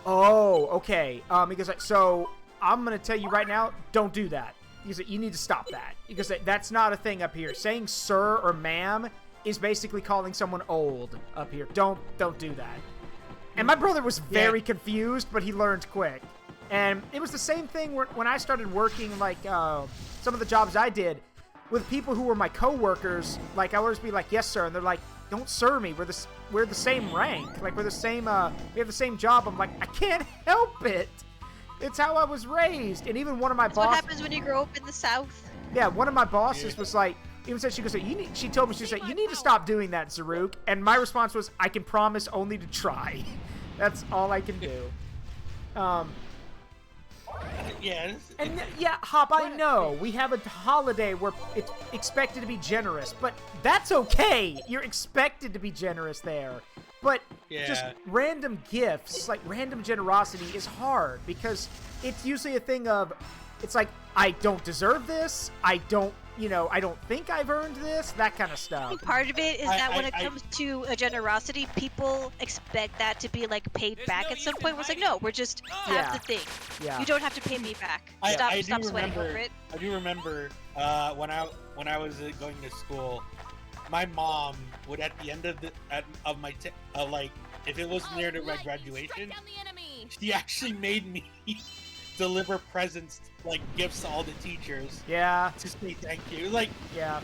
okay. He goes like, so I'm going to tell you right now, don't do that. He goes like, you need to stop that. He goes like, that's not a thing up here. Saying sir or ma'am is basically calling someone old up here. Don't do that. And my brother was very confused, but he learned quick. And it was the same thing when I started working, like, some of the jobs I did with people who were my coworkers. Like, I would always be like, yes, sir. And they're like, don't sir me. We're the same rank. Like, we're the same, we have the same job. I'm like, I can't help it. It's how I was raised. And even one of my bosses. What happens when you grow up in the South? Yeah, one of my bosses was like, even said, she goes, she told me, she said, you need to stop doing that, Zaruk. And my response was, I can promise only to try. That's all I can do. Hop, I know we have a holiday where it's expected to be generous, but that's okay. You're expected to be generous there. But just random gifts, like random generosity, is hard because it's usually a thing of, it's like, I don't deserve this. I don't think I've earned this, that kind of stuff. I think part of it is that when it comes to a generosity, people expect that to be like paid back at some point. It's like, no, we're just have the thing. Yeah. You don't have to pay me back. Stop sweating over it. I do remember when I was going to school, my mom would at the end of my like if it was near to my graduation, she actually made me deliver presents, like gifts to all the teachers. Yeah. To say thank you. Like, yeah.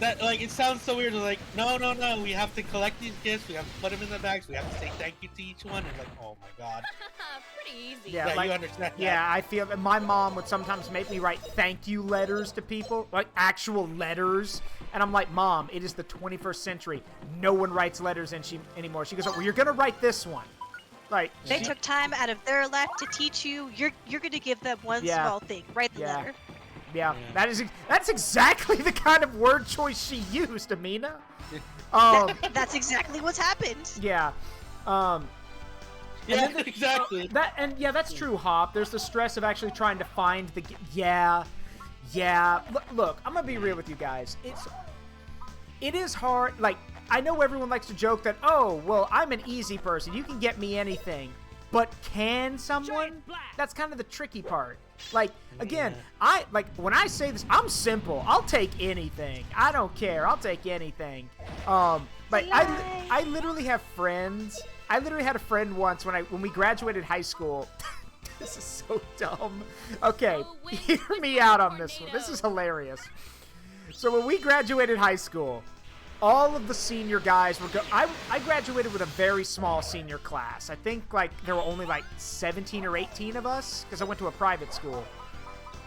That like, it sounds so weird. Like, no, we have to collect these gifts. We have to put them in the bags. We have to say thank you to each one. And like, oh my god. Pretty easy. Yeah, like, you understand that. Yeah, I feel that my mom would sometimes make me write thank you letters to people, like actual letters. And I'm like, Mom, it is the 21st century. No one writes letters anymore. She goes, well, you're gonna write this one. Like, they took time out of their life to teach you. You're gonna give them one small thing. Write the letter. Yeah, that's exactly the kind of word choice she used, Amina. That's exactly what's happened. Yeah. Exactly. That's true, Hop. There's the stress of actually trying to find the. Look, I'm gonna be real with you guys. It is hard. Like, I know everyone likes to joke that, oh, well, I'm an easy person. You can get me anything. but can someone? That's kind of the tricky part. Like, again, when I say this, I'm simple. I'll take anything. I don't care. I'll take anything. Like, I literally have friends. I literally had a friend once when we graduated high school. This is so dumb. Okay, hear me out on this one. This is hilarious. So when we graduated high school, all of the senior guys were I graduated with a very small senior class. I think like there were only like 17 or 18 of us because I went to a private school.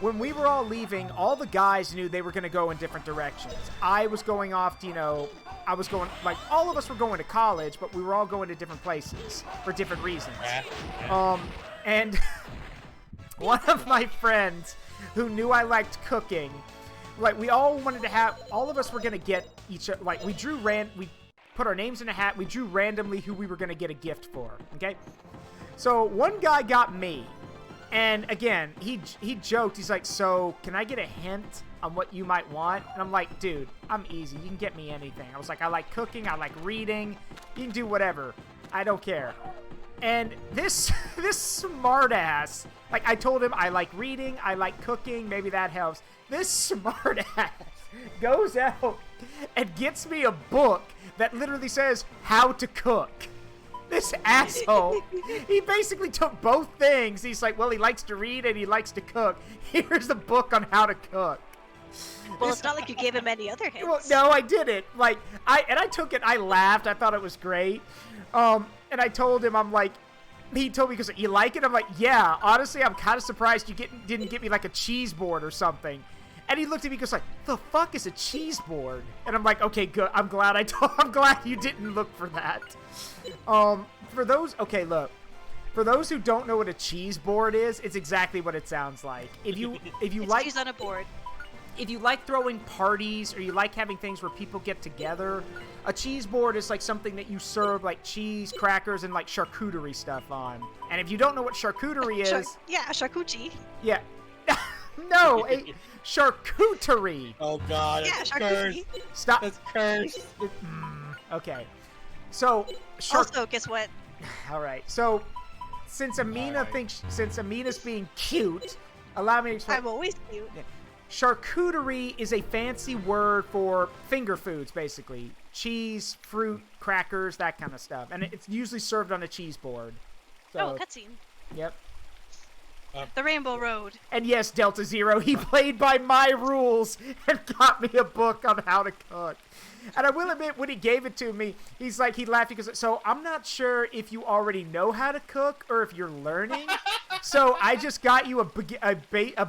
When we were all leaving, all the guys knew they were going to go in different directions. I was going off to, I was going, like, all of us were going to college, but we were all going to different places for different reasons. And one of my friends who knew I liked cooking, like, we all wanted to have, all of us were going to get each, like, we put our names in a hat, we drew randomly who we were going to get a gift for, okay? So one guy got me. And again, he joked. He's like, so can I get a hint on what you might want? And I'm like, dude, I'm easy. You can get me anything. I was like, I like cooking. I like reading. You can do whatever. I don't care. And this smart ass, like I told him I like reading. I like cooking. Maybe that helps. This smart ass goes out and gets me a book that literally says how to cook. This asshole, he basically took both things. He's like, well, he likes to read and he likes to cook. Here's the book on how to cook. Well, it's not like you gave him any other hints. Well, no, I didn't. Like, I took it. I laughed. I thought it was great. And I told him, I'm like, he told me, because you like it? I'm like, yeah. Honestly, I'm kind of surprised you didn't get me like a cheese board or something. And he looked at me and goes like, the fuck is a cheese board? And I'm like, okay, good. I'm glad you didn't look for that. For those who don't know what a cheese board is, it's exactly what it sounds like. If you like cheese on a board. If you like throwing parties or you like having things where people get together, a cheese board is like something that you serve like cheese, crackers, and like charcuterie stuff on. And if you don't know what charcuterie is, charcuterie. Yeah. No, a charcuterie. Oh God, that's cursed. Stop. That's cursed. Okay. So, also, guess what? All right. So, since Amina's being cute, allow me to explain. I'm always cute. Yeah. Charcuterie is a fancy word for finger foods, basically. Cheese, fruit, crackers, that kind of stuff. And it's usually served on a cheese board. So, cutscene. Yep. The Rainbow Road. And yes, Delta Zero, he played by my rules and got me a book on how to cook. And I will admit, when he gave it to me, he laughed because, so I'm not sure if you already know how to cook or if you're learning. So I just got you a bitch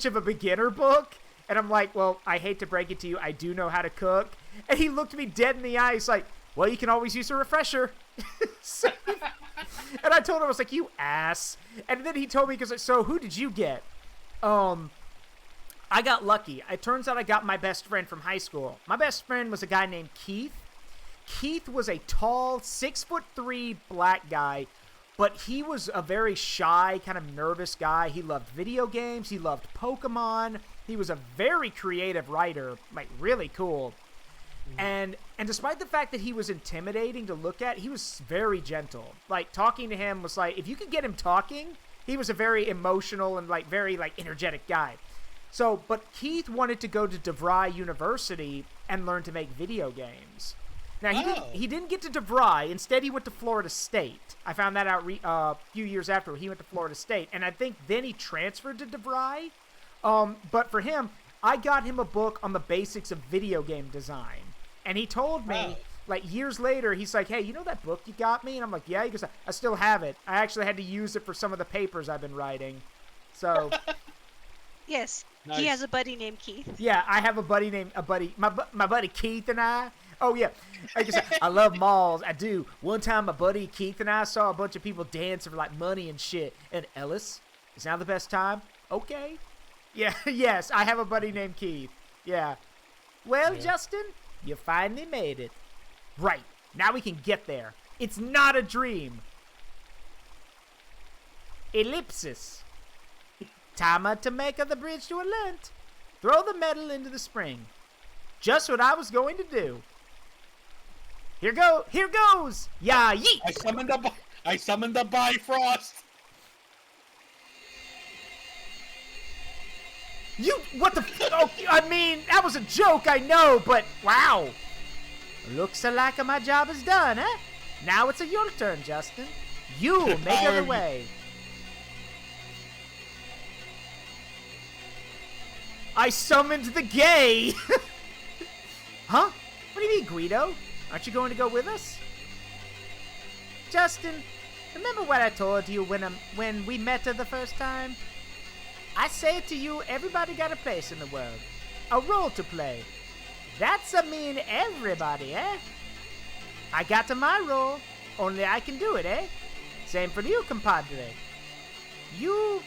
of a beginner book. And I'm like, well, I hate to break it to you, I do know how to cook. And he looked me dead in the eye. He's like, well, you can always use a refresher. And I told him, I was like, you ass. And then he told me, because, so who did you get? I got lucky. It turns out I got my best friend from high school. My best friend was a guy named Keith. Keith was a tall, 6'3" black guy, but he was a very shy, kind of nervous guy. He loved video games. He loved Pokemon. He was a very creative writer, like really cool. And despite the fact that he was intimidating to look at, he was very gentle. Like, talking to him was like, if you could get him talking, he was a very emotional and like very like energetic guy. So, but Keith wanted to go to DeVry University and learn to make video games. Now, he didn't get to DeVry. Instead, he went to Florida State. I found that out a few years after. He went to Florida State. And I think then he transferred to DeVry. But for him, I got him a book on the basics of video game design. And he told me, like, years later, he's like, hey, you know that book you got me? And I'm like, yeah. He goes, I still have it. I actually had to use it for some of the papers I've been writing. So... Yes, nice. He has a buddy named Keith. Yeah, I have a buddy named my buddy Keith and I. Oh yeah, I love malls. I do. One time, my buddy Keith and I saw a bunch of people dancing for like money and shit. And Ellis, is now the best time? Okay. Yeah. Yes, I have a buddy named Keith. Yeah. Well, yeah. Justin, you finally made it. Right. Now we can get there. It's not a dream. Ellipsis. Timer to make of the bridge to a lint. Throw the metal into the spring. Just what I was going to do. Here goes. Yeah, yeet. I summoned I summoned the Bifrost. What the? Oh, I mean, that was a joke, I know, but wow. Looks like my job is done, eh? Now it's your turn, Justin. You make it away. I summoned the gay. Huh? What do you mean, Guido? Aren't you going to go with us? Justin, remember what I told you when we met the first time? I say to you, everybody got a place in the world. A role to play. That's mean everybody, eh? I got to my role. Only I can do it, eh? Same for you, compadre. You...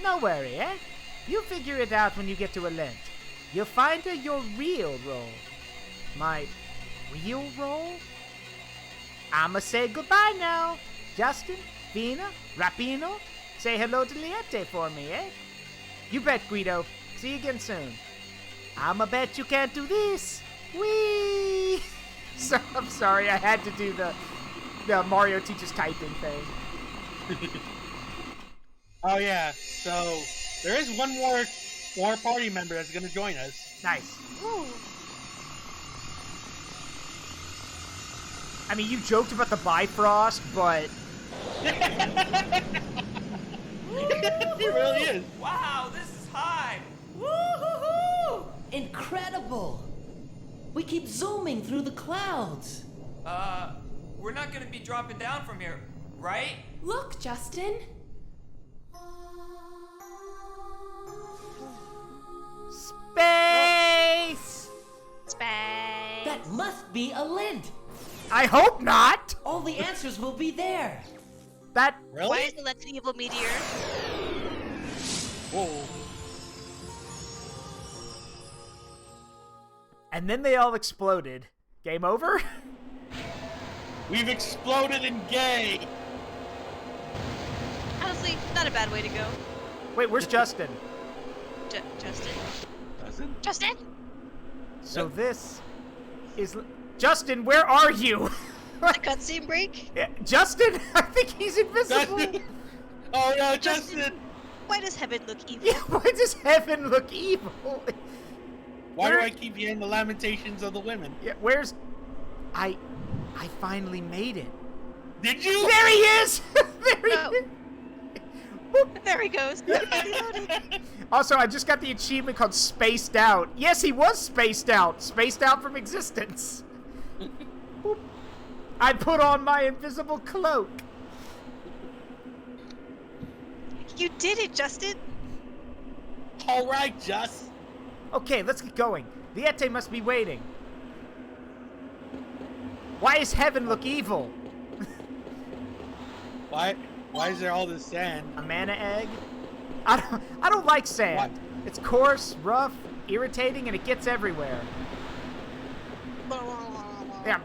No worry, eh? You figure it out when you get to a Lent. You'll find your real role. My real role? I'ma say goodbye now. Justin, Vina, Rapino, say hello to Liette for me, eh? You bet, Guido. See you again soon. I'ma bet you can't do this. Whee! So, I'm sorry, I had to do the Mario teaches typing thing. Oh yeah, so there is one more party member that's gonna join us. Nice. Ooh. I mean, you joked about the Bifrost, but... He really is. Wow, this is high. Woo-hoo-hoo! Incredible. We keep zooming through the clouds. We're not gonna be dropping down from here, right? Look, Justin. Space! Space. That must be a lint. I hope not! All the answers will be there. That... Really? Why is the Lent an evil meteor? Whoa. And then they all exploded. Game over? We've exploded in gay. Honestly, not a bad way to go. Wait, where's Justin? Justin. Doesn't? Justin? So this is... Justin, where are you? The cutscene break? Yeah, Justin? I think he's invisible. Oh no, Justin! Why does heaven look evil? Yeah, why does heaven look evil? Why do I keep hearing the lamentations of the women? Yeah, where's... I finally made it. Did you? There he is! There he Oh. is! There he goes. Also, I just got the achievement called Spaced Out. Yes, he was spaced out. Spaced out from existence. Boop. I put on my invisible cloak. You did it, Justin. All right, Just. Okay, let's get going. Liette must be waiting. Why does heaven look evil? Why is there all this sand? A mana egg? I don't like sand. What? It's coarse, rough, irritating, and it gets everywhere. Yeah.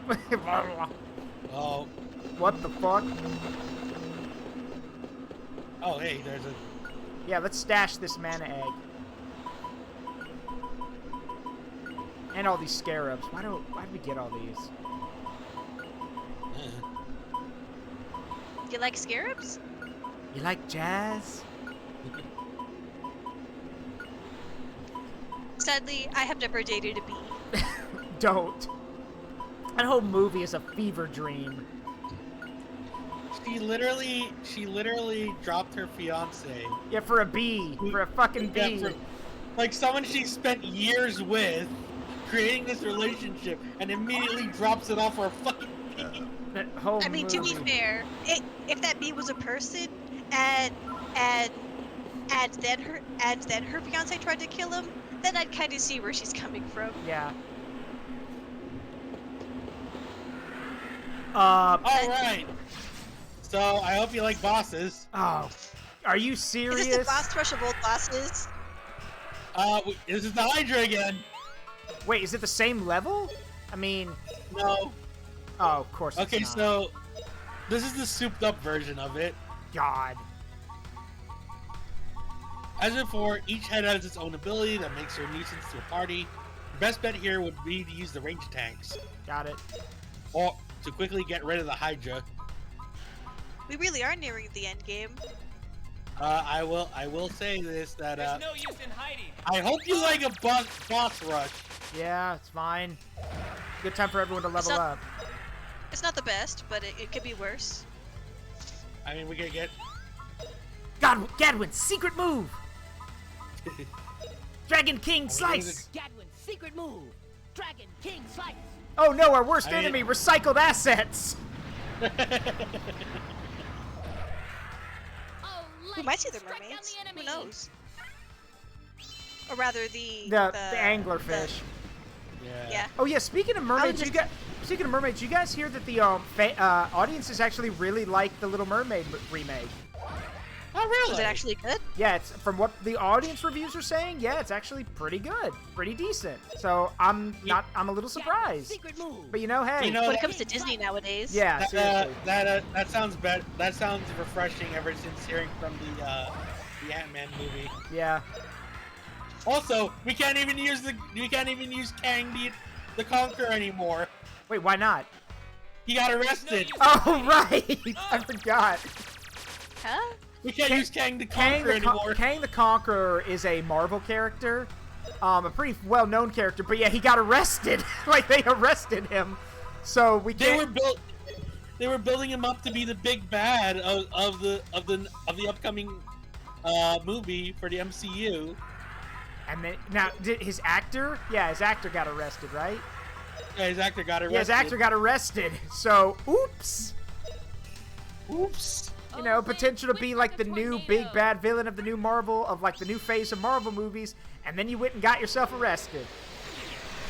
Oh. What the fuck? Oh, hey, there's a... Yeah, let's stash this mana egg. And all these scarabs. Why did we get all these? You like scarabs? You like jazz? Sadly, I have never dated a bee. Don't. That whole movie is a fever dream. She literally dropped her fiance. Yeah, for a bee. For a fucking bee. Yeah, like someone she spent years with, creating this relationship, and immediately drops it off for a fucking bee. That whole I mean, movie. to be fair, if that bee was a person, and then her fiance tried to kill him, then I'd kind of see where she's coming from. Yeah. All right. So I hope you like bosses. Oh, are you serious? Is this the boss rush of old bosses? This is the Hydra again. Wait, is it the same level? I mean, No. oh, of course. Okay, it's not. so this is the souped-up version of it. God. As before, each head has its own ability that makes her a nuisance to a party. The best bet here would be to use the ranged tanks, Got it. or to quickly get rid of the Hydra. We really are nearing the end game. I will say this that There's no use in hiding. I hope you like a boss rush. Yeah, it's fine. Good time for everyone to level up. It's not the best, but it could be worse. I mean, we could get Gadwin's secret move. Dragon King Slice. Gadwin's secret move. Dragon King Slice. Oh no, our worst enemy, recycled assets. We might see the mermaids. Who knows? Or rather, the anglerfish. Yeah. Oh yeah. Speaking of mermaids, you guys hear that the audiences actually really like the Little Mermaid remake? Oh really? Was it actually good? Yeah, it's from what the audience reviews are saying. Yeah, it's actually pretty good, pretty decent. So I'm a little surprised. But you know, hey, when it comes to Disney nowadays. Yeah, seriously. That sounds that sounds refreshing ever since hearing from the Ant-Man movie. Yeah. Also, we can't even use Kang the Conqueror anymore. Wait, why not? He got arrested. Oh right, I forgot. Huh? We can't use Kang the Conqueror anymore. Kang the Conqueror is a Marvel character, a pretty well-known character. But yeah, he got arrested. Like they arrested him, so we can't. They were building him up to be the big bad of the upcoming movie for the MCU. And then now, did his actor? Yeah, his actor got arrested, right? Yeah, his actor got arrested. Yeah, his actor got arrested. So, oops. Oops. You know, potential to be like the new big bad villain of the new Marvel, of like the new phase of Marvel movies, and then you went and got yourself arrested.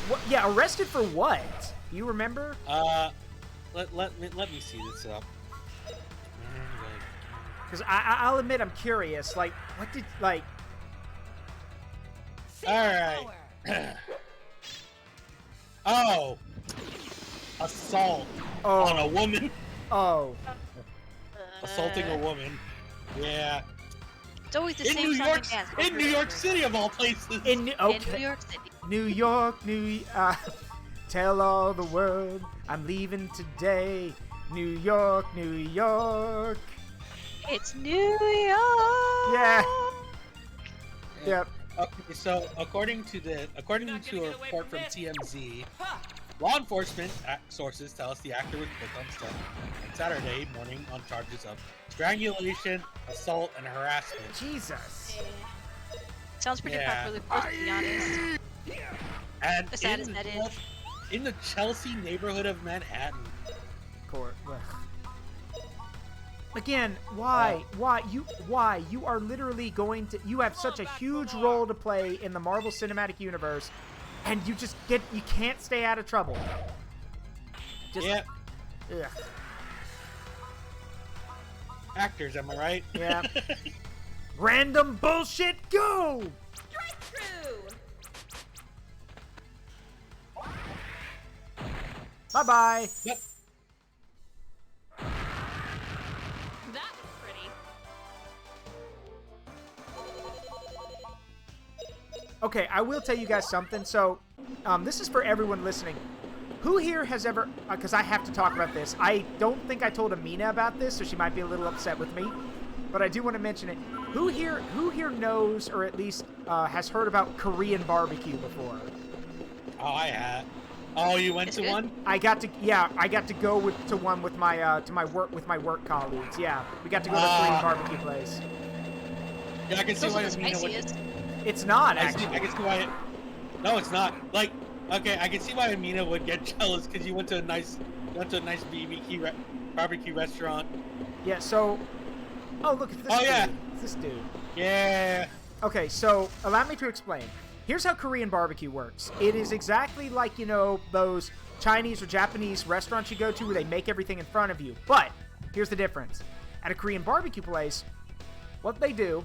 What? Yeah, arrested for what? Do you remember? Let me see this up. Because I'll admit I'm curious. Like, what did like? All right. Oh, assault on a woman. Oh. Assaulting a woman. Yeah. It's always the same song and dance. In New York City, of all places. In New York City. Tell all the world I'm leaving today. New York. It's New York. Yeah. Yep. Okay, so according to a report from TMZ, law enforcement sources tell us the actor was booked on set on Saturday morning on charges of strangulation, assault, and harassment. Jesus. Sounds pretty popular, to be honest. And as sad as that is. In the Chelsea neighborhood of Manhattan. Court. Again, why? Why? You are literally going to... You have such a huge role to play in the Marvel Cinematic Universe, and you can't stay out of trouble. Yeah. Ugh. Actors, am I right? Yeah. Random bullshit, go! Strike through! Bye-bye. Yep. That was pretty. Okay, I will tell you guys something. So, this is for everyone listening. Who here has ever... Because I have to talk about this. I don't think I told Amina about this, so she might be a little upset with me. But I do want to mention it. Who here knows, or at least has heard about Korean barbecue before? Oh, I have. Oh, you went to one? I got to go to one with my work colleagues. Yeah, we got to go to a Korean barbecue place. Yeah, I can see why Amina would. It's not actually. I can see why. No, it's not. Like, okay, I can see why Amina would get jealous because you went to a nice barbecue restaurant. Yeah. So, oh look, it's this dude. Yeah. It's this dude. Yeah. Okay, so allow me to explain. Here's how Korean barbecue works. It is exactly like, you know, those Chinese or Japanese restaurants you go to where they make everything in front of you. But here's the difference. At a Korean barbecue place, what they do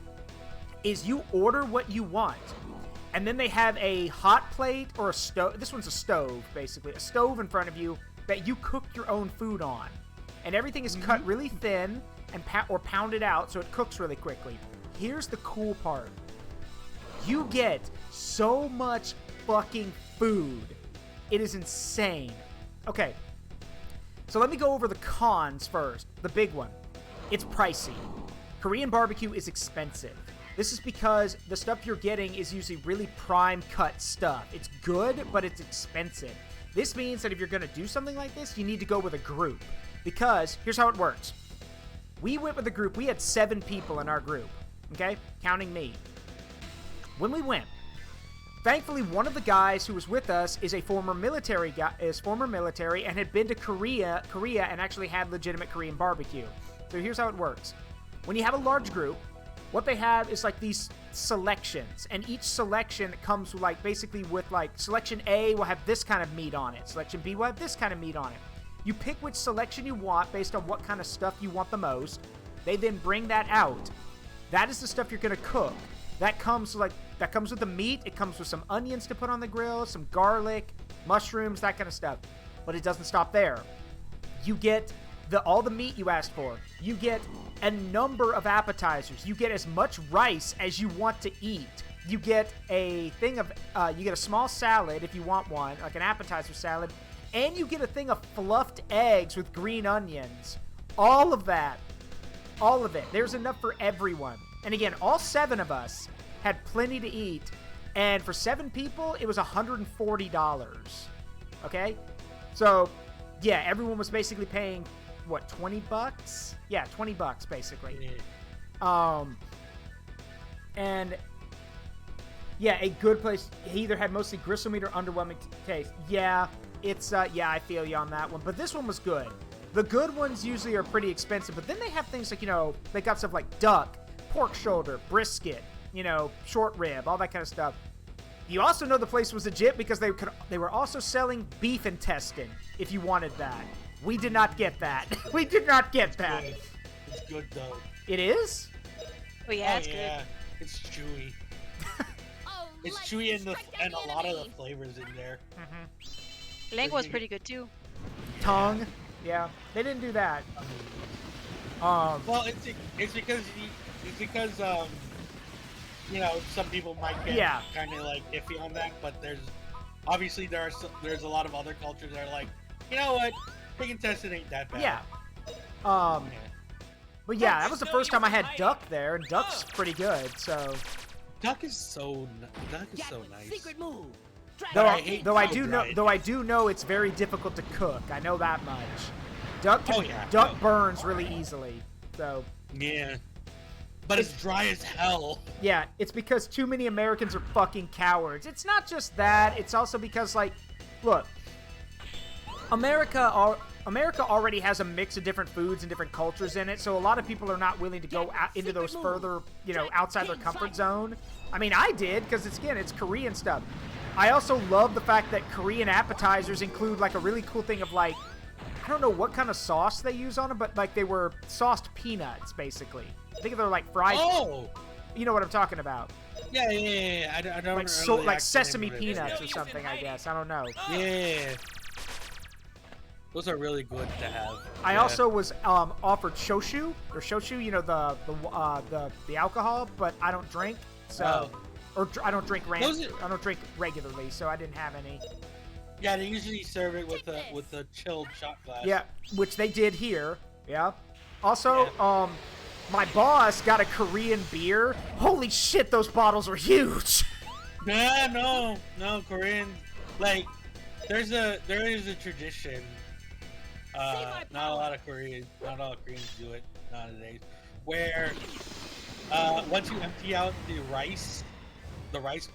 is you order what you want. And then they have a hot plate or a stove. This one's a stove, basically. A stove in front of you that you cook your own food on. And everything is cut really thin and pounded out so it cooks really quickly. Here's the cool part. You get so much fucking food. It is insane. Okay. So let me go over the cons first. The big one. it's pricey. Korean barbecue is expensive. This is because the stuff you're getting is usually really prime cut stuff. It's good, but it's expensive. This means that if you're going to do something like this, you need to go with a group. Because here's how it works. We went with a group. We had 7 people in our group, okay? Counting me. When we went, thankfully, one of the guys who was with us is a former military guy, and had been to Korea and actually had legitimate Korean barbecue. So here's how it works. When you have a large group, what they have is like these selections, and each selection comes with like basically with like selection A will have this kind of meat on it. Selection B will have this kind of meat on it. You pick which selection you want based on what kind of stuff you want the most. They then bring that out. That is the stuff you're gonna cook. That comes with the meat. It comes with some onions to put on the grill, some garlic, mushrooms, that kind of stuff. But it doesn't stop there. You get all the meat you asked for. You get a number of appetizers. You get as much rice as you want to eat. You get a thing of, you get a small salad if you want one, like an appetizer salad, and you get a thing of fluffed eggs with green onions. All of that. All of it. There's enough for everyone. And again, all 7 of us had plenty to eat, and for 7 people, it was $140. Okay? So, yeah, everyone was basically paying, what, 20 bucks? Yeah, 20 bucks, basically. And, yeah, a good place. He either had mostly gristle meat or underwhelming taste. Yeah, it's, yeah, I feel you on that one. But this one was good. The good ones usually are pretty expensive, but then they have things like, you know, they got stuff like duck, pork shoulder, brisket, you know, short rib, all that kind of stuff. You also know the place was legit because they were also selling beef intestine if you wanted that. We did not get that. We did not get that. Good. It's good though. It is? Oh yeah, it's good. It's chewy. It's chewy and a lot of the flavors in there. Lengua's pretty good too. Tongue, yeah, they didn't do that. Well, it's because you know, some people might get kind of like iffy on that, but there's a lot of other cultures that are like, you know what, pig intestine ain't that bad. Yeah. But yeah, that was the first time I had duck there, and duck's pretty good. So. Duck is so nice. Secret move. Though I do know it's very difficult to cook. I know that much. Duck burns really easily. So. Yeah. But it's dry as hell. Yeah, it's because too many Americans are fucking cowards. It's not just that. It's also because, like, look, America already has a mix of different foods and different cultures in it, so a lot of people are not willing to go out into those further, you know, outside their comfort zone. I mean, I did, because it's Korean stuff. I also love the fact that Korean appetizers include, like, a really cool thing of, like, I don't know what kind of sauce they use on them, but, like, they were sauced peanuts, basically. I think they're, like, fried. Oh! You know what I'm talking about. Yeah. I don't like, really like sesame peanuts or something, I guess. I don't know. Yeah. Those are really good to have. I also was offered shoshu, you know, the alcohol, but I don't drink, so or I don't drink I don't drink regularly, so I didn't have any. Yeah, they usually serve it with a chilled shot glass. Yeah, which they did here. Yeah. Also, my boss got a Korean beer. Holy shit, those bottles are huge. Yeah, no, Korean. Like, there is a tradition. Not a lot of Koreans do it nowadays. Where, once you empty out the rice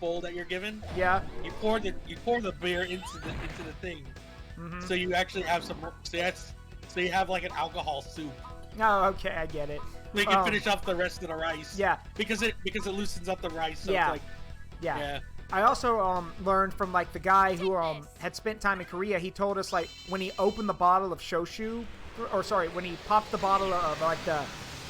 bowl that you're given, you pour the beer into the thing. So you actually have some. So you have like an alcohol soup. Oh, okay, I get it. So you can finish off the rest of the rice. Yeah. Because it loosens up the rice. So yeah. It's like, yeah. I also learned from like the guy who had spent time in Korea. He told us like when he opened the bottle of shoshu, when he popped the bottle of like the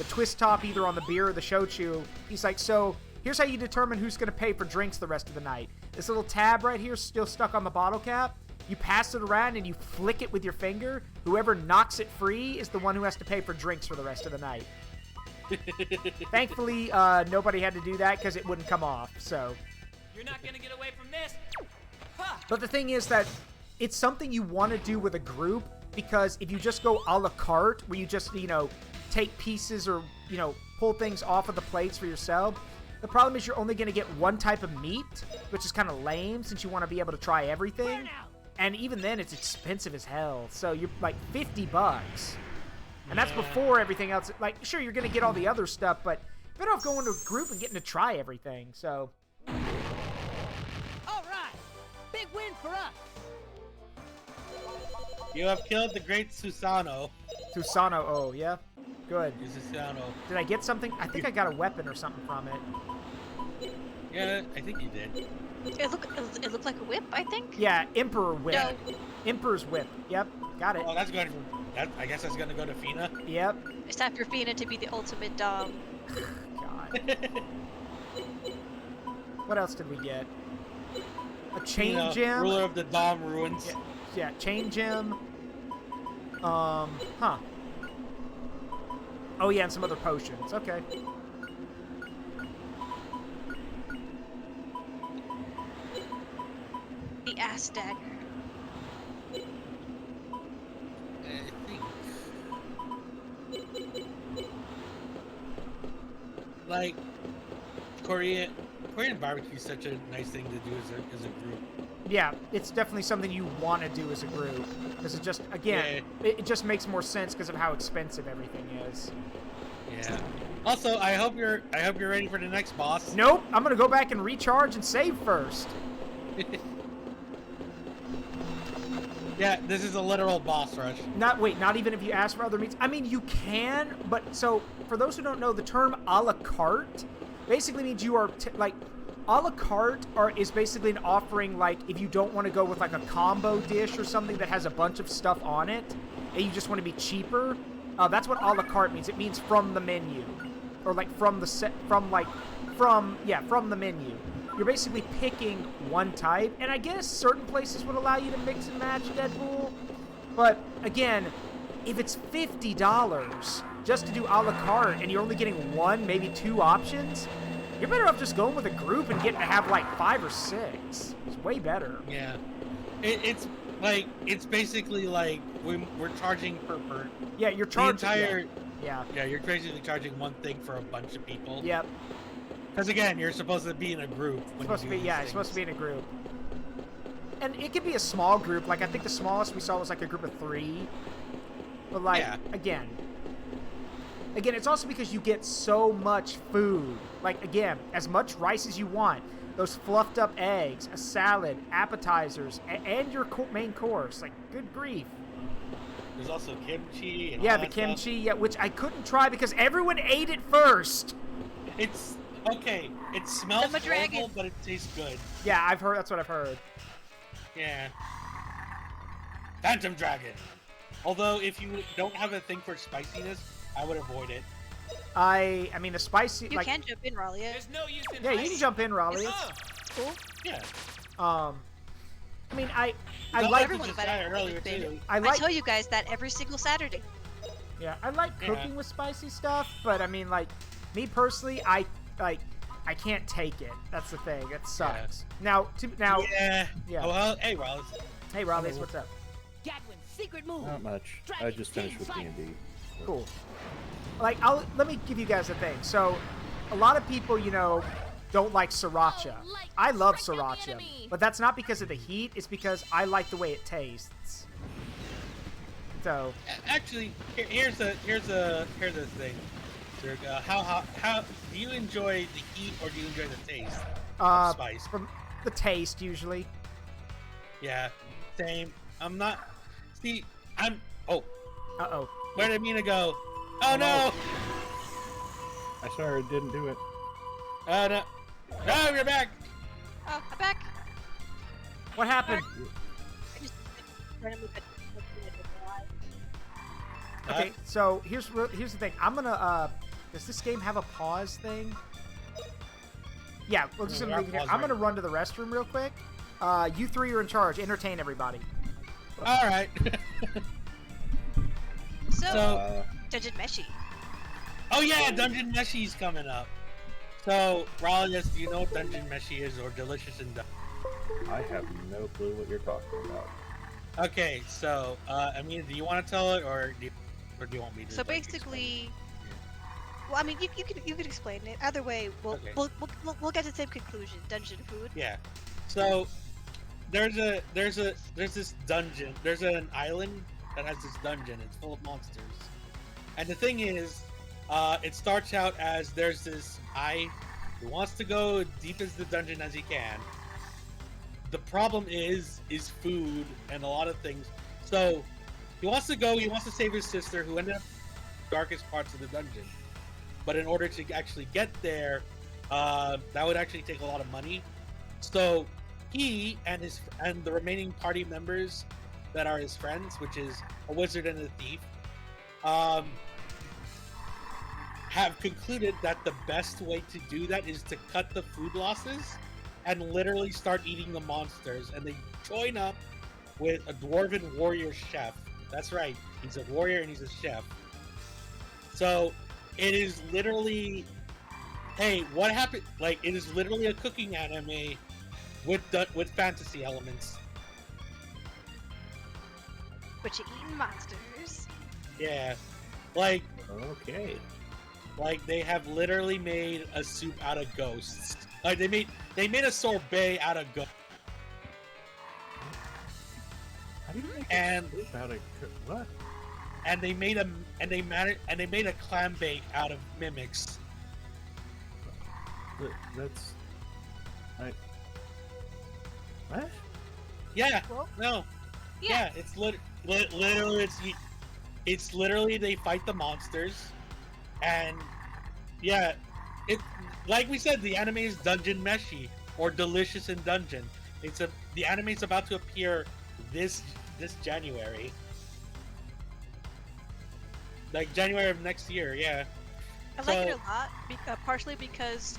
twist top either on the beer or the shochu, he's like, so here's how you determine who's gonna pay for drinks the rest of the night. This little tab right here is still stuck on the bottle cap. You pass it around and you flick it with your finger. Whoever knocks it free is the one who has to pay for drinks for the rest of the night. Thankfully, nobody had to do that because it wouldn't come off. So. You're not gonna get away from this. But the thing is that it's something you want to do with a group because if you just go a la carte, where you just, take pieces or, pull things off of the plates for yourself, the problem is you're only going to get one type of meat, which is kind of lame since you want to be able to try everything. And even then, it's expensive as hell. So you're like $50. And that's before everything else. Like, sure, you're going to get all the other stuff, but you're better off going to a group and getting to try everything. So. All right. Big win for us. You have killed the great Susano. Susano, oh, yeah? Good. Susano. Did I get something? I think I got a weapon or something from it. Yeah, I think you did. It looked like a whip, I think. Yeah, Emperor Whip. No. Emperor's Whip. Yep, got it. Oh, that's going to... I guess that's going to go to Fina. Yep. It's time for Fina to be the ultimate Dom. God. What else did we get? A chain gem. Ruler of the Dom ruins. Yeah, chain gem. Huh. Oh yeah, and some other potions. Okay. The ass dagger. Like, Korean barbecue is such a nice thing to do as a group. Yeah, it's definitely something you want to do as a group. Because it just, again, it just makes more sense because of how expensive everything is. Yeah. Also, I hope you're ready for the next boss. Nope, I'm gonna go back and recharge and save first. Yeah, this is a literal boss rush. Not even if you ask for other meats. I mean, you can, but so for those who don't know, the term a la carte basically means you are like a la carte is basically an offering. Like if you don't want to go with like a combo dish or something that has a bunch of stuff on it, and you just want to be cheaper. That's what a la carte means. It means from the menu, or like from the menu. You're basically picking one type, and I guess certain places would allow you to mix and match Deadpool. But again, if it's $50 just to do a la carte, and you're only getting one, maybe two options, you're better off just going with a group and getting to have like 5 or 6. It's way better. Yeah, it's basically like we're charging per. Yeah, you're charging. The entire. Yeah. Yeah, you're basically charging one thing for a bunch of people. Yep. Because again, you're supposed to be in a group. It's supposed to be in a group. And it could be a small group. Like I think the smallest we saw was like a group of 3. But like again, it's also because you get so much food. Like again, as much rice as you want, those fluffed up eggs, a salad, appetizers, and your main course. Like good grief. There's also kimchi. And the kimchi. Yeah, which I couldn't try because everyone ate it first. It's okay. It smells horrible, but it tastes good. Yeah, I've heard. That's what I've heard. Yeah. Phantom Dragon. Although, if you don't have a thing for spiciness, I would avoid it. I mean, the spicy. You can jump in, Raleigh. There's no use in you can jump in, Raleigh. It's cool. Yeah. I mean, I like everyone earlier too. I tell you guys that every single Saturday. Yeah, I like cooking with spicy stuff, but I mean, like, me personally, I can't take it. That's the thing. It sucks. Yeah. Now. Yeah. Oh, well, hey, Rollins. Hey, Rollins, what's up? Gadwin's secret move. Not much. I just finished with D&D. Cool. Like, let me give you guys a thing. So, a lot of people, don't like siracha. I love sriracha, but that's not because of the heat. It's because I like the way it tastes. So actually, here's the thing. How do you enjoy the heat or do you enjoy the taste? Of spice. From the taste usually. Yeah, same. I'm not. See, I'm. Oh. Uh-oh. Where did Mina go? Oh no! I sorry, didn't do it. No. No, you're back. Oh, I'm back. What happened? I just randomly put Okay, so here's the thing. I'm gonna does this game have a pause thing? Yeah, we're just gonna leave it here. I'm gonna run to the restroom real quick. You 3 are in charge. Entertain everybody. All right. So Dungeon Meshi. Oh yeah, Dungeon Meshi's coming up. So, Rollins, do you know what Dungeon Meshi is or Delicious and Dumb? I have no clue what you're talking about. Okay, so Amina, do you want to tell it, or do you want me to? So like, basically, well, I mean, you could explain it. Either way, Okay. we'll get to the same conclusion. Dungeon food. Yeah. So there's this dungeon. There's an island that has this dungeon. It's full of monsters. And the thing is, it starts out as there's this guy who wants to go deep as the dungeon as he can. The problem is food and a lot of things. So he wants to save his sister who ended up in the darkest parts of the dungeon. But in order to actually get there, that would actually take a lot of money. So he and the remaining party members that are his friends, which is a wizard and a thief, have concluded that the best way to do that is to cut the food losses and literally start eating the monsters. And they join up with a dwarven warrior chef. That's right, he's a warrior and he's a chef. So it is literally, hey, what happened? Like, it is literally a cooking anime with fantasy elements. But you're eating monsters. Yeah, like, Okay. like they have literally made a soup out of ghosts. Like they made a sorbet out of ghosts. How do you make And soup out of what? and they made a clam bake out of mimics. That's. What? Yeah. Well, No. Yeah. It's literally it's literally they fight the monsters, and yeah, it like we said, the anime is Dungeon Meshi or Delicious in Dungeon. The anime is about to appear this January. Like January of next year, yeah. I like it a lot, partially because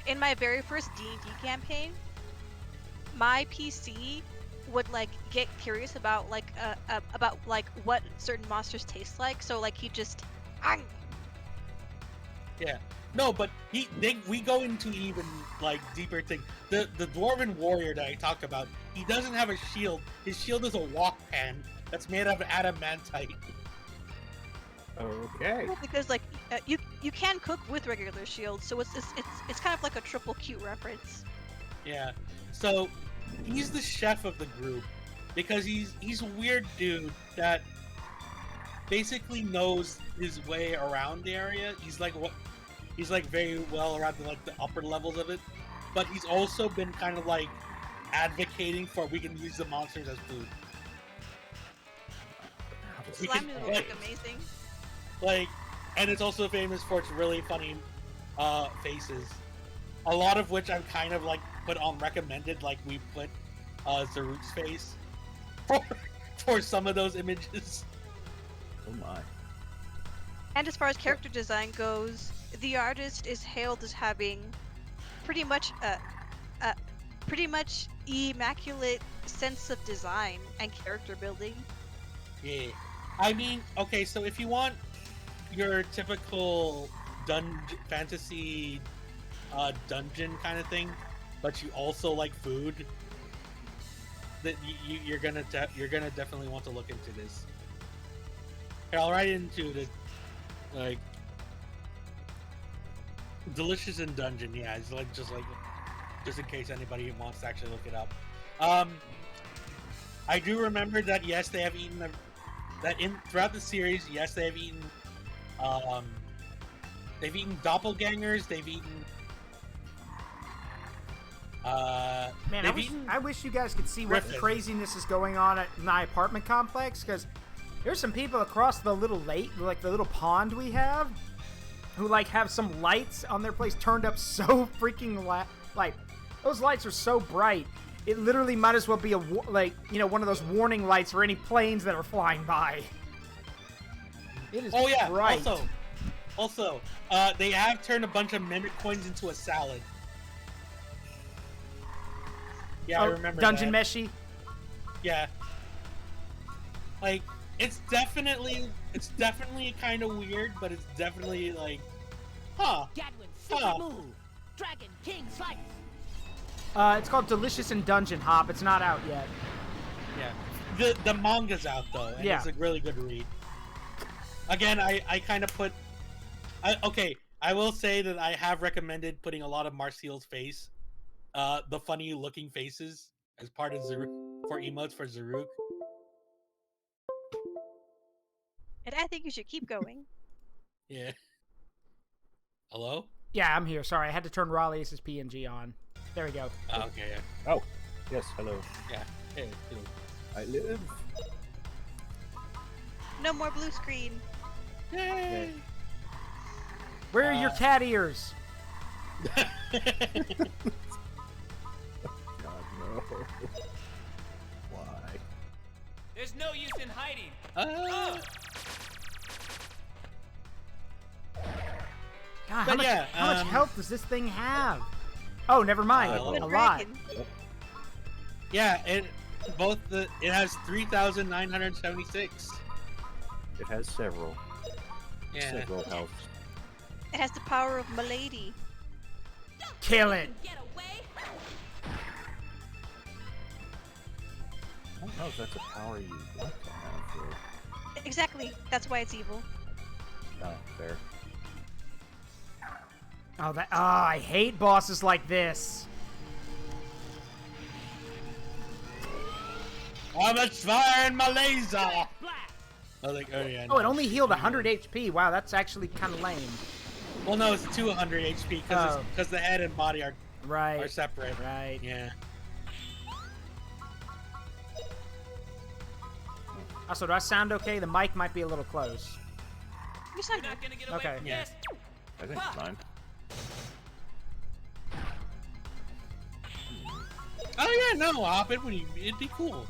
in my very first D&D campaign, my PC would like get curious about like what certain monsters taste like. So like he just, yeah. No, but we go into even like deeper thing. The dwarven warrior that I talked about, he doesn't have a shield. His shield is a wok pan that's made of adamantite. Okay. because like you can cook with regular shields, so it's kind of like a triple Q reference. Yeah. So he's the chef of the group because he's a weird dude that basically knows his way around the area. He's like very well around the upper levels of it, but he's also been kind of like advocating for we can use the monsters as food. Slime noodles look amazing. Like, and it's also famous for its really funny faces. A lot of which I've kind of like put on recommended, like we put Zaruk's face for some of those images. Oh my. And as far as character design goes, the artist is hailed as having pretty much immaculate sense of design and character building. Yeah. I mean, okay, so if you want your typical fantasy dungeon kind of thing, but you also like food, that you're gonna definitely want to look into this. Here, I'll write into the like Delicious in Dungeon. Yeah, it's like just in case anybody wants to actually look it up. I do remember that yes, they have eaten throughout the series. Yes, they have eaten. They've eaten doppelgangers. They've eaten. Man, I wish you guys could see what craziness is going on at my apartment complex, because there's some people across the little lake, like the little pond we have, who like have some lights on their place turned up so freaking like those lights are so bright. It literally might as well be one of those warning lights for any planes that are flying by. It is bright. Also, they have turned a bunch of mimic coins into a salad. Yeah, I remember Dungeon that. Meshi. Yeah. Like, it's definitely kind of weird, but it's definitely like, Gadwin, super move. Dragon King Slice. It's called Delicious in Dungeon Hop. It's not out yet. Yeah. the manga's out though, and Yeah. it's a really good read. Again, I kind of put. Okay, I will say that I have recommended putting a lot of Marcial's face, the funny looking faces, as part of Zaruk for emotes for Zaruk. And I think you should keep going. Yeah. Hello? Yeah, I'm here. Sorry, I had to turn Raleigh's PNG on. There we go. Okay. Yeah. Oh, yes, hello. Yeah. Hey, you know. I live. No more blue screen. Yay! Where are your cat ears? God, no. Why? There's no use in hiding. God, But how much health does this thing have? Oh, never mind. A lot. Dragon. Yeah, it has 3,976. It has several. Yeah. Several health. It has the power of Milady. Kill it. Get away. I don't know if that's a power you want to have, though. Exactly. That's why it's evil. Oh, fair. Oh, I hate bosses like this. I'm firing my laser. I was like, oh yeah. Oh, it only healed 100 HP. Wow, that's actually kind of lame. Well, no, it's 200 HP because the head and body are Right. separate. Right. Yeah. Also, do I sound okay? The mic might be a little close. You sound You're not gonna get away Okay. from Yeah. this. I think it's mine. Oh yeah, no, hop in when it'd be cool.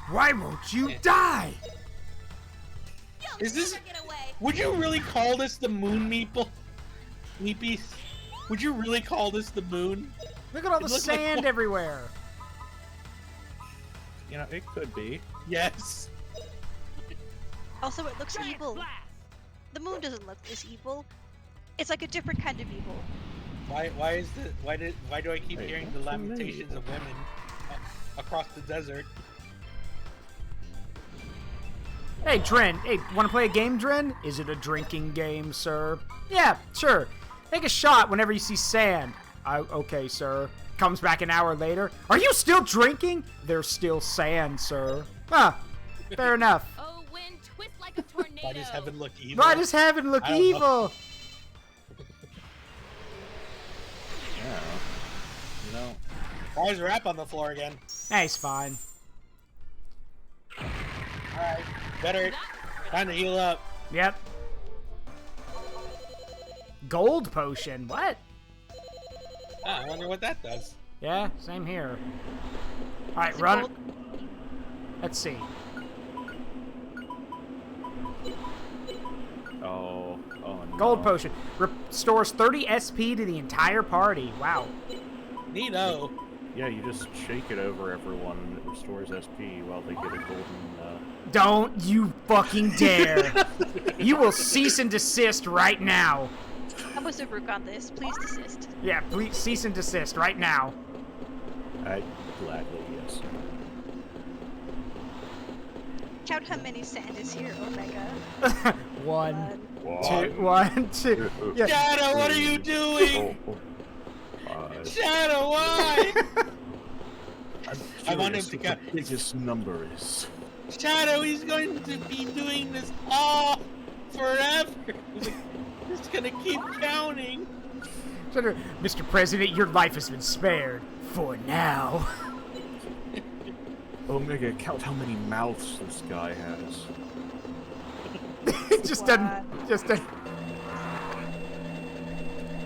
Why won't you Yeah. die? Is this? Never get away. Would you really call this the moon meeple? Meepies? Would you really call this the moon? Look at all It the looks like sand one- everywhere. You know, it could be. Yes. Also, it looks evil. The moon doesn't look this evil. It's like a different kind of evil. Why do I keep Wait, hearing the what's the lamentations name? of women across the desert? Hey, Dren. Hey, want to play a game, Dren? Is it a drinking game, sir? Yeah, sure. Take a shot whenever you see sand. Okay, sir. Comes back an hour later. Are you still drinking? There's still sand, sir. Huh. Fair enough. Oh, wind, twist like a tornado. Why does heaven look evil? Why does heaven look I don't know. evil? Yeah. You know, Why is rap on the floor again? Hey, it's fine. Alright, better. Time to heal up. Yep. Gold potion. What? I wonder what that does. Yeah, same here. All right, Is it run it. gold? Let's see. oh no. Gold potion restores 30 SP to the entire party. Wow. Neato. Yeah, you just shake it over everyone and it restores SP while they get a golden, Don't you fucking dare. You will cease and desist right now. I'm with Zaruk on this. Please desist. Yeah, please cease and desist right now. I gladly, yes. Count how many sand is here, Omega. One, One, two. Yeah. Shadow, what are you doing? Five. Shadow, why? I want him Curious to what count. the biggest number is. Shadow, he's going to be doing this all forever. He's gonna keep counting. Mr. President, your life has been spared. For now. Omega, count how many mouths this guy has. Just doesn't.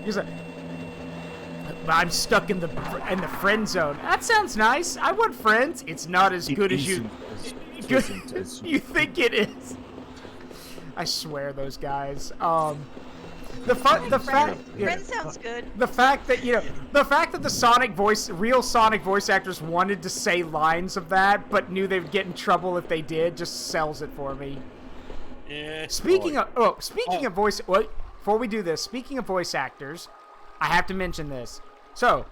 He's like, I'm stuck in the friend zone. That sounds nice. I want friends. It's not as good as you. Good as you think it is. I swear, those guys. The fact. Friend sounds good. The fact that the real Sonic voice actors wanted to say lines of that, but knew they would get in trouble if they did, just sells it for me. Yeah. Speaking of voice, wait, before we do this, speaking of voice actors, I have to mention this. So,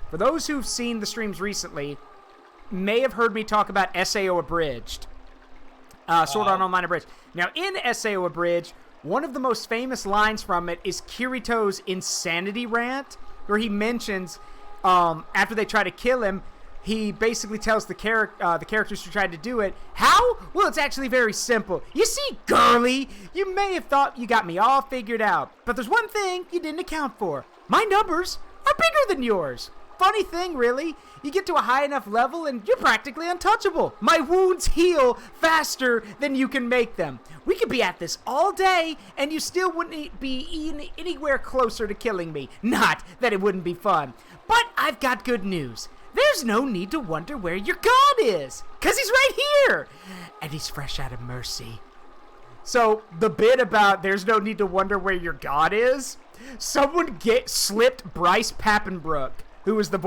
for those who've seen the streams recently, may have heard me talk about SAO Abridged. Sword Art Online Abridged. Now, in SAO Abridged, one of the most famous lines from it is Kirito's insanity rant, where he mentions, after they try to kill him, he basically tells the characters who tried to do it, how? Well, it's actually very simple. You see, girly, you may have thought you got me all figured out, but there's one thing you didn't account for. My numbers are bigger than yours. Funny thing, really. You get to a high enough level and you're practically untouchable. My wounds heal faster than you can make them. We could be at this all day and you still wouldn't be anywhere closer to killing me. Not that it wouldn't be fun. But I've got good news. There's no need to wonder where your god is, 'cause he's right here. And he's fresh out of mercy. So the bit about there's no need to wonder where your god is, someone slipped Bryce Papenbrook, who was the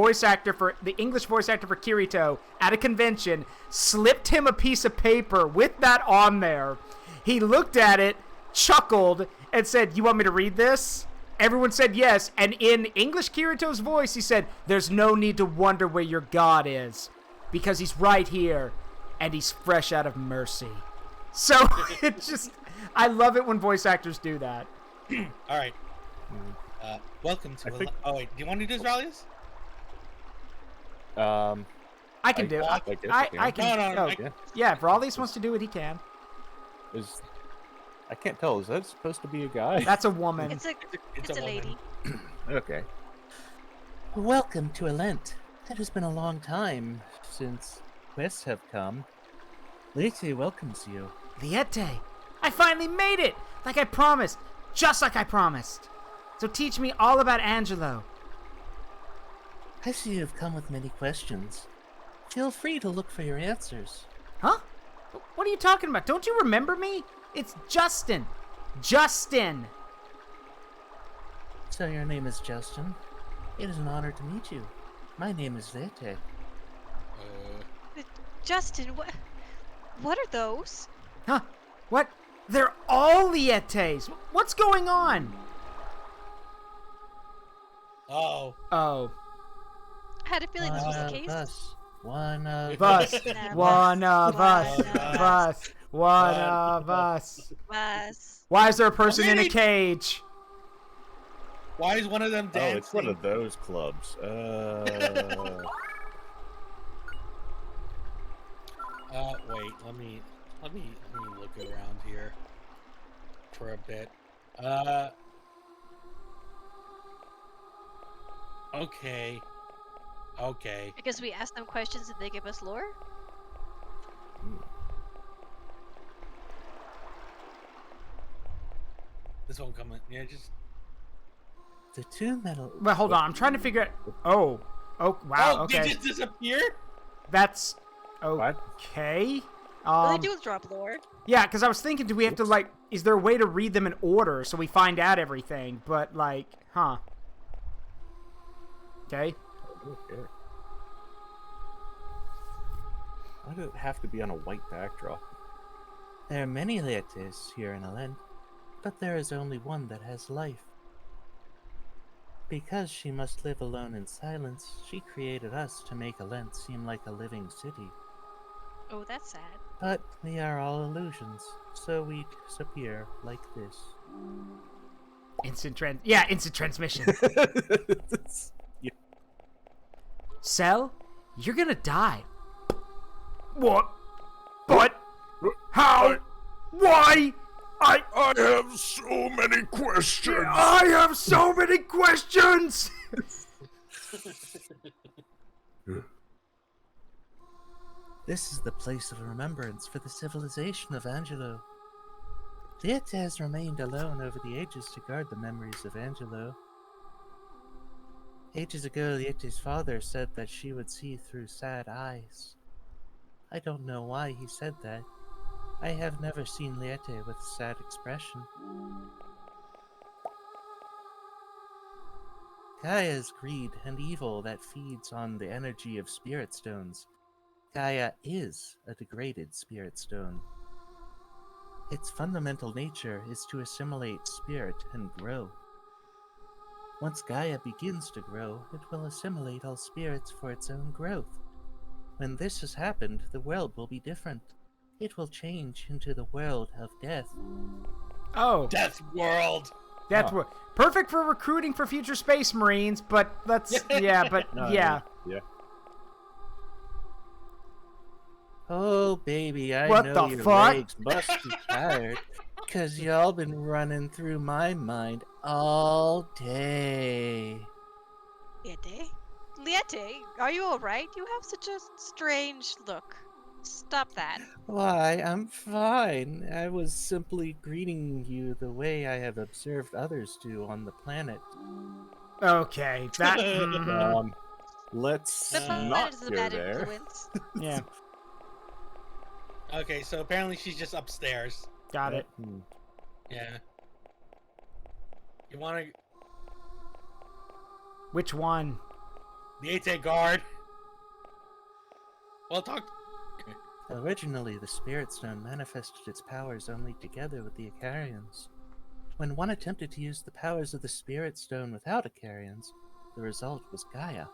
English voice actor for Kirito, at a convention, slipped him a piece of paper with that on there. He looked at it, chuckled, and said, "You want me to read this?" Everyone said yes, and in English Kirito's voice, he said, "There's no need to wonder where your god is, because he's right here, and he's fresh out of mercy." So, I love it when voice actors do that. All right. Welcome to... Oh, wait. Do you want to do this, Rallius? I can do it. I can. No. Yeah, if Raleigh wants to do it, he can. I can't tell. Is that supposed to be a guy? That's a woman. It's a lady. Okay. Welcome to Alent. It has been a long time since quests have come. Liete welcomes you. Liete, I finally made it! Like I promised. Just like I promised. So teach me all about Angelo. I see you have come with many questions. Feel free to look for your answers. Huh? What are you talking about? Don't you remember me? It's Justin. Justin! So your name is Justin. It is an honor to meet you. My name is Liete. Justin, what are those? Huh? What? They're all Lietes. What's going on? Oh. Oh. I had a feeling this was the case. One of us. One of us. One of us. Why is there a person in a cage? Why is one of them dancing? Oh, it's one of those clubs. Wait. Let me look around here for a bit. Okay. I guess we ask them questions and they give us lore? This won't come in. Yeah, just... The two metal... Well, hold on. I'm trying to figure out... Oh, wow, okay. They just disappear? That's... Okay. All they do is drop lore. Yeah, because I was thinking, do we have to, like... Is there a way to read them in order so we find out everything? But, like, huh. Okay. Why does it have to be on a white backdrop? There are many Lietes here in Alent, but there is only one that has life. Because she must live alone in silence, she created us to make Alent seem like a living city. Oh, that's sad. But we are all illusions, so we disappear like this. Instant transmission. Yeah. Cell, you're gonna die. What? How? Why? I have so many questions. I have so many questions. This is the place of remembrance for the civilization of Angelo. Liete has remained alone over the ages to guard the memories of Angelo. Ages ago, Liete's father said that she would see through sad eyes. I don't know why he said that. I have never seen Liete with a sad expression. Gaia's greed and evil that feeds on the energy of spirit stones. Gaia is a degraded spirit stone. Its fundamental nature is to assimilate spirit and grow. Once Gaia begins to grow, it will assimilate all spirits for its own growth. When this has happened, the world will be different. It will change into the world of death. Oh. Death World. That's what perfect for recruiting for future Space Marines, but let's yeah. Oh, baby, I What know the your fuck? legs must be tired, 'cause y'all been running through my mind all day. Liete, are you alright? You have such a strange look. Stop that. Why, I'm fine. I was simply greeting you the way I have observed others do on the planet. Okay, that. Let's The planet not is a go bad there. influence. Yeah, Okay, so apparently she's just upstairs. got it. Yeah. You want to... Which one? The 8 guard. Well, talk... Originally, the Spirit Stone manifested its powers only together with the Icarians. When one attempted to use the powers of the Spirit Stone without Icarians, the result was Gaia.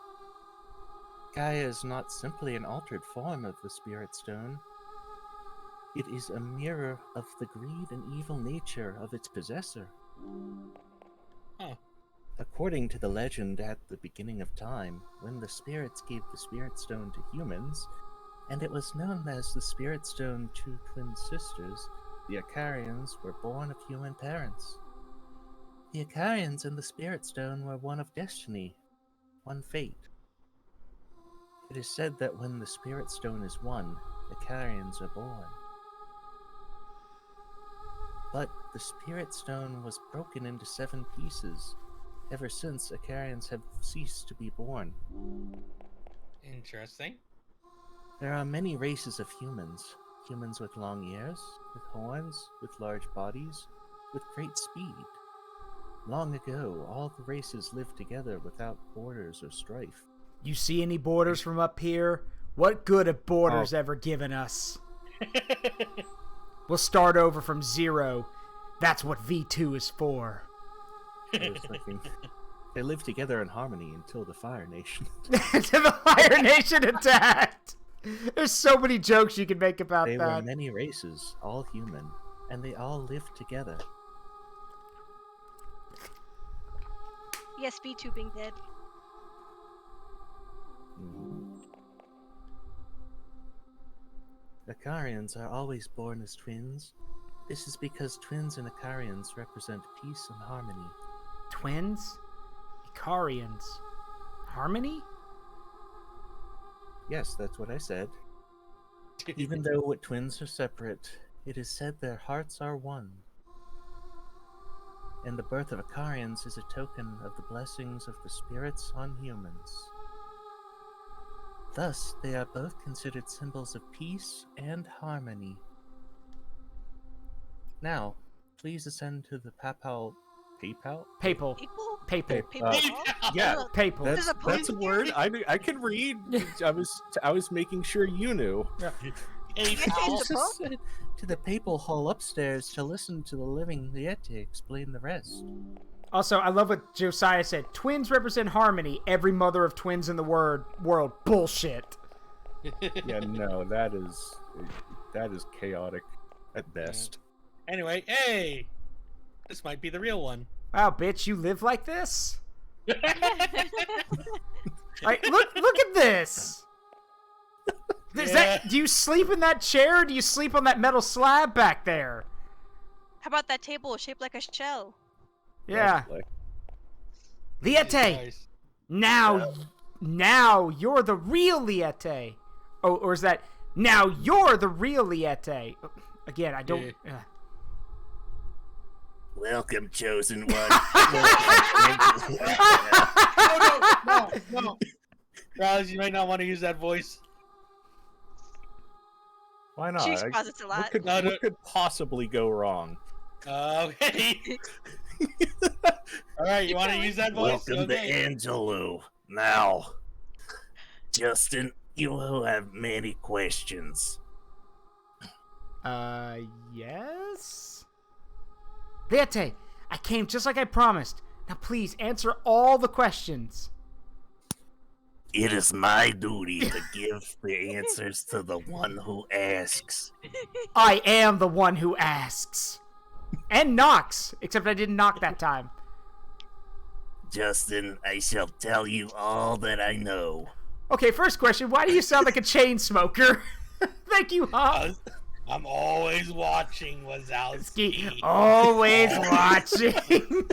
Gaia is not simply an altered form of the Spirit Stone. It is a mirror of the greed and evil nature of its possessor. Huh. According to the legend at the beginning of time, when the spirits gave the Spirit Stone to humans, and it was known as the Spirit Stone to twin sisters, the Icarians were born of human parents. The Icarians and the Spirit Stone were one of destiny, one fate. It is said that when the Spirit Stone is one, Icarians are born. But the Spirit Stone was broken into 7 pieces. Ever since, Icarians have ceased to be born. Interesting. There are many races of humans. Humans with long ears, with horns, with large bodies, with great speed. Long ago, all the races lived together without borders or strife. You see any borders from up here? What good have borders ever given us? We'll start over from 0. That's what V2 is for. I was thinking, they lived together in harmony until the Fire Nation. Until the Fire Nation attacked! There's so many jokes you can make about They that. were many races, all human, and they all lived together. Yes, B2 being dead. Icarians are always born as twins. This is because twins and Icarians represent peace and harmony. Twins? Icarians? Harmony? Yes, that's what I said. Even though twins are separate, it is said their hearts are one. And the birth of Icarians is a token of the blessings of the spirits on humans. Thus, they are both considered symbols of peace and harmony. Now, please ascend to the papal... Papal. Papal. Yeah, papal. That's a word I can read. I was making sure you knew. To the papal hall upstairs to listen to the living Liete explain the rest. Also, I love what Josiah said. Twins represent harmony. Every mother of twins in the world. Bullshit. Yeah, no, that is chaotic at best. Anyway, hey! This might be the real one. Wow, bitch, you live like this? Like, look at this! Do you sleep in that chair, or do you sleep on that metal slab back there? How about that table shaped like a shell? Yeah. Liete! Now you're the real Liete. Oh, or is that, now you're the real Liete? Again, I don't... Welcome, chosen one. No. Roz, you might not want to use that voice. Why not? She exposits a lot. What could possibly go wrong? Okay. All right, you want to use that voice? Welcome to Angelo. Now, Justin, you will have many questions. Yes? Liete, I came just like I promised. Now please answer all the questions. It is my duty to give the answers to the one who asks. I am the one who asks. And knocks, except I didn't knock that time. Justin, I shall tell you all that I know. Okay, first question, why do you sound like a chain smoker? Thank you, Hop. I'm always watching, Wazowski. Always watching.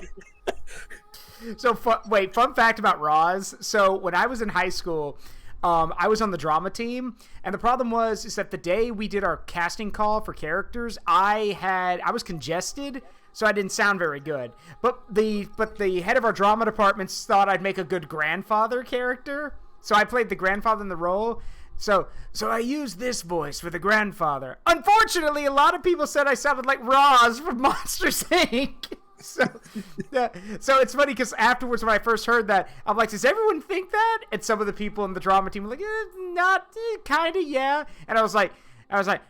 So, fun fact about Roz. So, when I was in high school, I was on the drama team, and the problem is that the day we did our casting call for characters, I was congested, so I didn't sound very good. But the head of our drama department thought I'd make a good grandfather character, so I played the grandfather in the role. So I used this voice for the grandfather. Unfortunately, a lot of people said I sounded like Roz from Monsters Inc. So it's funny because afterwards when I first heard that, I'm like, does everyone think that? And some of the people in the drama team were like, kind of, yeah. And I was like,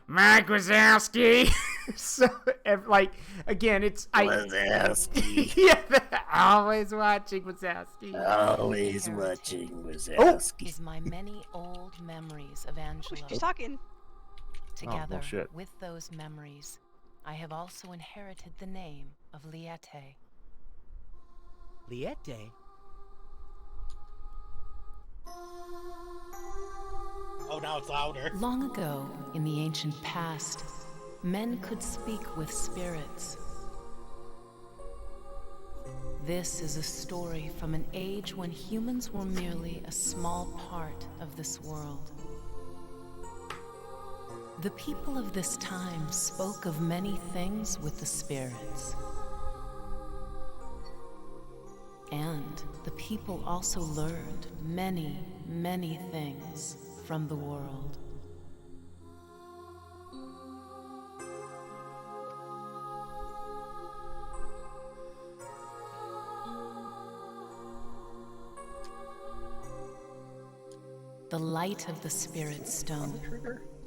Mike Wazowski. So, like, again, Wazowski. Yeah, always watching Wazowski. Always watching Wazowski. Is my many old memories of Angelo. She's talking. Together with those memories, I have also inherited the name of Liete. Liete? Oh, now it's louder. Long ago, in the ancient past, men could speak with spirits. This is a story from an age when humans were merely a small part of this world. The people of this time spoke of many things with the spirits. And the people also learned many, many things from the world. The light of the Spirit Stone,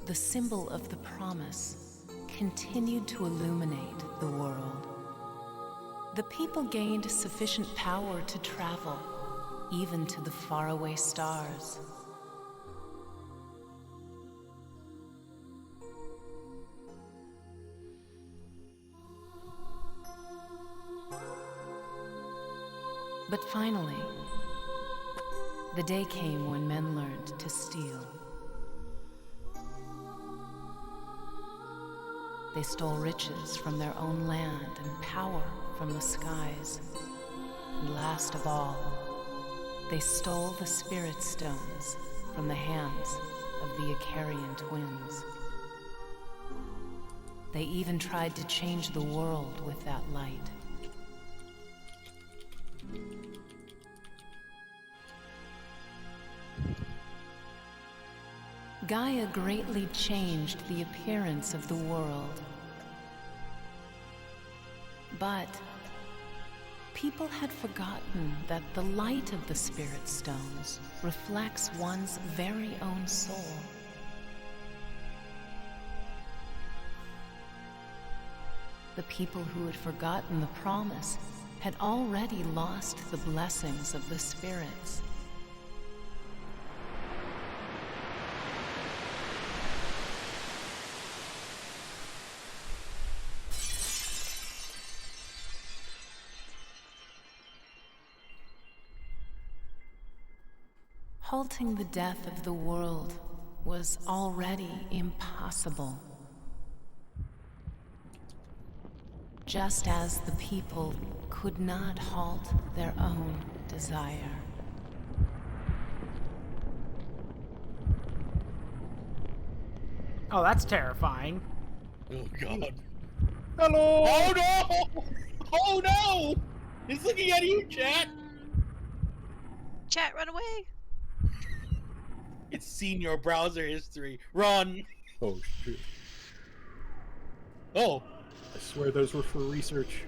the symbol of the promise, continued to illuminate the world. The people gained sufficient power to travel, even to the faraway stars. But finally, the day came when men learned to steal. They stole riches from their own land and power from the skies. And last of all, they stole the Spirit Stones from the hands of the Icarian twins. They even tried to change the world with that light. Gaia greatly changed the appearance of the world. But people had forgotten that the light of the Spirit Stones reflects one's very own soul. The people who had forgotten the promise had already lost the blessings of the spirits. Halting the death of the world was already impossible. Just as the people could not halt their own desire. Oh, that's terrifying. Oh, God. Hello! Oh, no! Oh, no! He's looking at you, chat! Chat, run away! It's senior browser history. Run! Oh, shit. Oh. I swear those were for research.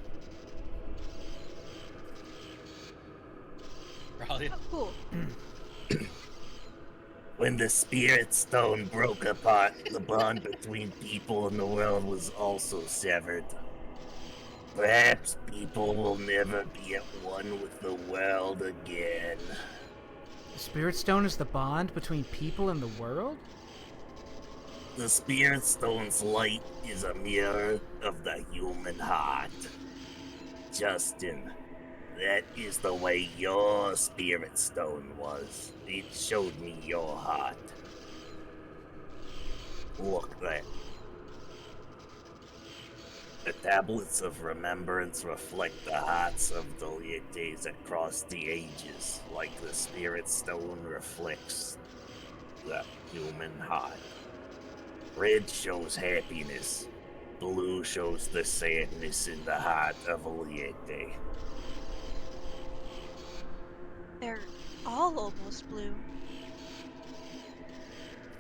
Probably. Oh, cool. When the Spirit Stone broke apart, the bond between people and the world was also severed. Perhaps people will never be at one with the world again. The Spirit Stone is the bond between people and the world? The Spirit Stone's light is a mirror of the human heart. Justin, that is the way your Spirit Stone was. It showed me your heart. Look there. The tablets of remembrance reflect the hearts of the Lietes across the ages, like the Spirit Stone reflects the human heart. Red shows happiness. Blue shows the sadness in the heart of a Liete. They're all almost blue.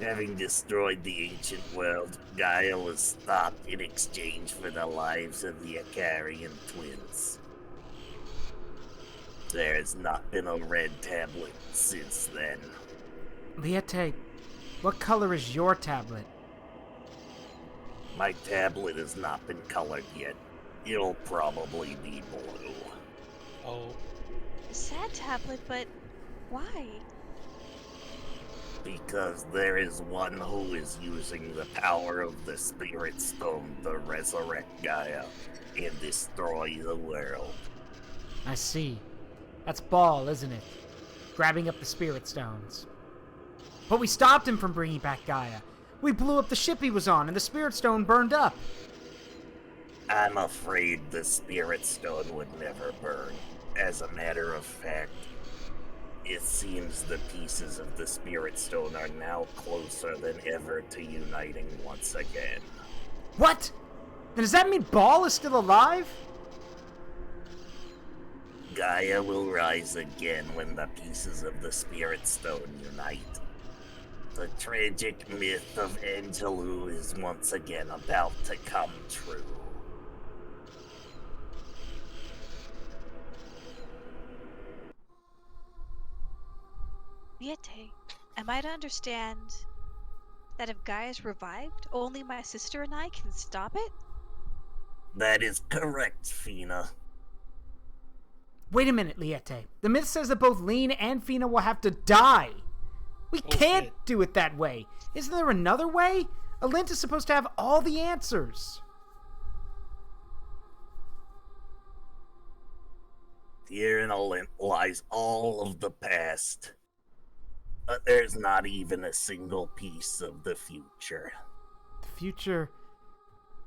Having destroyed the ancient world, Gaia was stopped in exchange for the lives of the Icarian twins. There has not been a red tablet since then. Liete, what color is your tablet? My tablet has not been colored yet. It'll probably be blue. Oh. Sad tablet, but why? Because there is one who is using the power of the Spirit Stone to resurrect Gaia and destroy the world. I see. That's Ball, isn't it? Grabbing up the Spirit Stones. But we stopped him from bringing back Gaia. We blew up the ship he was on, and the Spirit Stone burned up. I'm afraid the Spirit Stone would never burn. As a matter of fact, it seems the pieces of the Spirit Stone are now closer than ever to uniting once again. What? Then does that mean Ball is still alive? Gaia will rise again when the pieces of the Spirit Stone unite. The tragic myth of Angelou is once again about to come true. Liete, am I to understand that if Gaia is revived, only my sister and I can stop it? That is correct, Fina. Wait a minute, Liete. The myth says that both Lean and Fina will have to die. We can't do it that way. Isn't there another way? Alint is supposed to have all the answers. Here in Alint lies all of the past. But there's not even a single piece of the future. The future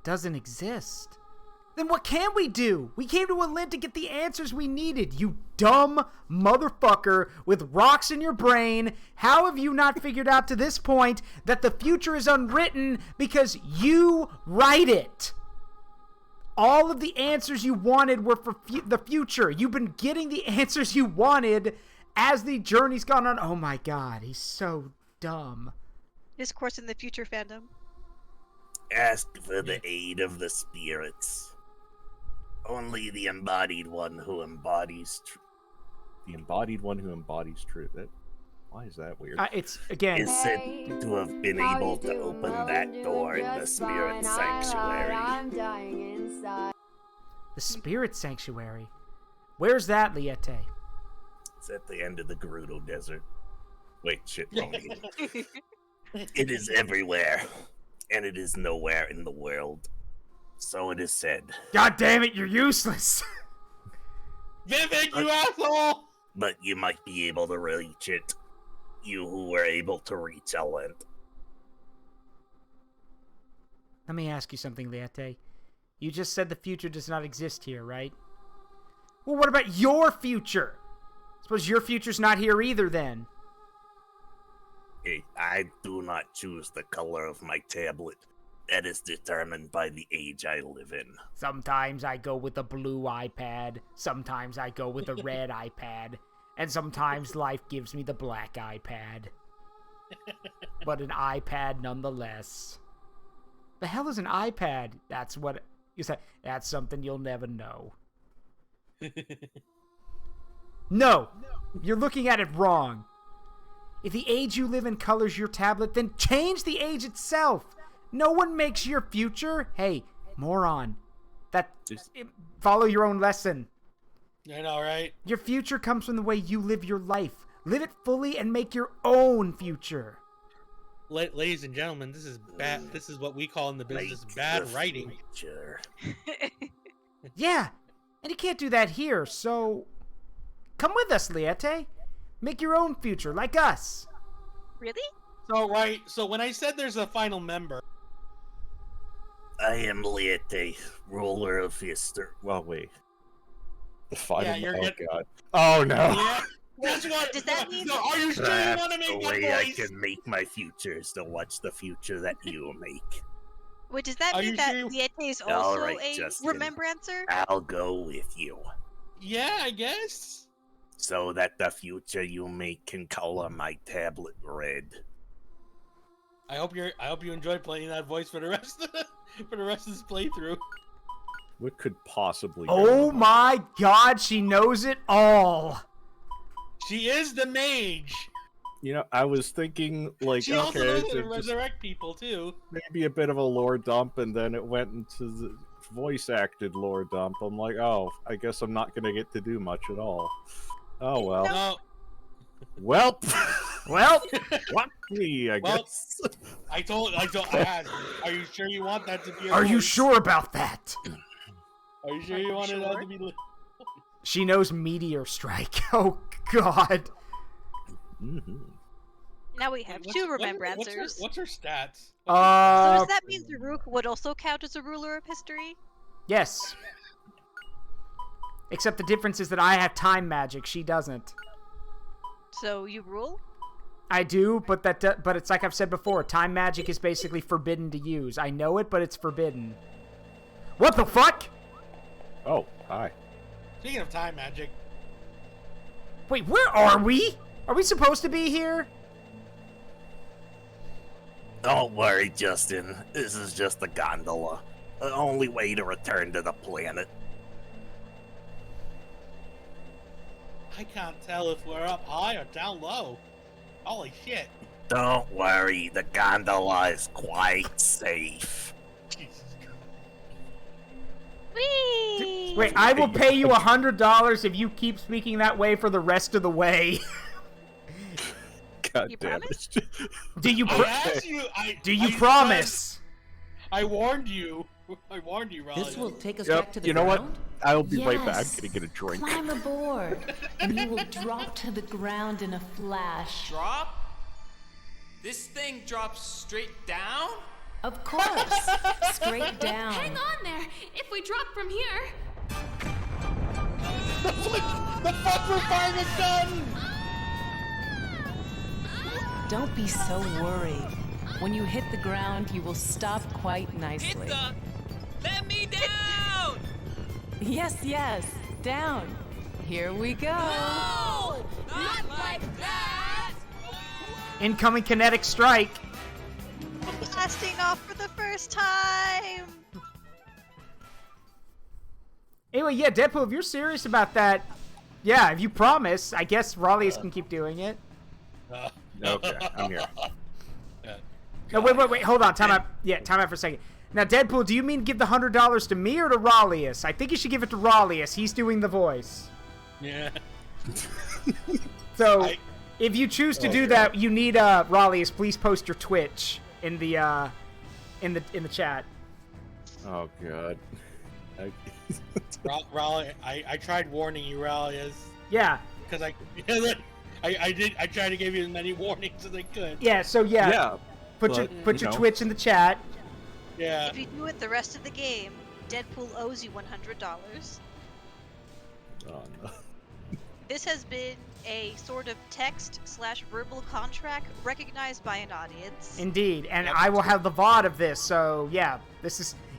doesn't exist. Then what can we do? We came to Alint to get the answers we needed. You dumb motherfucker with rocks in your brain. How have you not figured out to this point that the future is unwritten because you write it? All of the answers you wanted were for the future. You've been getting the answers you wanted as the journey's gone on. Oh my god, he's so dumb. Discourse in the future fandom. Ask for the aid of the spirits. Only the embodied one who embodies truth. The embodied one who embodies truth. Why is that weird? It's, again... is said to have been able to open that door in the Spirit Sanctuary. The Spirit Sanctuary? Where's that, Liete? It's at the end of the Gerudo Desert. Wait, shit, wrong game. It is everywhere, and it is nowhere in the world. So it is said. God damn it, you're useless! Vivek, you asshole! But you might be able to reach it. You who were able to reach Alint. Let me ask you something, Liete. You just said the future does not exist here, right? Well, what about your future? Suppose your future's not here either, then. Hey, I do not choose the color of my tablet. That is determined by the age I live in. Sometimes I go with a blue iPad. Sometimes I go with a red iPad. And sometimes life gives me the black iPad. But an iPad nonetheless. The hell is an iPad? That's what you said. That's something you'll never know. No, you're looking at it wrong. If the age you live in colors your tablet, then change the age itself. No one makes your future. Hey, moron. Follow your own lesson. I know, right? Your future comes from the way you live your life. Live it fully and make your own future. Ladies and gentlemen, this is bad. This is what we call in the business bad writing. Yeah, and you can't do that here, so come with us, Liete. Make your own future, like us. Really? So when I said there's a final member, I am Liete, ruler of history. Well, wait. The final. Yeah, God. Oh no. Yeah. Does that mean? Are you sure you want to make the that way I voice? can make my future is to watch the future that you make. Wait, does that Are mean you that sure Liete is All also right, a Justin. remembrancer? I'll go with you, Yeah, I guess. so that the future you make can color my tablet red. I hope you enjoy playing that voice for the rest of this playthrough. What could possibly? go Oh wrong? my god, she knows it all. She is the mage. You know, I was thinking like, She also knows how to just resurrect people too. maybe a bit of a lore dump, and then it went into the voice acted lore dump. I'm like, oh, I guess I'm not gonna get to do much at all. Oh well. No. Well, Well, what me? I Well, guess. I asked, are you sure you want that to be? are you sure about that? Are you sure you want it to be? She knows Meteor Strike. Oh god. Now we have two remembrancers. What's her stats? So does that mean Zaruk would also count as a ruler of history? Yes. Except the difference is that I have time magic. She doesn't. So you rule? I do, but but it's like I've said before. Time magic is basically forbidden to use. I know it, but it's forbidden. What the fuck? Oh, hi. Speaking of time magic, Wait, where are we? Are we supposed to be here? Don't worry, Justin. This is just a gondola. The only way to return to the planet. I can't tell if we're up high or down low. Holy shit! Don't worry, the gondola is quite safe. Whee! Wait, I will pay you $100 if you keep speaking that way for the rest of the way. God You damn promise? it. Do you? I asked you. Do you I promise? I warned you. I warned you, Raleigh. This will take us Yep. back to the You know what? ground? I'll be right back. I'm Yes. gonna get a drink. Climb aboard, and you will drop to the ground in a flash. Drop? This thing drops straight down? Of course, straight down. Hang on there! If we drop from here... The fuck, we're firing a gun! Don't be so worried. When you hit the ground, you will stop quite nicely. Let me down! Yes, yes, down. Here we go. No! Not like that! Incoming kinetic strike. Blasting off for the first time! Anyway, yeah, Deadpool, if you're serious about that, yeah, if you promise, I guess Raleigh's can keep doing it. Okay, I'm here. No, wait, hold on, time out. Yeah, time out for a second. Now, Deadpool, do you mean give the $100 to me or to Raleigh? I think you should give it to Raleigh. He's doing the voice. Yeah. So, if you choose to do that, you need Raleigh. Please post your Twitch in the chat. Oh god. Raleigh, I tried warning you, Raleigh, Yeah. because I tried to give you as many warnings as I could. Yeah. So yeah. Yeah. Put your Twitch in the chat. Yeah. If you do it the rest of the game, Deadpool owes you $100. Oh no. This has been a sort of text/verbal contract recognized by an audience. Indeed, and I will have the VOD of this. So yeah,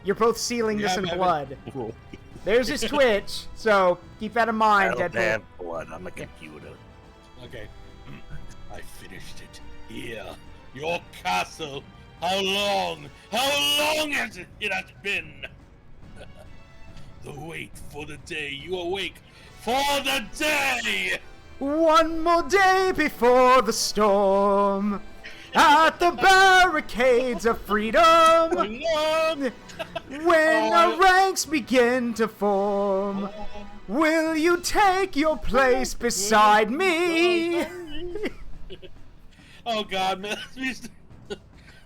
you're both sealing this in blood. There's his Twitch, so keep that in mind, I don't Deadpool. have blood. I'm a computer. Okay. I finished it. Here. Your castle. How long has it has been? The wait for the day you awake for the day! One more day before the storm, at the barricades of freedom, when our ranks begin to form, will you take your place beside me? Oh God, man.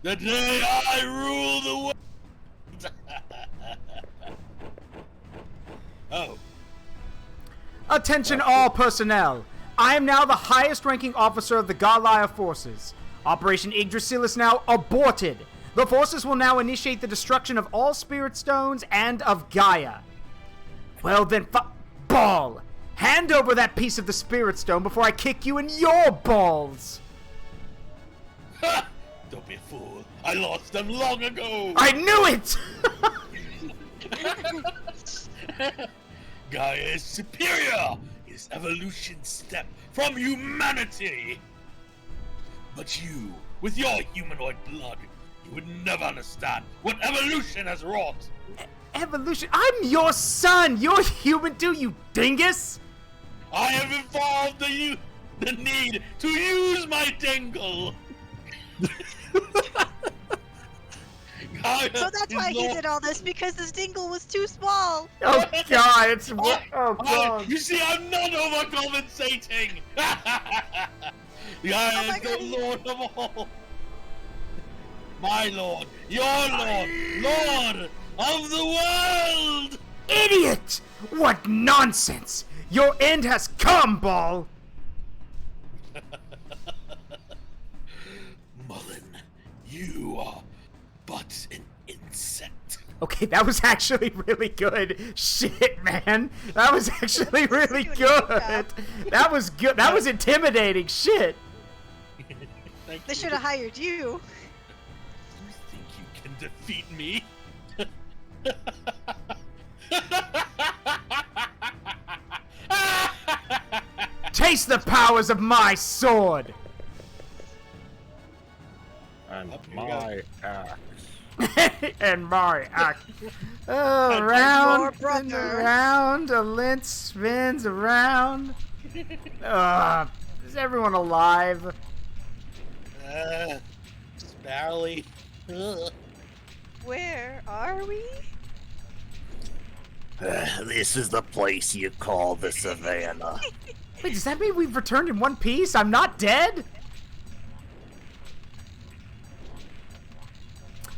The day I rule the world. Oh. Attention all personnel. I am now the highest ranking officer of the Galaya forces. Operation Yggdrasil is now aborted. The forces will now initiate the destruction of all spirit stones and of Gaia. Well then, Ball! Hand over that piece of the spirit stone before I kick you in your balls! Ha! Don't be a fool. I lost them long ago. I knew it! Gaia is superior. Is evolution's step from humanity. But you, with your humanoid blood, you would never understand what evolution has wrought. Evolution? I'm your son! You're human too, you dingus! I have evolved the need to use my dingle. So that's why he did all this, because his dingle was too small. Oh God, it's oh God. You see, I'm not overcompensating. Gaia is the Lord of all. My Lord, your Lord, Lord of the world. Idiot! What nonsense! Your end has come, Ball. Mullen, you are but an insect. Okay, that was actually really good. Shit, man. That was actually really good. That was good. That was intimidating. Shit. They should have hired you. You think you can defeat me? Taste the powers of my sword. And my axe. And my axe. Oh, round and around, a lint spins around. Is everyone alive? Just barely. Where are we? This is the place you call the Savannah. Wait, does that mean we've returned in one piece? I'm not dead?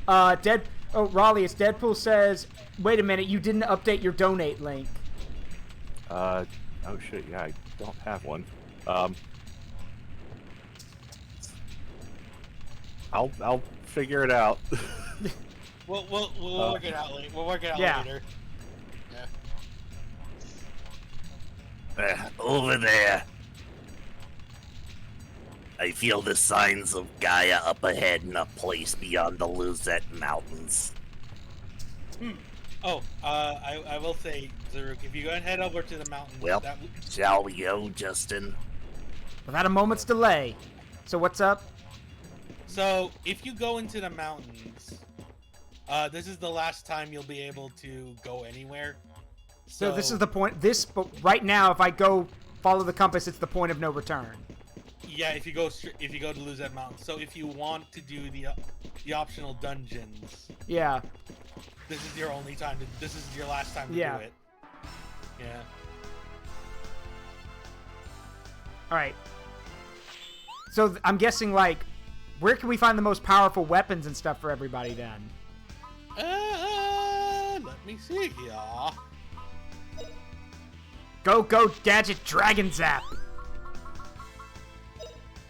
Oh, Raleigh, it's Deadpool says, wait a minute, you didn't update your donate link. Oh shit, yeah, I don't have one. I'll figure it out. We'll work it out later. We'll work it out later. Over there. I feel the signs of Gaia up ahead in a place beyond the Luzette Mountains. Oh, I will say, Zaruk, if you go and head over to the mountains... Well, shall we go, Justin? Without a moment's delay. So what's up? So, if you go into the mountains, this is the last time you'll be able to go anywhere. So this is the point. But right now, if I go follow the compass, it's the point of no return. Yeah, if you go to Luzette Mountain. So if you want to do the optional dungeons, yeah, this is your only time to. This is your last time to do it. Yeah. All right. So I'm guessing, like, where can we find the most powerful weapons and stuff for everybody then? Let me see here. Go, Gadget Dragon Zap!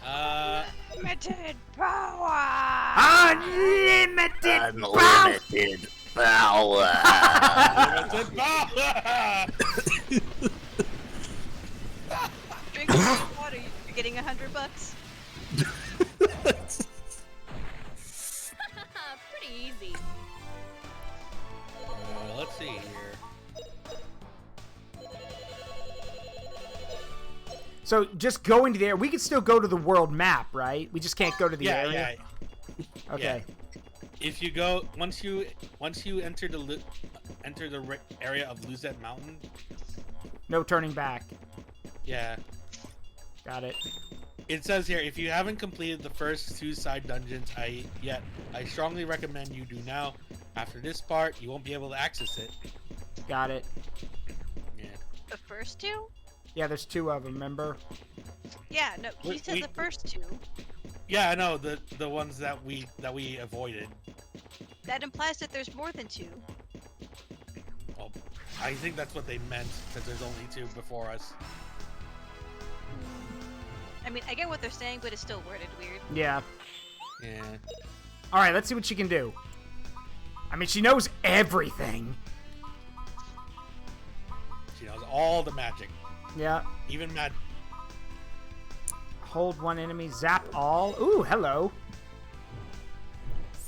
Unlimited power! Unlimited power! Unlimited power! Unlimited power! Drink some water, you're getting $100. Pretty easy. Let's see here. So just going to there, we could still go to the world map, right? We just can't go to the area. Yeah. Okay. Yeah. If you go once you enter the area of Luzette Mountain, no turning back. Yeah. Got it. It says here, if you haven't completed the first 2 side dungeons I strongly recommend you do now. After this part, you won't be able to access it. Got it. Yeah. The first 2? Yeah, there's 2 of them, remember? Yeah, no, he said the first two. Yeah, I know the ones that we avoided. That implies that there's more than two. Well, I think that's what they meant, because there's only two before us. I mean, I get what they're saying, but it's still worded weird. Yeah. Yeah. All right, let's see what she can do. I mean, she knows everything. She knows all the magic. Yeah. Even magic. Hold one enemy, zap all. Ooh, hello.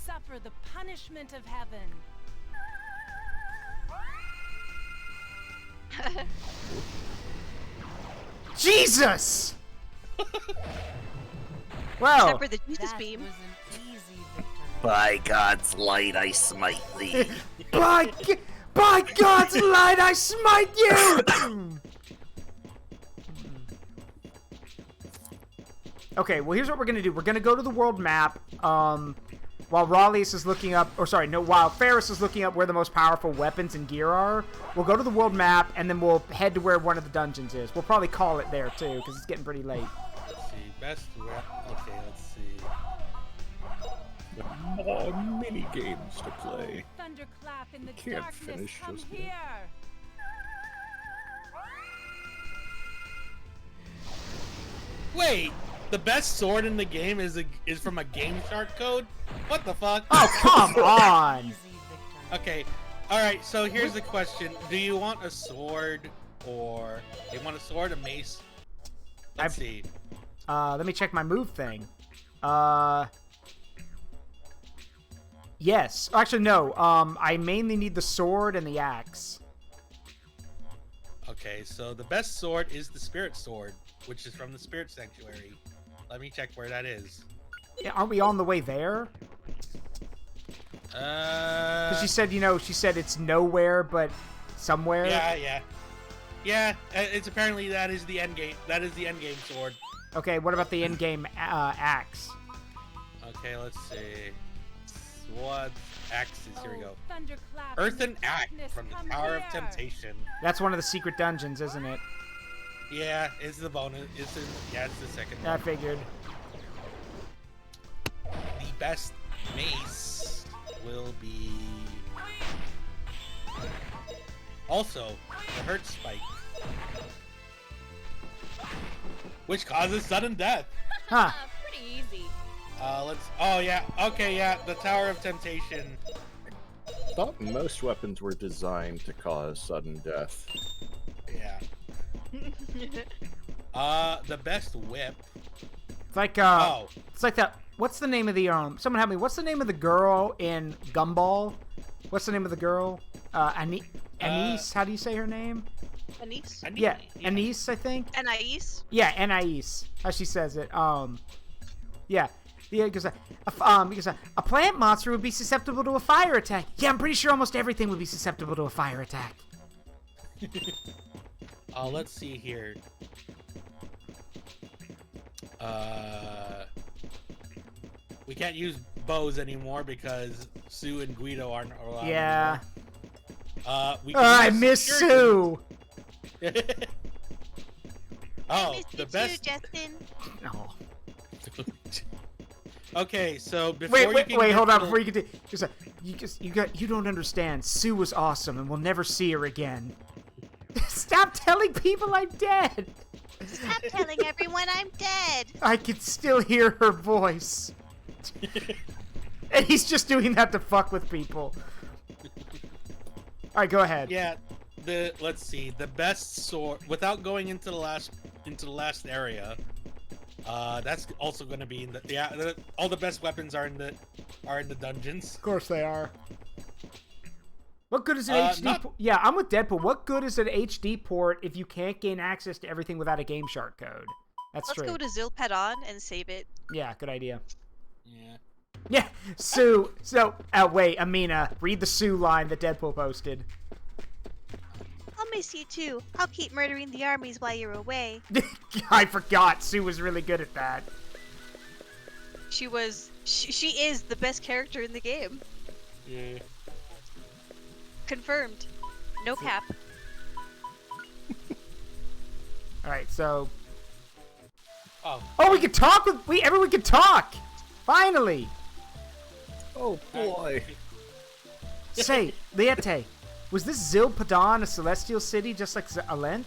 Suffer the punishment of heaven. Jesus! Well. Except for the Jesus beam. By God's light, I smite thee. by God's light, I smite you! Okay, well, here's what we're gonna do. We're gonna go to the world map, while Rawlise is looking up, while Ferris is looking up where the most powerful weapons and gear are. We'll go to the world map, and then we'll head to where one of the dungeons is. We'll probably call it there, too, because it's getting pretty late. Let's see. Best okay, let's see. More mini games to play. Thunderclap in the Can't darkness, finish come just here. Wait, the best sword in the game is from a Game Shark code? What the fuck? Oh, come on! Okay, alright, so here's the question. Do you want a sword or... You want a sword, a mace? Let's see. Let me check my move thing. Yes. Actually, no. I mainly need the sword and the axe. Okay, so the best sword is the Spirit Sword, which is from the Spirit Sanctuary. Let me check where that is. Yeah, aren't we on the way there? Because she said it's nowhere but somewhere. Yeah, it's apparently that is the end game. That is the end game sword. Okay, what about the end game axe? Okay, let's see. What axes? Here we go. Earthen Axe from the Tower of Temptation. That's one of the secret dungeons, isn't it? Yeah, it's the bonus. It's the second one. I figured. The best mace will be also the Hurt Spike, which causes sudden death. Huh. Pretty easy. The Tower of Temptation. I thought most weapons were designed to cause sudden death. Yeah. The best whip. It's like it's like that. What's the name of the Someone help me. What's the name of the girl in Gumball? What's the name of the girl? Anise. How do you say her name? Anise? Yeah, Anise, I think. Anais? Yeah, Anais. How she says it. Yeah. Yeah, because a plant monster would be susceptible to a fire attack. Yeah, I'm pretty sure almost everything would be susceptible to a fire attack. Let's see here. We can't use bows anymore because Sue and Guido aren't allowed. Yeah. Anymore. I miss Sue. The best. You, Justin. No. Okay, so before wait, hold on. Before you continue, you don't understand. Sue was awesome, and we'll never see her again. Stop telling people I'm dead. Stop telling everyone I'm dead. I can still hear her voice. And he's just doing that to fuck with people. All right, go ahead. Yeah, let's see. The best sword, without going into the last area. That's also going to be in the all the best weapons are in the dungeons. Of course they are. What good is an HD port? Yeah, I'm with Deadpool. What good is an HD port if you can't gain access to everything without a Game Shark code? That's true. Let's go to Zilpedon and save it. Yeah, good idea. Yeah. Yeah, Sue. So, wait, Amina, read the Sue line that Deadpool posted. I'll miss you too. I'll keep murdering the armies while you're away. I forgot. Sue was really good at that. She is the best character in the game. Yeah. Confirmed. No cap. Alright, so... Oh, we can talk with everyone can talk. Finally. Oh boy. Say, Liete, was this Zilpadon a celestial city just like Alent?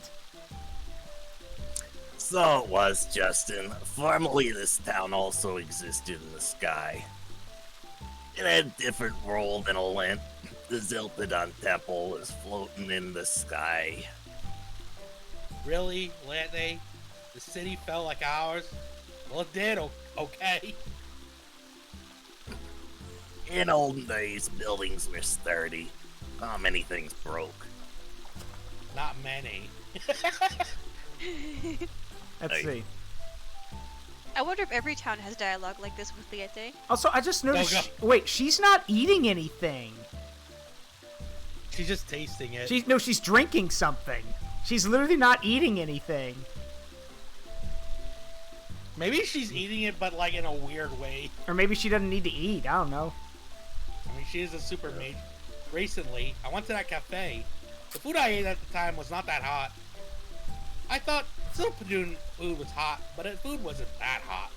So it was, Justin. Formerly, this town also existed in the sky. It had a different role than Olent. The Zilpidon temple is floating in the sky. Really, Lante? The city felt like ours? Well, it did, okay. In olden days, buildings were sturdy. Not many things broke. Not many. Let's see. I wonder if every town has dialogue like this with Liete. Also, I just noticed. No, Wait, she's not eating anything. She's just tasting it. She's drinking something. She's literally not eating anything. Maybe she's eating it, but like in a weird way. Or maybe she doesn't need to eat. I don't know. I mean, she is a super mage. Recently, I went to that cafe. The food I ate at the time was not that hot. I thought Silpadoon food was hot, but the food wasn't that hot.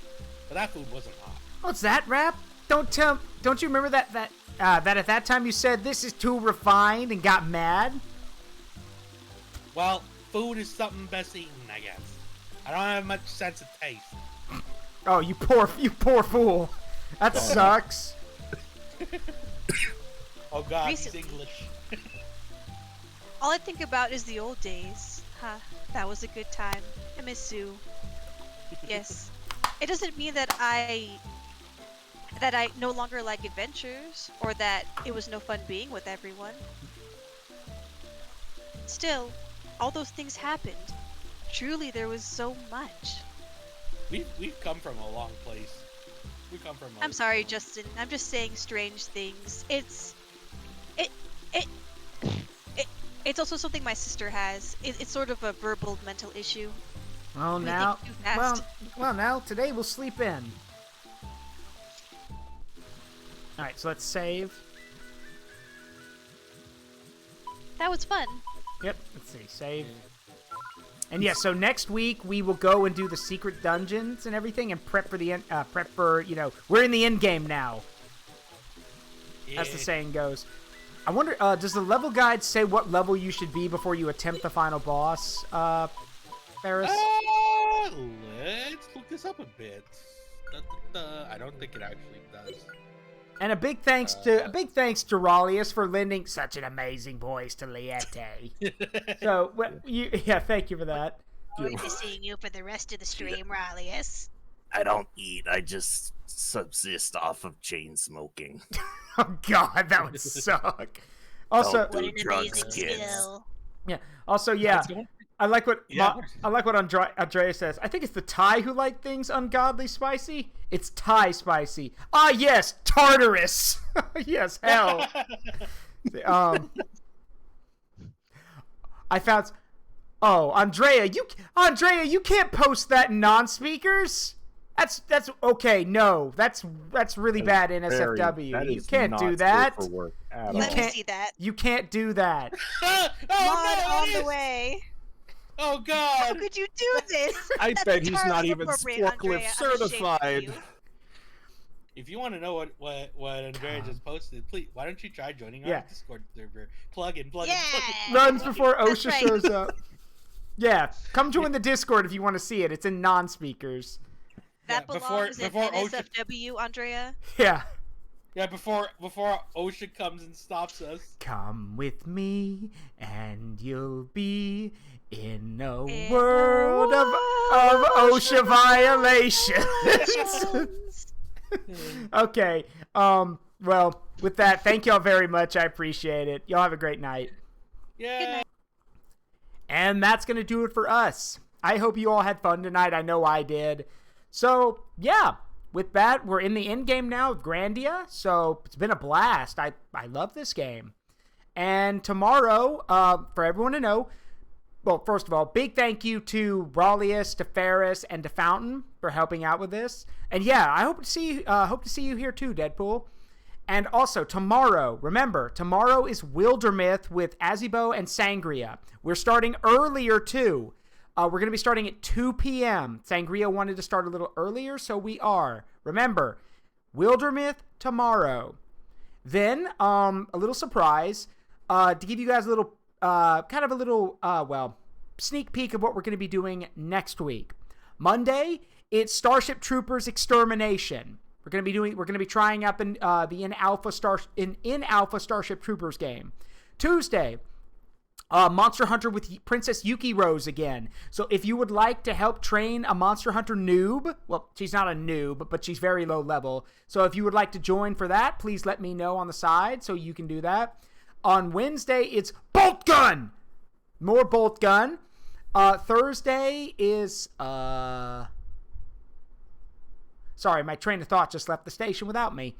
But that food wasn't hot. What's that, Rap? Don't you remember that at that time you said this is too refined and got mad? Well, food is something best eaten, I guess. I don't have much sense of taste. Oh, you poor fool. That sucks. Oh God, Recently. he's English. All I think about is the old days. Huh, that was a good time. I miss you. Yes. It doesn't mean that I no longer like adventures, or that it was no fun being with everyone. Still, all those things happened. Truly, there was so much. We've come from a long place. We come from. I'm sorry, Justin. I'm just saying strange things. It's also something my sister has. It's sort of a verbal mental issue. Well, We now, think too fast. now today we'll sleep in. All right, so let's save. That was fun. Yep. Let's see, save. And yeah, so next week we will go and do the secret dungeons and everything, and prep for we're in the end game now. Yeah. As the saying goes. I wonder, does the level guide say what level you should be before you attempt the final boss, Ferris? Let's look this up a bit. I don't think it actually does. And a big thanks to Raleus for lending such an amazing voice to Liete. So, thank you for that. Going to seeing you for the rest of the stream, Raleus. I don't eat, I just subsist off of chain smoking. Oh God, that would suck. Also, don't do drugs, kids. Yeah. Also, yeah. I like what Andrea says. I think it's the Thai who like things ungodly spicy. It's Thai spicy. Ah, yes, Tartarus. Yes, hell. I found. Oh, Andrea, you can't post that in non-speakers. That's okay. No, that's really bad in SFW. You can't do that. Let me see that. You can't do that. On the way. Oh God! How could you do this? I bet he's not entirely even inappropriate, forklift Andrea. I'm ashamed of certified. you. If you want to know what Andrea just posted, please why don't you try joining our Discord server? Plug in. Runs before OSHA right. shows up. Yeah, come join the Discord if you want to see it. It's in non-speakers. That belongs in before NSFW, Andrea. Yeah. Yeah, before OSHA comes and stops us. Come with me, and you'll be in a world of OSHA violations. Okay. Well, with that, thank y'all very much. I appreciate it. Y'all have a great night. Yeah. Good night. And that's going to do it for us. I hope you all had fun tonight. I know I did. So, yeah. With that, we're in the end game now of Grandia. So, it's been a blast. I love this game. And tomorrow, for everyone to know, well, first of all, big thank you to Raleus, to Ferris, and to Fountain for helping out with this. And yeah, I hope to see you here too, Deadpool. And also, tomorrow, remember, tomorrow is Wildermyth with Azibo and Sangria. We're starting earlier, too. We're going to be starting at 2 p.m. Sangria wanted to start a little earlier, so we are. Remember, Wildermyth tomorrow. Then, a little surprise, to give you guys a little, sneak peek of what we're going to be doing next week. Monday, it's Starship Troopers Extermination. We're going to be trying out the in alpha Starship Troopers game. Tuesday, Monster Hunter with Princess Yuki Rose again. So if you would like to help train a Monster Hunter noob, well, she's not a noob, but she's very low level. So if you would like to join for that, please let me know on the side so you can do that. On Wednesday, it's Bolt Gun! More Bolt Gun. Thursday is, sorry, my train of thought just left the station without me.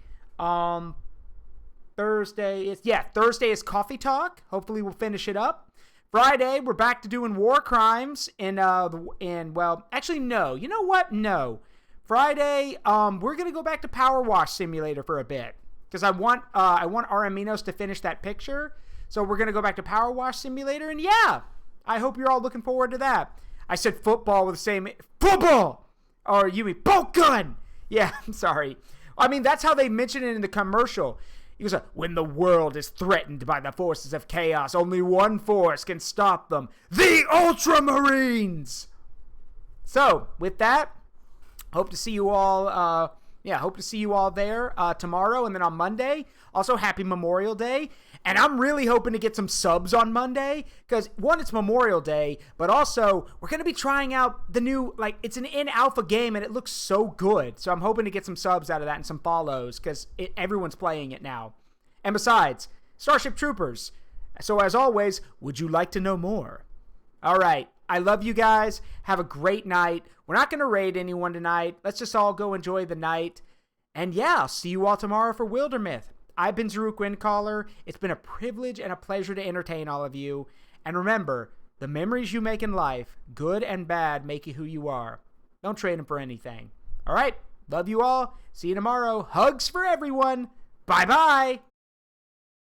Thursday is Coffee Talk. Hopefully we'll finish it up. Friday, we're back to doing war crimes actually, no. You know what? No. Friday, we're going to go back to Power Wash Simulator for a bit. Because I want Araminos to finish that picture. So we're going to go back to Power Wash Simulator. And yeah, I hope you're all looking forward to that. I said football with the same... Football! Or you mean bolt gun! Yeah, I'm sorry. I mean, that's how they mention it in the commercial. He goes, when the world is threatened by the forces of chaos, only one force can stop them. The Ultramarines! So, with that, hope to see you all, there tomorrow and then on Monday. Also, happy Memorial Day. And I'm really hoping to get some subs on Monday because, one, it's Memorial Day, but also we're going to be trying out the new, it's an in-alpha game and it looks so good. So I'm hoping to get some subs out of that and some follows because everyone's playing it now. And besides, Starship Troopers. So as always, would you like to know more? All right. I love you guys. Have a great night. We're not going to raid anyone tonight. Let's just all go enjoy the night. And yeah, I'll see you all tomorrow for Wildermyth. I've been Zaruk Windcaller. It's been a privilege and a pleasure to entertain all of you. And remember, the memories you make in life, good and bad, make you who you are. Don't trade them for anything. All right. Love you all. See you tomorrow. Hugs for everyone. Bye-bye.